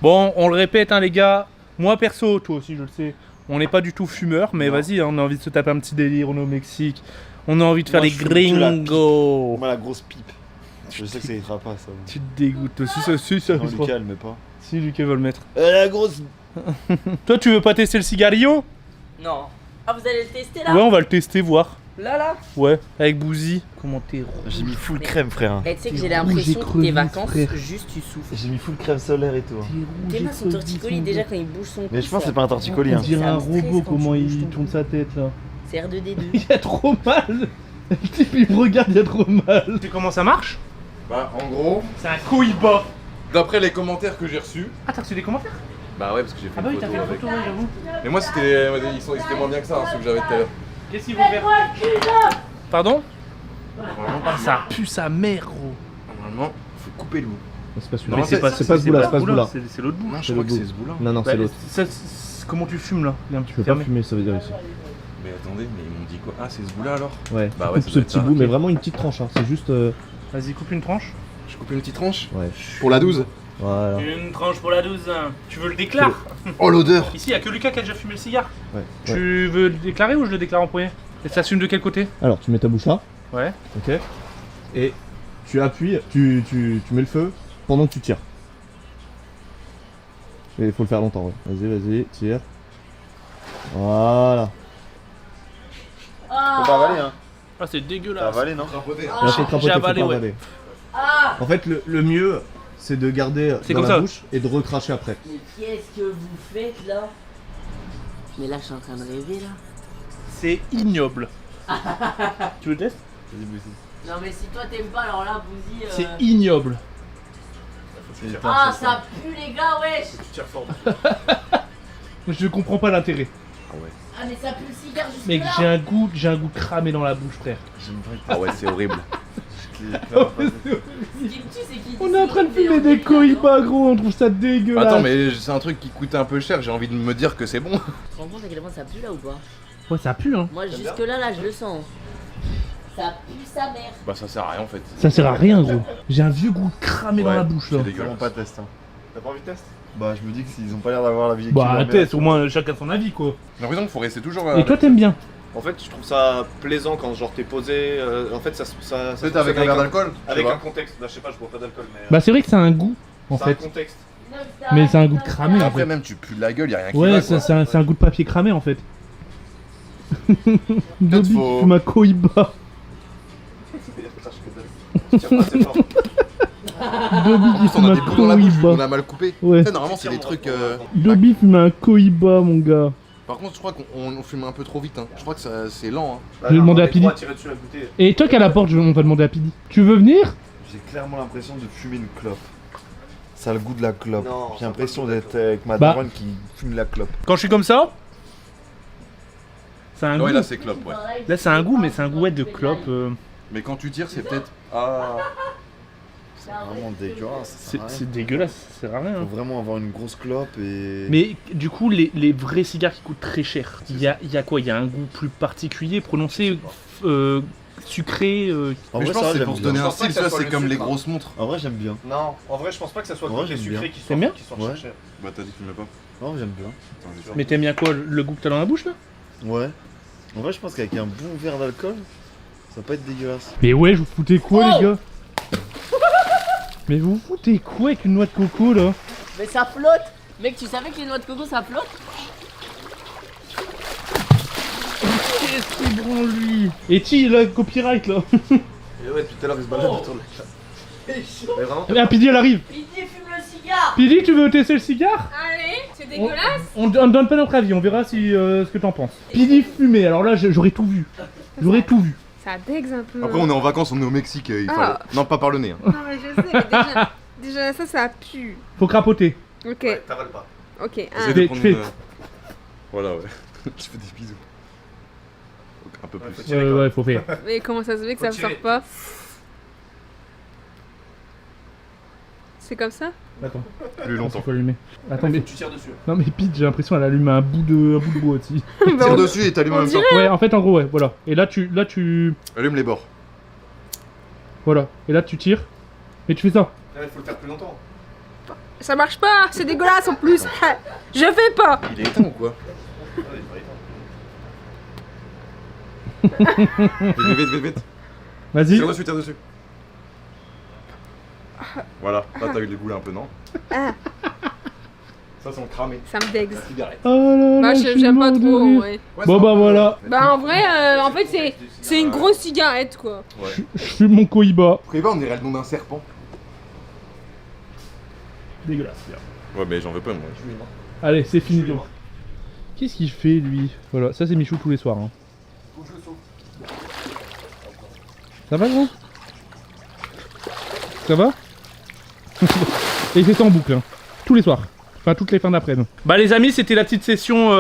S3: Bon, on le répète, hein, les gars. Moi, perso, toi aussi, je le sais. On n'est pas du tout fumeur, mais vas-y, hein, on a envie de se taper un petit délire, on est au Mexique. On a envie de faire
S5: Moi,
S3: les
S5: je fume que la
S3: gringos.
S5: Moi, la grosse pipe. Je sais que ça ira pas, ça.
S3: Tu te dégoûtes aussi, ça,
S5: Non, Lucas, elle met pas.
S3: Si, Lucas veut le mettre.
S5: La grosse.
S3: Toi, tu veux pas tester le cigarillo?
S2: Non. Ah vous allez le tester là?
S3: Ouais, on va le tester, voir.
S2: Là
S3: Ouais, avec Bouzy. Comment t'es rouge?
S5: J'ai mis full crème, frère.
S2: Eh, tu sais que
S3: T'es
S2: j'ai
S3: rouge
S2: l'impression
S3: et
S2: que tes
S3: crevé,
S2: vacances,
S3: frère.
S2: juste tu souffles.
S5: J'ai mis full crème solaire et tout.
S2: Tes mains sont torticolis déjà quand il bouge son cou.
S5: Mais je pense que
S2: ça-
S5: c'est pas un torticolis.
S3: On
S5: Hein.
S3: dirait
S2: Ça
S3: un
S2: me stresse
S3: robot,
S2: quand
S3: comment
S2: tu bouges
S3: il
S2: ton
S3: tourne
S2: cou.
S3: sa tête là.
S2: C'est R2D2.
S3: Il a trop mal. Le type il me regarde, il a trop mal. Tu sais comment ça marche?
S4: Bah, en gros,
S3: C'est un couille-bas.
S4: d'après les commentaires que j'ai reçus.
S3: Ah, t'as reçu des commentaires?
S4: Bah ouais, parce que j'ai fait
S3: Ah bah
S4: une
S3: oui, t'as
S4: photo
S3: fait une
S4: avec.
S3: photo, ouais, j'avoue.
S4: Mais moi, c'était moins bien que ça, hein, ceux que j'avais tout à l'heure.
S3: Qu'est-ce qu'ils vont faire? Pardon? Ah, ça pue sa mère, gros.
S4: Normalement, faut couper le bout.
S9: C'est pas celui-là.
S3: Non,
S9: C'est pas ce bout-là, c'est pas ce bout-là.
S3: C'est l'autre bout.
S4: Non, je
S9: C'est
S4: crois que
S9: le
S4: c'est ce bout-là.
S9: Non, non,
S3: Bah,
S9: c'est l'autre.
S3: comment tu fumes là? Il est un petit
S9: Tu
S3: peu
S9: peux pas
S3: fermé.
S9: fumer, ça veut dire ici.
S4: Mais attendez, mais ils m'ont dit quoi? Ah, c'est ce bout-là alors?
S9: Ouais,
S4: Bah
S9: tu
S4: ouais,
S9: coupes
S4: ça
S9: ce
S4: doit être
S9: petit
S4: ça,
S9: bout,
S4: ok.
S9: mais vraiment une petite tranche, hein. C'est juste.
S3: Vas-y, coupe une tranche.
S4: Je coupe une petite tranche?
S9: Ouais.
S4: Pour la 12?
S9: Voilà.
S3: Une tranche pour la 12. Tu veux le déclarer?
S4: Oh l'odeur!
S3: Ici, il y a que Lucas qui a déjà fumé le cigare.
S9: Ouais.
S3: Tu veux le déclarer ou je le déclare en premier? Et ça fume de quel côté?
S9: Alors, tu mets ta bouche là.
S3: Ouais.
S9: Ok. Et tu appuies, tu mets le feu pendant que tu tires. Et il faut le faire longtemps, ouais. Vas-y, tire. Voilà.
S5: Faut pas avaler, hein.
S3: Ah, c'est
S5: T'as
S3: dégueulasse.
S5: avalé, non?
S9: Là, faut crapoter,
S3: j'ai
S9: faut
S3: avalé,
S9: pas
S3: ouais.
S9: avaler. En fait, le mieux, c'est de garder
S3: C'est
S9: dans
S3: comme
S9: la
S3: ça.
S9: bouche et de recracher après.
S2: Mais qu'est-ce que vous faites là? Mais là, je suis en train de rêver là.
S3: C'est ignoble. Tu veux tester?
S2: Non, mais si toi t'aimes pas, alors là, Bouzy.
S3: C'est ignoble.
S2: Ah, ça pue les gars, wesh!
S3: Je comprends pas l'intérêt.
S2: Ah, mais ça pue le cigare jusque
S3: Mec,
S2: là!
S3: j'ai un goût cramé dans la bouche, frère.
S4: Ah ouais, c'est horrible.
S2: Ce qui me tue, c'est qu'il
S9: On est en train de fumer des coïbas, gros, on trouve ça dégueulasse.
S4: Attends, mais c'est un truc qui coûte un peu cher, j'ai envie de me dire que c'est bon.
S2: Tu te rends compte à quel point ça pue là ou pas?
S3: Ouais, ça pue, hein.
S2: Moi, jusque là, je le sens. Ça pue sa mère.
S4: Bah ça sert à rien en fait.
S3: Ça sert à rien, gros. J'ai un vieux goût cramé dans
S4: Ouais,
S3: la bouche là.
S4: c'est
S5: Vraiment
S4: dégueulasse.
S5: pas de test, hein. T'as pas envie de test? Bah, je me dis que s'ils ont pas l'air d'avoir la vie
S3: Bah,
S5: équilibrée,
S3: test, au moins chacun son avis quoi.
S4: J'ai l'impression qu'il faut rester toujours.
S3: Et toi, t'aimes bien?
S11: En fait, je trouve ça plaisant quand genre t'es posé. En fait, ça
S4: Peut-être avec un verre d'alcool?
S11: Avec un contexte. Bah, je sais pas, je bois pas d'alcool, mais.
S3: Bah, c'est vrai que c'est un goût en
S11: c'est un
S3: fait.
S11: contexte.
S3: Mais c'est un goût de cramé en
S4: Après
S3: fait.
S4: même tu pues de la gueule, y'a rien qui
S3: Ouais,
S4: va
S3: c'est
S4: quoi.
S3: c'est un goût de papier cramé en fait. Dobby
S4: faut-
S3: qui fume un coïba.
S11: Tire pas assez fort.
S3: Dobby qui
S4: On
S3: fume
S4: a
S3: un
S4: des bouts dans la bouche, on
S3: coïba.
S4: a mal coupé.
S3: Ouais.
S4: Tu sais, normalement c'est des trucs.
S3: Dobby fume un coïba, mon gars.
S4: Par contre, je crois qu'on fume un peu trop vite. Hein. Je crois que c'est lent. Hein.
S3: Je vais demander à Pidi.
S11: Tirer dessus la bouteille.
S3: Et toi qui à la porte, on va demander à Pidi. Tu veux venir?
S5: J'ai clairement l'impression de fumer une clope. Ça a le goût de la clope.
S11: Non,
S5: J'ai l'impression d'être avec ma
S3: Bah.
S5: daronne qui fume la clope.
S3: Quand je suis comme ça, c'est un
S4: Ouais,
S3: goût.
S4: là c'est clope, ouais.
S3: Là, c'est un goût, mais c'est un goût ouais, de clope.
S4: Mais quand tu tires, c'est peut-être. Ah.
S5: C'est vraiment dégueulasse. Ça sert à rien.
S3: C'est dégueulasse, ça sert à rien. hein.
S5: Faut vraiment avoir une grosse clope et.
S3: Mais du coup, les vrais cigares qui coûtent très cher, il y a quoi? Il y a un goût plus particulier, prononcé, sucré.
S5: En
S4: Mais
S5: vrai,
S4: je pense
S5: ça
S4: que
S5: va,
S4: c'est
S5: j'aime
S4: pour se
S5: bien.
S4: donner
S11: Je
S4: un
S11: pense pas
S4: style,
S11: que ça
S4: ça
S11: soit
S4: c'est
S11: le
S4: comme les
S11: sucre, hein.
S4: grosses montres.
S5: En vrai, j'aime bien.
S11: Non, en vrai, je pense pas que ça soit
S5: Ouais,
S11: que les
S5: j'aime bien.
S11: sucrés qui
S3: T'aimes bien
S11: sont
S5: Ouais.
S11: recherchés.
S4: Bah t'as dit que tu mets pas.
S5: Non, j'aime bien.
S3: Mais t'aimes bien quoi? Le goût que t'as dans la bouche là?
S5: Ouais. En vrai, je pense qu'avec un bon verre d'alcool, ça va pas être dégueulasse.
S3: Mais ouais, vous foutez quoi les gars? Mais vous foutez quoi avec une noix de coco là?
S2: Mais ça flotte! Mec, tu savais que les noix de coco ça flotte?
S3: Qu'est-ce qu'il branle lui? Et Ti, là, copyright là.
S4: Et ouais, depuis tout à l'heure il se balade autour de la classe.
S11: Mais vraiment.
S3: Ah, Pidi elle arrive.
S2: Pidi fume le cigare!
S3: Pidi, tu veux tester le cigare?
S1: Allez, c'est dégueulasse.
S3: On donne pas notre avis, on verra si, ce que t'en penses. Pidi fumé, alors là j'aurais tout vu. J'aurais tout vu.
S1: Ça dégue un peu.
S4: Après on est en vacances, on est au Mexique, il
S1: Ah.
S4: fallait. Non, pas par le nez. Hein.
S1: Non mais je sais, mais déjà ça pue.
S3: Faut crapoter.
S1: Ok,
S11: Ouais, t'avales pas.
S1: ok.
S4: Essaye
S1: Un.
S4: de
S3: Fais-
S4: prendre
S3: fais.
S4: une, Voilà, ouais. Je fais des bisous. Donc, un peu plus.
S3: Ouais, faut faire.
S1: Mais comment ça se fait que ça
S11: Faut
S1: sort
S11: tirer.
S1: pas? C'est comme ça?
S3: Attends,
S4: Plus longtemps.
S3: faut allumer. Attends, mais.
S11: Tu tires dessus.
S3: Non, mais Pete, j'ai l'impression qu'elle allume un bout de bois aussi.
S4: Tire dessus et t'allumes en même temps.
S3: Ouais, en fait, en gros, ouais, voilà. Et là, tu.
S4: Allume les bords.
S3: Voilà. Et là, tu tires. Et tu fais ça.
S11: Il faut le faire plus longtemps.
S1: Ça marche pas, c'est dégueulasse en plus. Je fais pas.
S4: Il est éteint ou quoi? Vite.
S3: Vas-y.
S4: Tire dessus, tire dessus. Voilà, là t'as eu les goulets un peu, non? Ça sont cramés.
S1: Ça me dégue.
S4: Cigarette.
S3: Oh là
S1: Bah
S3: là, je suis
S1: j'aime pas
S3: mort de
S1: trop en
S3: rire.
S1: vrai.
S3: Bon, bah voilà.
S1: Bah en vrai, en fait c'est une grosse cigarette quoi.
S3: Je fume mon cohiba.
S4: Cohiba, on dirait le nom d'un serpent.
S3: Dégueulasse.
S4: Ouais, mais j'en veux pas, moi.
S3: Allez, c'est fini donc. Qu'est-ce qu'il fait lui? Voilà, ça c'est Michou tous les soirs. Hein. Ça va gros? Ça va? Et il fait ça en boucle, hein. Tous les soirs. Enfin toutes les fins d'après-midi. Bah les amis, c'était la petite session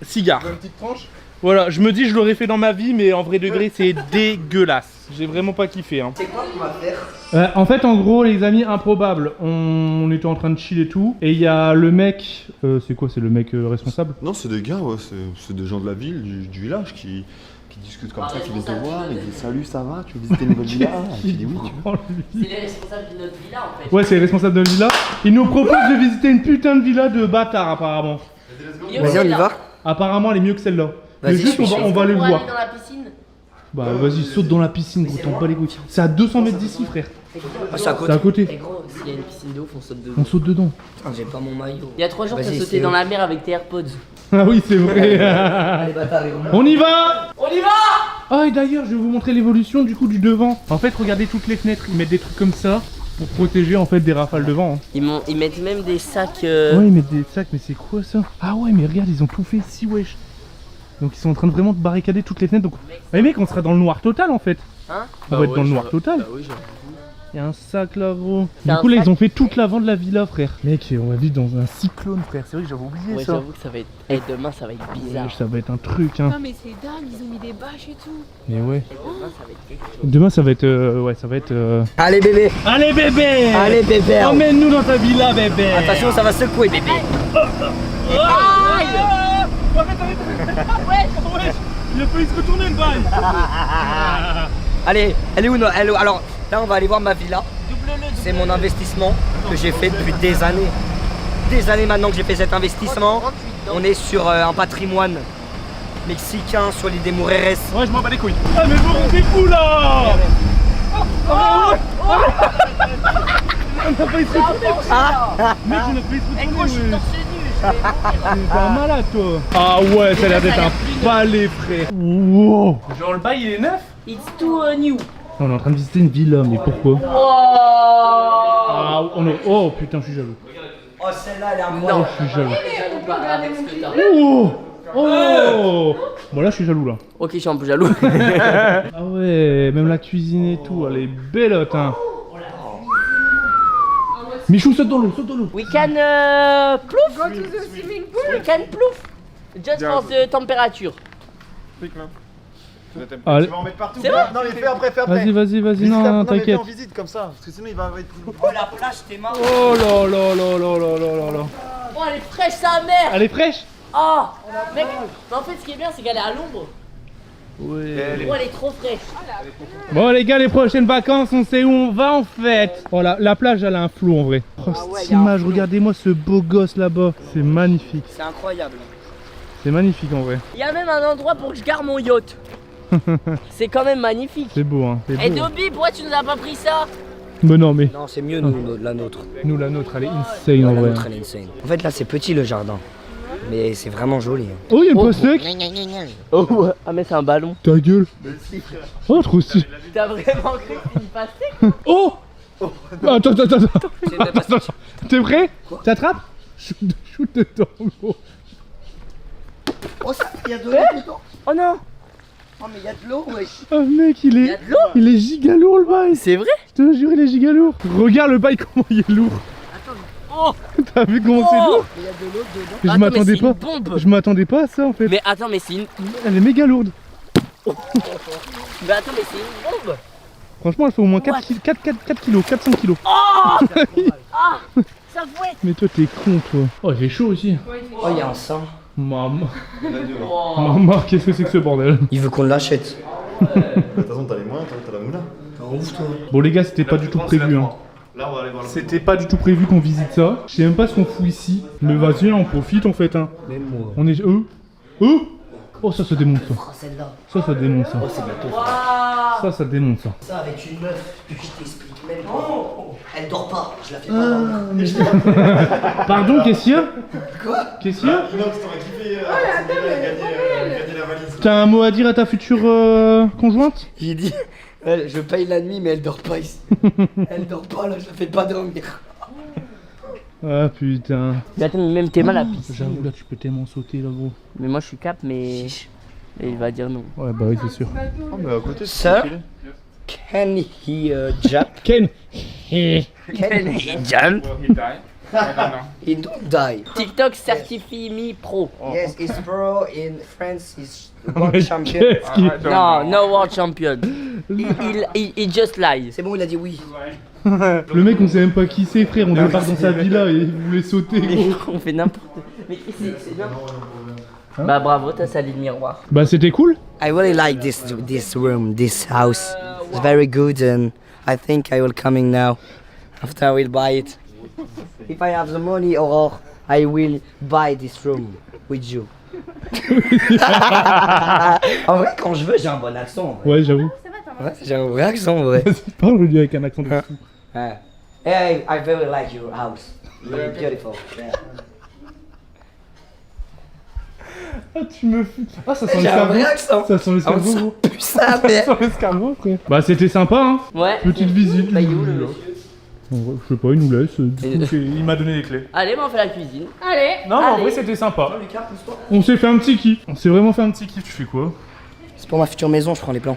S3: cigare.
S4: Une petite tranche?
S9: Voilà, je me dis je l'aurais fait dans ma vie, mais en vrai degré c'est dégueulasse. J'ai vraiment pas kiffé. Hein.
S6: C'est quoi qu'on va faire?
S9: En fait, en gros, les amis, improbable. On était en train de chill et tout. Et il y a le mec. C'est quoi? C'est le mec responsable?
S5: Non, c'est des gars, ouais, c'est des gens de la ville, du village qui discutent comme ça, qui viennent te voir, ils disent salut, ça va, tu veux visiter une nouvelle villa? Et tu dis oui, tu veux.
S2: C'est les responsables de notre villa en fait.
S9: Ouais, c'est les responsables de notre villa. Ils nous proposent de visiter une putain de villa de bâtard, apparemment.
S6: Vas-y, on y va.
S9: Apparemment, elle est mieux que celle-là. Mais
S6: Vas-y,
S9: juste, on va aller le
S2: Pour
S9: voir.
S2: aller dans la piscine.
S9: Bah, vas-y, saute dans la piscine, gros, t'en bats les couilles. C'est à 200 mètres d'ici, frère.
S6: Ah, c'est à
S9: C'est à
S6: côté.
S2: Et
S9: côté.
S2: gros, s'il y a une piscine d'eau, on saute dedans.
S9: On saute dedans.
S6: Putain, j'ai pas mon maillot.
S2: Il y a 3 jours, t'as
S6: Vas-y,
S2: sauté
S6: c'est
S2: dans
S6: où?
S2: la mer avec tes AirPods.
S9: Ah oui, c'est vrai.
S6: Allez, bâtard,
S9: On y va!
S2: On y va!
S9: Ah, et d'ailleurs, je vais vous montrer l'évolution du coup du devant. En fait, regardez toutes les fenêtres, ils mettent des trucs comme ça pour protéger en fait des rafales de vent. Hein.
S2: Ils mettent même des sacs.
S9: Ouais, ils mettent des sacs, mais c'est quoi ça? Ah ouais, mais regarde, ils ont tout fait ici, wesh. Donc ils sont en train de vraiment de barricader toutes les fenêtres. Donc, les mecs, on sera dans le noir total en fait.
S2: Hein?
S9: On va être dans le noir total.
S2: Bah oui,
S9: Il y a un sac là, gros.
S2: C'est
S9: Du
S2: un
S9: coup, là,
S2: sac
S9: ils ont fait toute l'avant de la villa, frère. Mec, on va vivre dans un cyclone, frère. C'est vrai que j'avais oublié
S2: Ouais,
S9: ça.
S2: j'avoue que ça va être. Et demain, ça va être bizarre.
S9: Ouais, ça va être un truc, hein.
S1: Non mais c'est dingue, ils ont mis des bâches et tout.
S9: Mais ouais.
S2: Et demain, ça va être quelque chose.
S9: Demain, ça va être. Ouais, ça va être.
S6: Allez, bébé.
S9: Allez, bébé!
S6: Allez, bébé.
S9: Emmène-nous dans ta villa, bébé!
S6: Attention, ça va secouer, bébé.
S9: Il a failli se retourner une balle!
S6: Allez, elle est où? Alors, là, on va aller voir ma villa. C'est mon investissement que j'ai fait depuis des années. Des années maintenant que j'ai fait cet investissement. On est sur un patrimoine mexicain sur l'île des Mujeres.
S9: Ouais, je m'en bats les couilles. Ah, mais vous rendez fou là! On a failli se retourner! Mec, on a failli se retourner! T'es un malade, toi! Ah ouais, ça a l'air d'être un palais, frère! Wow! Genre, le bail il est neuf?
S2: It's too new.
S9: On est en train de visiter une villa, mais pourquoi?
S2: Wow!
S9: Ah, oh putain, je suis jaloux.
S6: Oh, celle-là, elle est incroyable.
S9: Je suis jaloux.
S2: Jaloux pas avec ce que t'as.
S9: Oh! Oh! Bon, là, je suis jaloux, là.
S2: Ok, je suis un peu jaloux.
S9: Ah ouais, même la cuisine et tout, elle est bellotte, hein. Michou, saute dans l'eau, saute dans l'eau.
S2: We can plouf.
S1: Go to the swimming pool.
S2: We can plouf. Just for the temperature.
S9: Allez.
S11: Tu vas en mettre partout.
S2: C'est vrai?
S11: Non, mais fais après, fais après.
S9: Vas-y, non,
S11: mais fais
S9: t'inquiète.
S11: en visite comme ça, parce que sinon il va être.
S6: Oh, la plage, t'es marrant.
S9: Oh là là là là là là là là.
S2: Oh, elle est fraîche, sa mère.
S9: Elle est fraîche?
S2: Oh, mec. Mais en fait, ce qui est bien, c'est qu'elle est à l'ombre.
S9: Ouais.
S2: Oh, elle est trop fraîche.
S9: Bon les gars, les prochaines vacances, on sait où on va en fait. Oh la plage, elle a un flou en vrai. Oh, cette image, regardez-moi ce beau gosse là-bas. C'est magnifique.
S6: C'est incroyable.
S9: C'est magnifique en vrai.
S2: Il y a même un endroit pour que je garde mon yacht. C'est quand même magnifique.
S9: C'est beau, hein.
S2: Et Dobby, pourquoi tu nous as pas pris ça?
S9: Mais non, mais
S6: Non, c'est mieux, nous, la nôtre.
S9: nous, la nôtre, elle est insane en
S6: La
S9: vrai.
S6: nôtre, elle est insane. En fait, là, c'est petit le jardin. Mais c'est vraiment joli.
S9: Oh, il y a une pastèque.
S2: Oh ouais. Ah mais c'est un ballon.
S9: Ta gueule. Oh, trop stylé.
S2: T'as vraiment cru que c'était une pastèque?
S9: Oh. Attends.
S6: C'est une pastèque.
S9: T'es prêt? T'attrapes? Shoot dedans, gros.
S6: Oh, ça, il y a de l'eau dedans.
S2: Oh non.
S6: Oh, mais il y a de l'eau, wesh.
S9: Oh mec, il
S2: Y a
S9: est...
S2: de l'eau.
S9: Il est giga lourd le bail.
S2: C'est vrai?
S9: Je te jure, il est giga lourd. Regarde le bail, comment il est lourd.
S2: Oh.
S9: T'as vu comment c'est lourd?
S6: Il y a de l'eau dedans.
S9: Je
S2: Attends,
S9: m'attendais
S2: mais c'est
S9: pas.
S2: une bombe.
S9: Je m'attendais pas à ça en fait.
S2: Mais attends, mais c'est une.
S9: Elle est méga lourde.
S2: Mais attends, mais c'est une bombe.
S9: Franchement, elle fait au moins 4 kilos, 400 kilos.
S2: Oh. Ah. Ça fouette.
S9: Mais toi, t'es con, toi. Oh, il fait chaud ici.
S6: Oh, il y a un sein.
S9: Maman.
S2: Oh.
S9: Maman, qu'est-ce que c'est que ce bordel?
S6: Il veut qu'on l'achète.
S5: De toute façon, t'as les moyens, t'as la moula.
S6: Ouf, toi.
S9: Bon, les gars, c'était pas du tout prévu. Hein.
S11: Là, on va aller voir le.
S9: C'était pas du tout prévu qu'on visite ça. Je sais même pas ce qu'on fout ici. Mais vas-y, on profite en fait. Hein.
S6: Même moi.
S9: On est. Oh, ça démonte ça.
S6: Oh, celle-là.
S9: Ça démonte ça.
S6: Oh, c'est bientôt.
S9: Ça démonte ça.
S6: Ça, avec une meuf, je t'explique même pas. Elle dort pas, je la fais pas.
S9: Pardon, qu'est-ce qu'il y a?
S6: Quoi?
S9: Qu'est-ce qu'il y a?
S5: Non, parce que t'aurais kiffé gagner la valise.
S9: T'as un mot à dire à ta future conjointe?
S6: J'ai dit, je paye la nuit, mais elle dort pas ici. Elle dort pas là, je la fais pas dormir.
S9: Ah putain.
S2: Mais attends, mais même t'es mal à piscine.
S9: J'avoue, là, tu peux tellement sauter là, gros.
S2: Mais moi je suis cap, mais. Et il va dire non.
S9: Ouais, bah oui, c'est sûr.
S5: Oh, mais à côté,
S6: Sir, can he jump?
S9: Ken.
S6: Can he jump? He don't die.
S2: TikTok certifie me pro.
S6: Yes, he's pro in France. He's
S9: Mais
S6: world champion.
S9: qu'est-ce qu'il-
S2: Non, no world champion. Il just lie.
S6: C'est bon, il a dit oui.
S9: Le mec, on sait même pas qui c'est, frère. On débarque dans sa villa et il voulait sauter, gros.
S2: On fait n'importe quoi. Mais c'est bien. Bah bravo, t'as sali le miroir.
S9: Bah, c'était cool.
S6: I really like this room, this house. It's very good, and I think I will coming now. After I will buy it. If I have the money, or I will buy this room with you. En vrai, quand je veux, j'ai un bon accent.
S9: Ouais, j'avoue.
S6: Ouais, j'ai un vrai accent, en vrai.
S9: Parle-lui avec un accent de fou.
S6: Ouais. Hey, I very like your house. Very beautiful. Yeah.
S9: Ah, tu me fous. Ah, ça sent
S6: J'ai un vrai
S9: l'escargot.
S6: accent.
S9: Ça sent l'escargot, gros.
S6: Pue ça,
S9: Ça
S6: mais.
S9: sent l'escargot, frère. Bah, c'était sympa, hein.
S2: Ouais.
S9: Petite visite.
S2: Bah, il est où le monsieur?
S9: Je sais pas, il nous laisse. Du coup, il m'a donné les clés.
S2: Allez, bah on fait la cuisine.
S1: Allez.
S9: Non, mais en
S2: Allez.
S9: vrai, c'était sympa. On s'est fait un petit kiff. On s'est vraiment fait un petit kiff. Tu fais quoi?
S6: C'est pour ma future maison, je prends les plans.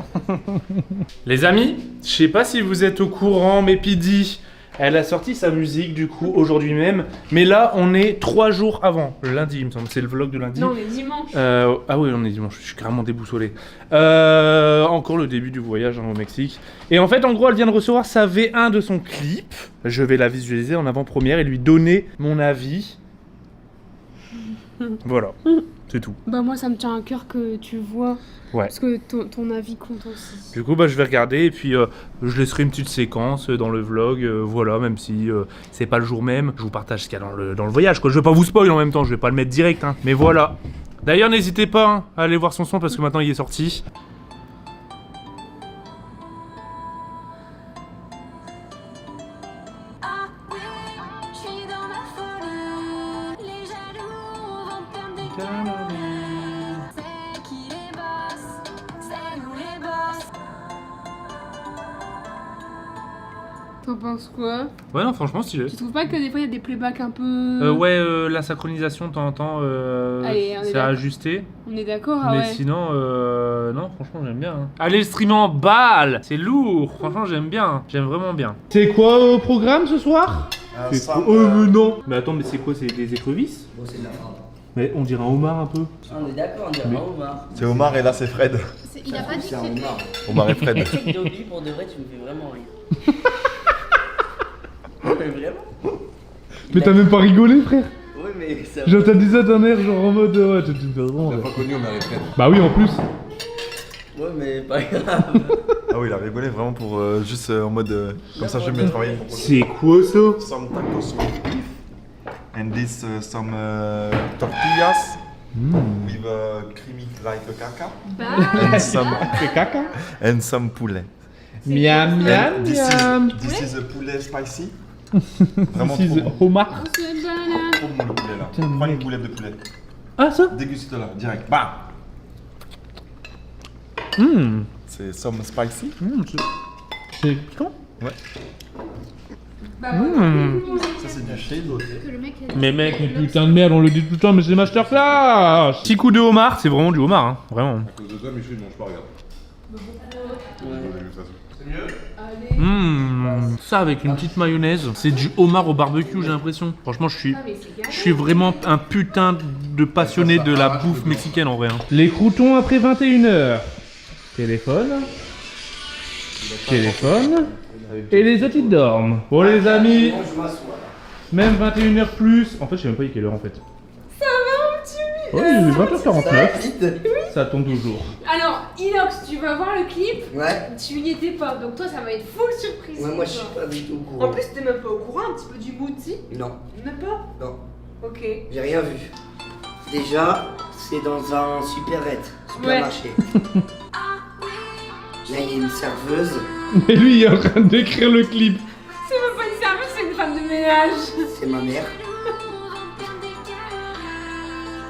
S3: Les amis, je sais pas si vous êtes au courant, mais Pidi, elle a sorti sa musique du coup aujourd'hui même. Mais là, on est 3 jours avant, le lundi, il me semble. C'est le vlog de lundi.
S1: Non, on est dimanche.
S3: Ah oui, on est dimanche, je suis carrément déboussolé. Encore le début du voyage au Mexique. Et en fait, en gros, elle vient de recevoir sa V1 de son clip. Je vais la visualiser en avant-première et lui donner mon avis. Voilà, c'est tout.
S1: Bah moi ça me tient à cœur que tu vois.
S3: Ouais.
S1: Parce que ton avis compte aussi.
S3: Du coup, bah, je vais regarder et puis je laisserai une petite séquence dans le vlog. Voilà, même si c'est pas le jour même, je vous partage ce qu'il y a dans le voyage. Quoi. Je vais pas vous spoil en même temps, je vais pas le mettre direct. Hein. Mais voilà. D'ailleurs, n'hésitez pas hein, à aller voir son son parce que maintenant il est sorti.
S7: Ah oui, je suis dans la folie. Les jaloux vont perdre des calories. C'est qui les boss? C'est nous les boss.
S1: T'en penses quoi?
S3: Ouais, non, franchement, stylé.
S1: Tu trouves pas que des fois il y a des playbacks un peu.
S3: La synchronisation, de temps en temps,
S1: Allez, on est
S3: c'est à
S1: d'accord.
S3: ajuster.
S1: On est d'accord, ah
S3: Mais
S1: ouais.
S3: sinon, non, franchement, j'aime bien. Hein. Allez, le stream en balle, c'est lourd. Franchement, j'aime bien. J'aime vraiment bien.
S9: C'est quoi au programme ce soir? C'est quoi? Mais non. Mais attends, mais c'est quoi? C'est des écrevisses?
S6: Bon, c'est de la frappe.
S9: Mais on dirait un homard un peu.
S2: On est d'accord, on dirait pas Omar.
S5: C'est Omar et là c'est Fred.
S1: Il a pas dit que c'était.
S5: Omar et Fred.
S2: C'est que Dobby, pour de vrai, tu me fais vraiment rire. Mais vraiment?
S9: Mais t'as même pas rigolé, frère.
S2: Oui, mais ça.
S9: Genre t'as dit ça d'un air genre en mode ouais, tu fais vraiment.
S5: T'as pas connu Omar et Fred.
S9: Bah oui, en plus.
S2: Ouais, mais pas grave.
S5: Ah oui, il a rigolé vraiment pour juste en mode comme ça j'aime bien travailler.
S9: C'est quoi ça?
S5: Some tacos with beef and this some tortillas with creamy like a caca and some
S9: C'est caca.
S5: and some poulet.
S9: Miam miam
S5: And
S9: miam.
S5: this is a poulet spicy. Vraiment
S9: This is
S5: trop bon.
S9: homard.
S1: C'est banane.
S5: Trop bon le poulet là.
S9: Putain,
S5: Prends une
S9: mec.
S5: boulette de poulet.
S9: Ah ça?
S5: Déguste là, direct. Bam. C'est some spicy.
S9: C'est piquant?
S5: Ouais.
S1: Bah,
S5: Ça c'est du shade.
S1: que le mec a dit.
S3: Mais mec,
S9: Mais putain de merde, on le dit tout le temps, mais c'est masterclass.
S3: petit coup de homard, c'est vraiment du homard, hein. Vraiment.
S4: À cause de toi, Michel, il mange pas, regarde.
S3: Ça avec une petite mayonnaise, c'est du homard au barbecue, j'ai l'impression. Franchement, je suis vraiment un putain de passionné de la bouffe mexicaine en vrai. Hein.
S9: Les croutons après 21h. Téléphone. Téléphone. Et les autres ils dorment. Bon les amis, même 21h plus. En fait, je sais même pas il est quelle heure en fait.
S1: Ça va, mon petit.
S9: Ouais, il est 20h49. Ça tombe toujours.
S1: Alors, Inox, tu vas voir le clip.
S6: Ouais.
S1: Tu n'y étais pas, donc toi ça va être full surprise.
S6: Ouais,
S1: pour
S6: moi je suis
S1: toi.
S6: pas du tout au courant.
S1: En plus, t'es même pas au courant un petit peu du mood, si?
S6: Non,
S1: Même pas?
S6: non,
S1: Ok.
S6: j'ai rien vu. Déjà, c'est dans un supermarché. Là, il y a une serveuse.
S9: Et lui il est en train de décrire le clip.
S1: C'est même pas une serveuse, c'est une femme de ménage.
S6: C'est ma mère.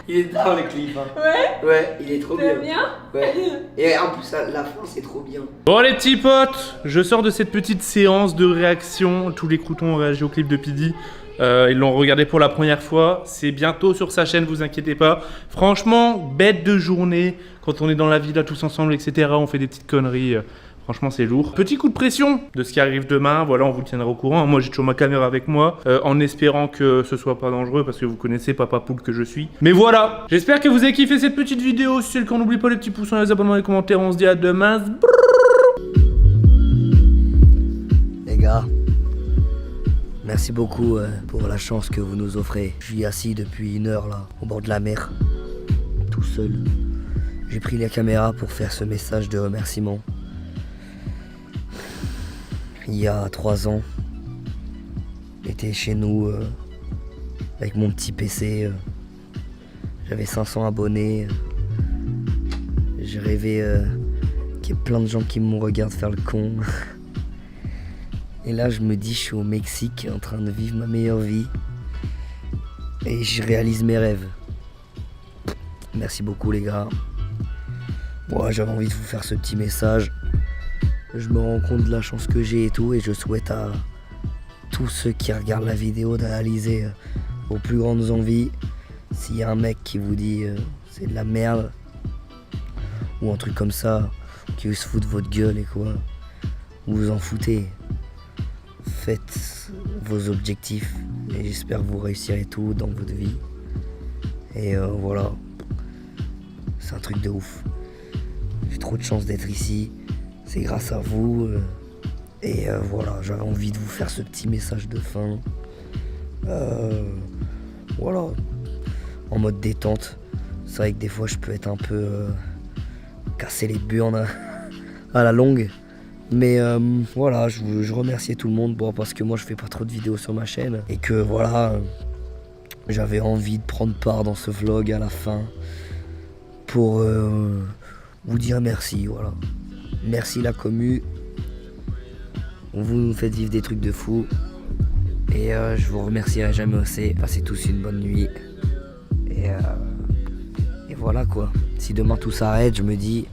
S6: Il est dans le clip. Hein.
S1: Ouais?
S6: Ouais, il est trop bien.
S1: T'aimes bien?
S6: Ouais. Et en plus, la fin, c'est trop bien.
S3: Bon les petits potes, je sors de cette petite séance de réaction. Tous les croutons ont réagi au clip de Pidi. Ils l'ont regardé pour la première fois. C'est bientôt sur sa chaîne, vous inquiétez pas. Franchement, bête de journée. Quand on est dans la villa tous ensemble, etc. On fait des petites conneries. Franchement, c'est lourd. Petit coup de pression de ce qui arrive demain. Voilà, on vous tiendra au courant. Moi, j'ai toujours ma caméra avec moi, en espérant que ce soit pas dangereux, parce que vous connaissez Papa Poule que je suis. Mais voilà, j'espère que vous avez kiffé cette petite vidéo. Si c'est le cas, n'oubliez pas les petits pouces, les abonnements, les commentaires. On se dit à demain.
S6: Les gars, merci beaucoup pour la chance que vous nous offrez. Je suis assis depuis 1 heure là, au bord de la mer, tout seul. J'ai pris la caméra pour faire ce message de remerciement. Il y a 3 ans, j'étais chez nous avec mon petit PC. J'avais 500 abonnés. J'ai rêvé qu'il y ait plein de gens qui me regardent faire le con. Et là, je me dis, je suis au Mexique en train de vivre ma meilleure vie. Et je réalise mes rêves. Merci beaucoup, les gars. Moi, j'avais envie de vous faire ce petit message. Je me rends compte de la chance que j'ai et tout. Et je souhaite à tous ceux qui regardent la vidéo de réaliser vos plus grandes envies. S'il y a un mec qui vous dit c'est de la merde, ou un truc comme ça, qui se fout de votre gueule et quoi, vous vous en foutez. Faites vos objectifs et j'espère que vous réussirez tout dans votre vie. Et voilà, c'est un truc de ouf. J'ai trop de chance d'être ici, c'est grâce à vous. Et voilà, j'avais envie de vous faire ce petit message de fin. Voilà, en mode détente. C'est vrai que des fois je peux être un peu casser les burnes à la longue. Mais voilà, je remerciais tout le monde, bon, parce que moi je fais pas trop de vidéos sur ma chaîne. Et que voilà, j'avais envie de prendre part dans ce vlog à la fin pour vous dire merci, voilà. Merci la commu. Vous nous faites vivre des trucs de fou. Et je vous remercierai jamais assez. Passez tous une bonne nuit. Et voilà quoi. Si demain tout s'arrête, je me dis...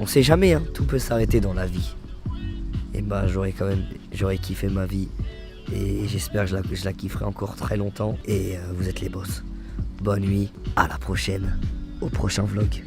S6: On sait jamais, hein, tout peut s'arrêter dans la vie. Et bah j'aurais kiffé ma vie. Et j'espère que je la kifferai encore très longtemps. Et vous êtes les boss. Bonne nuit, à la prochaine, au prochain vlog.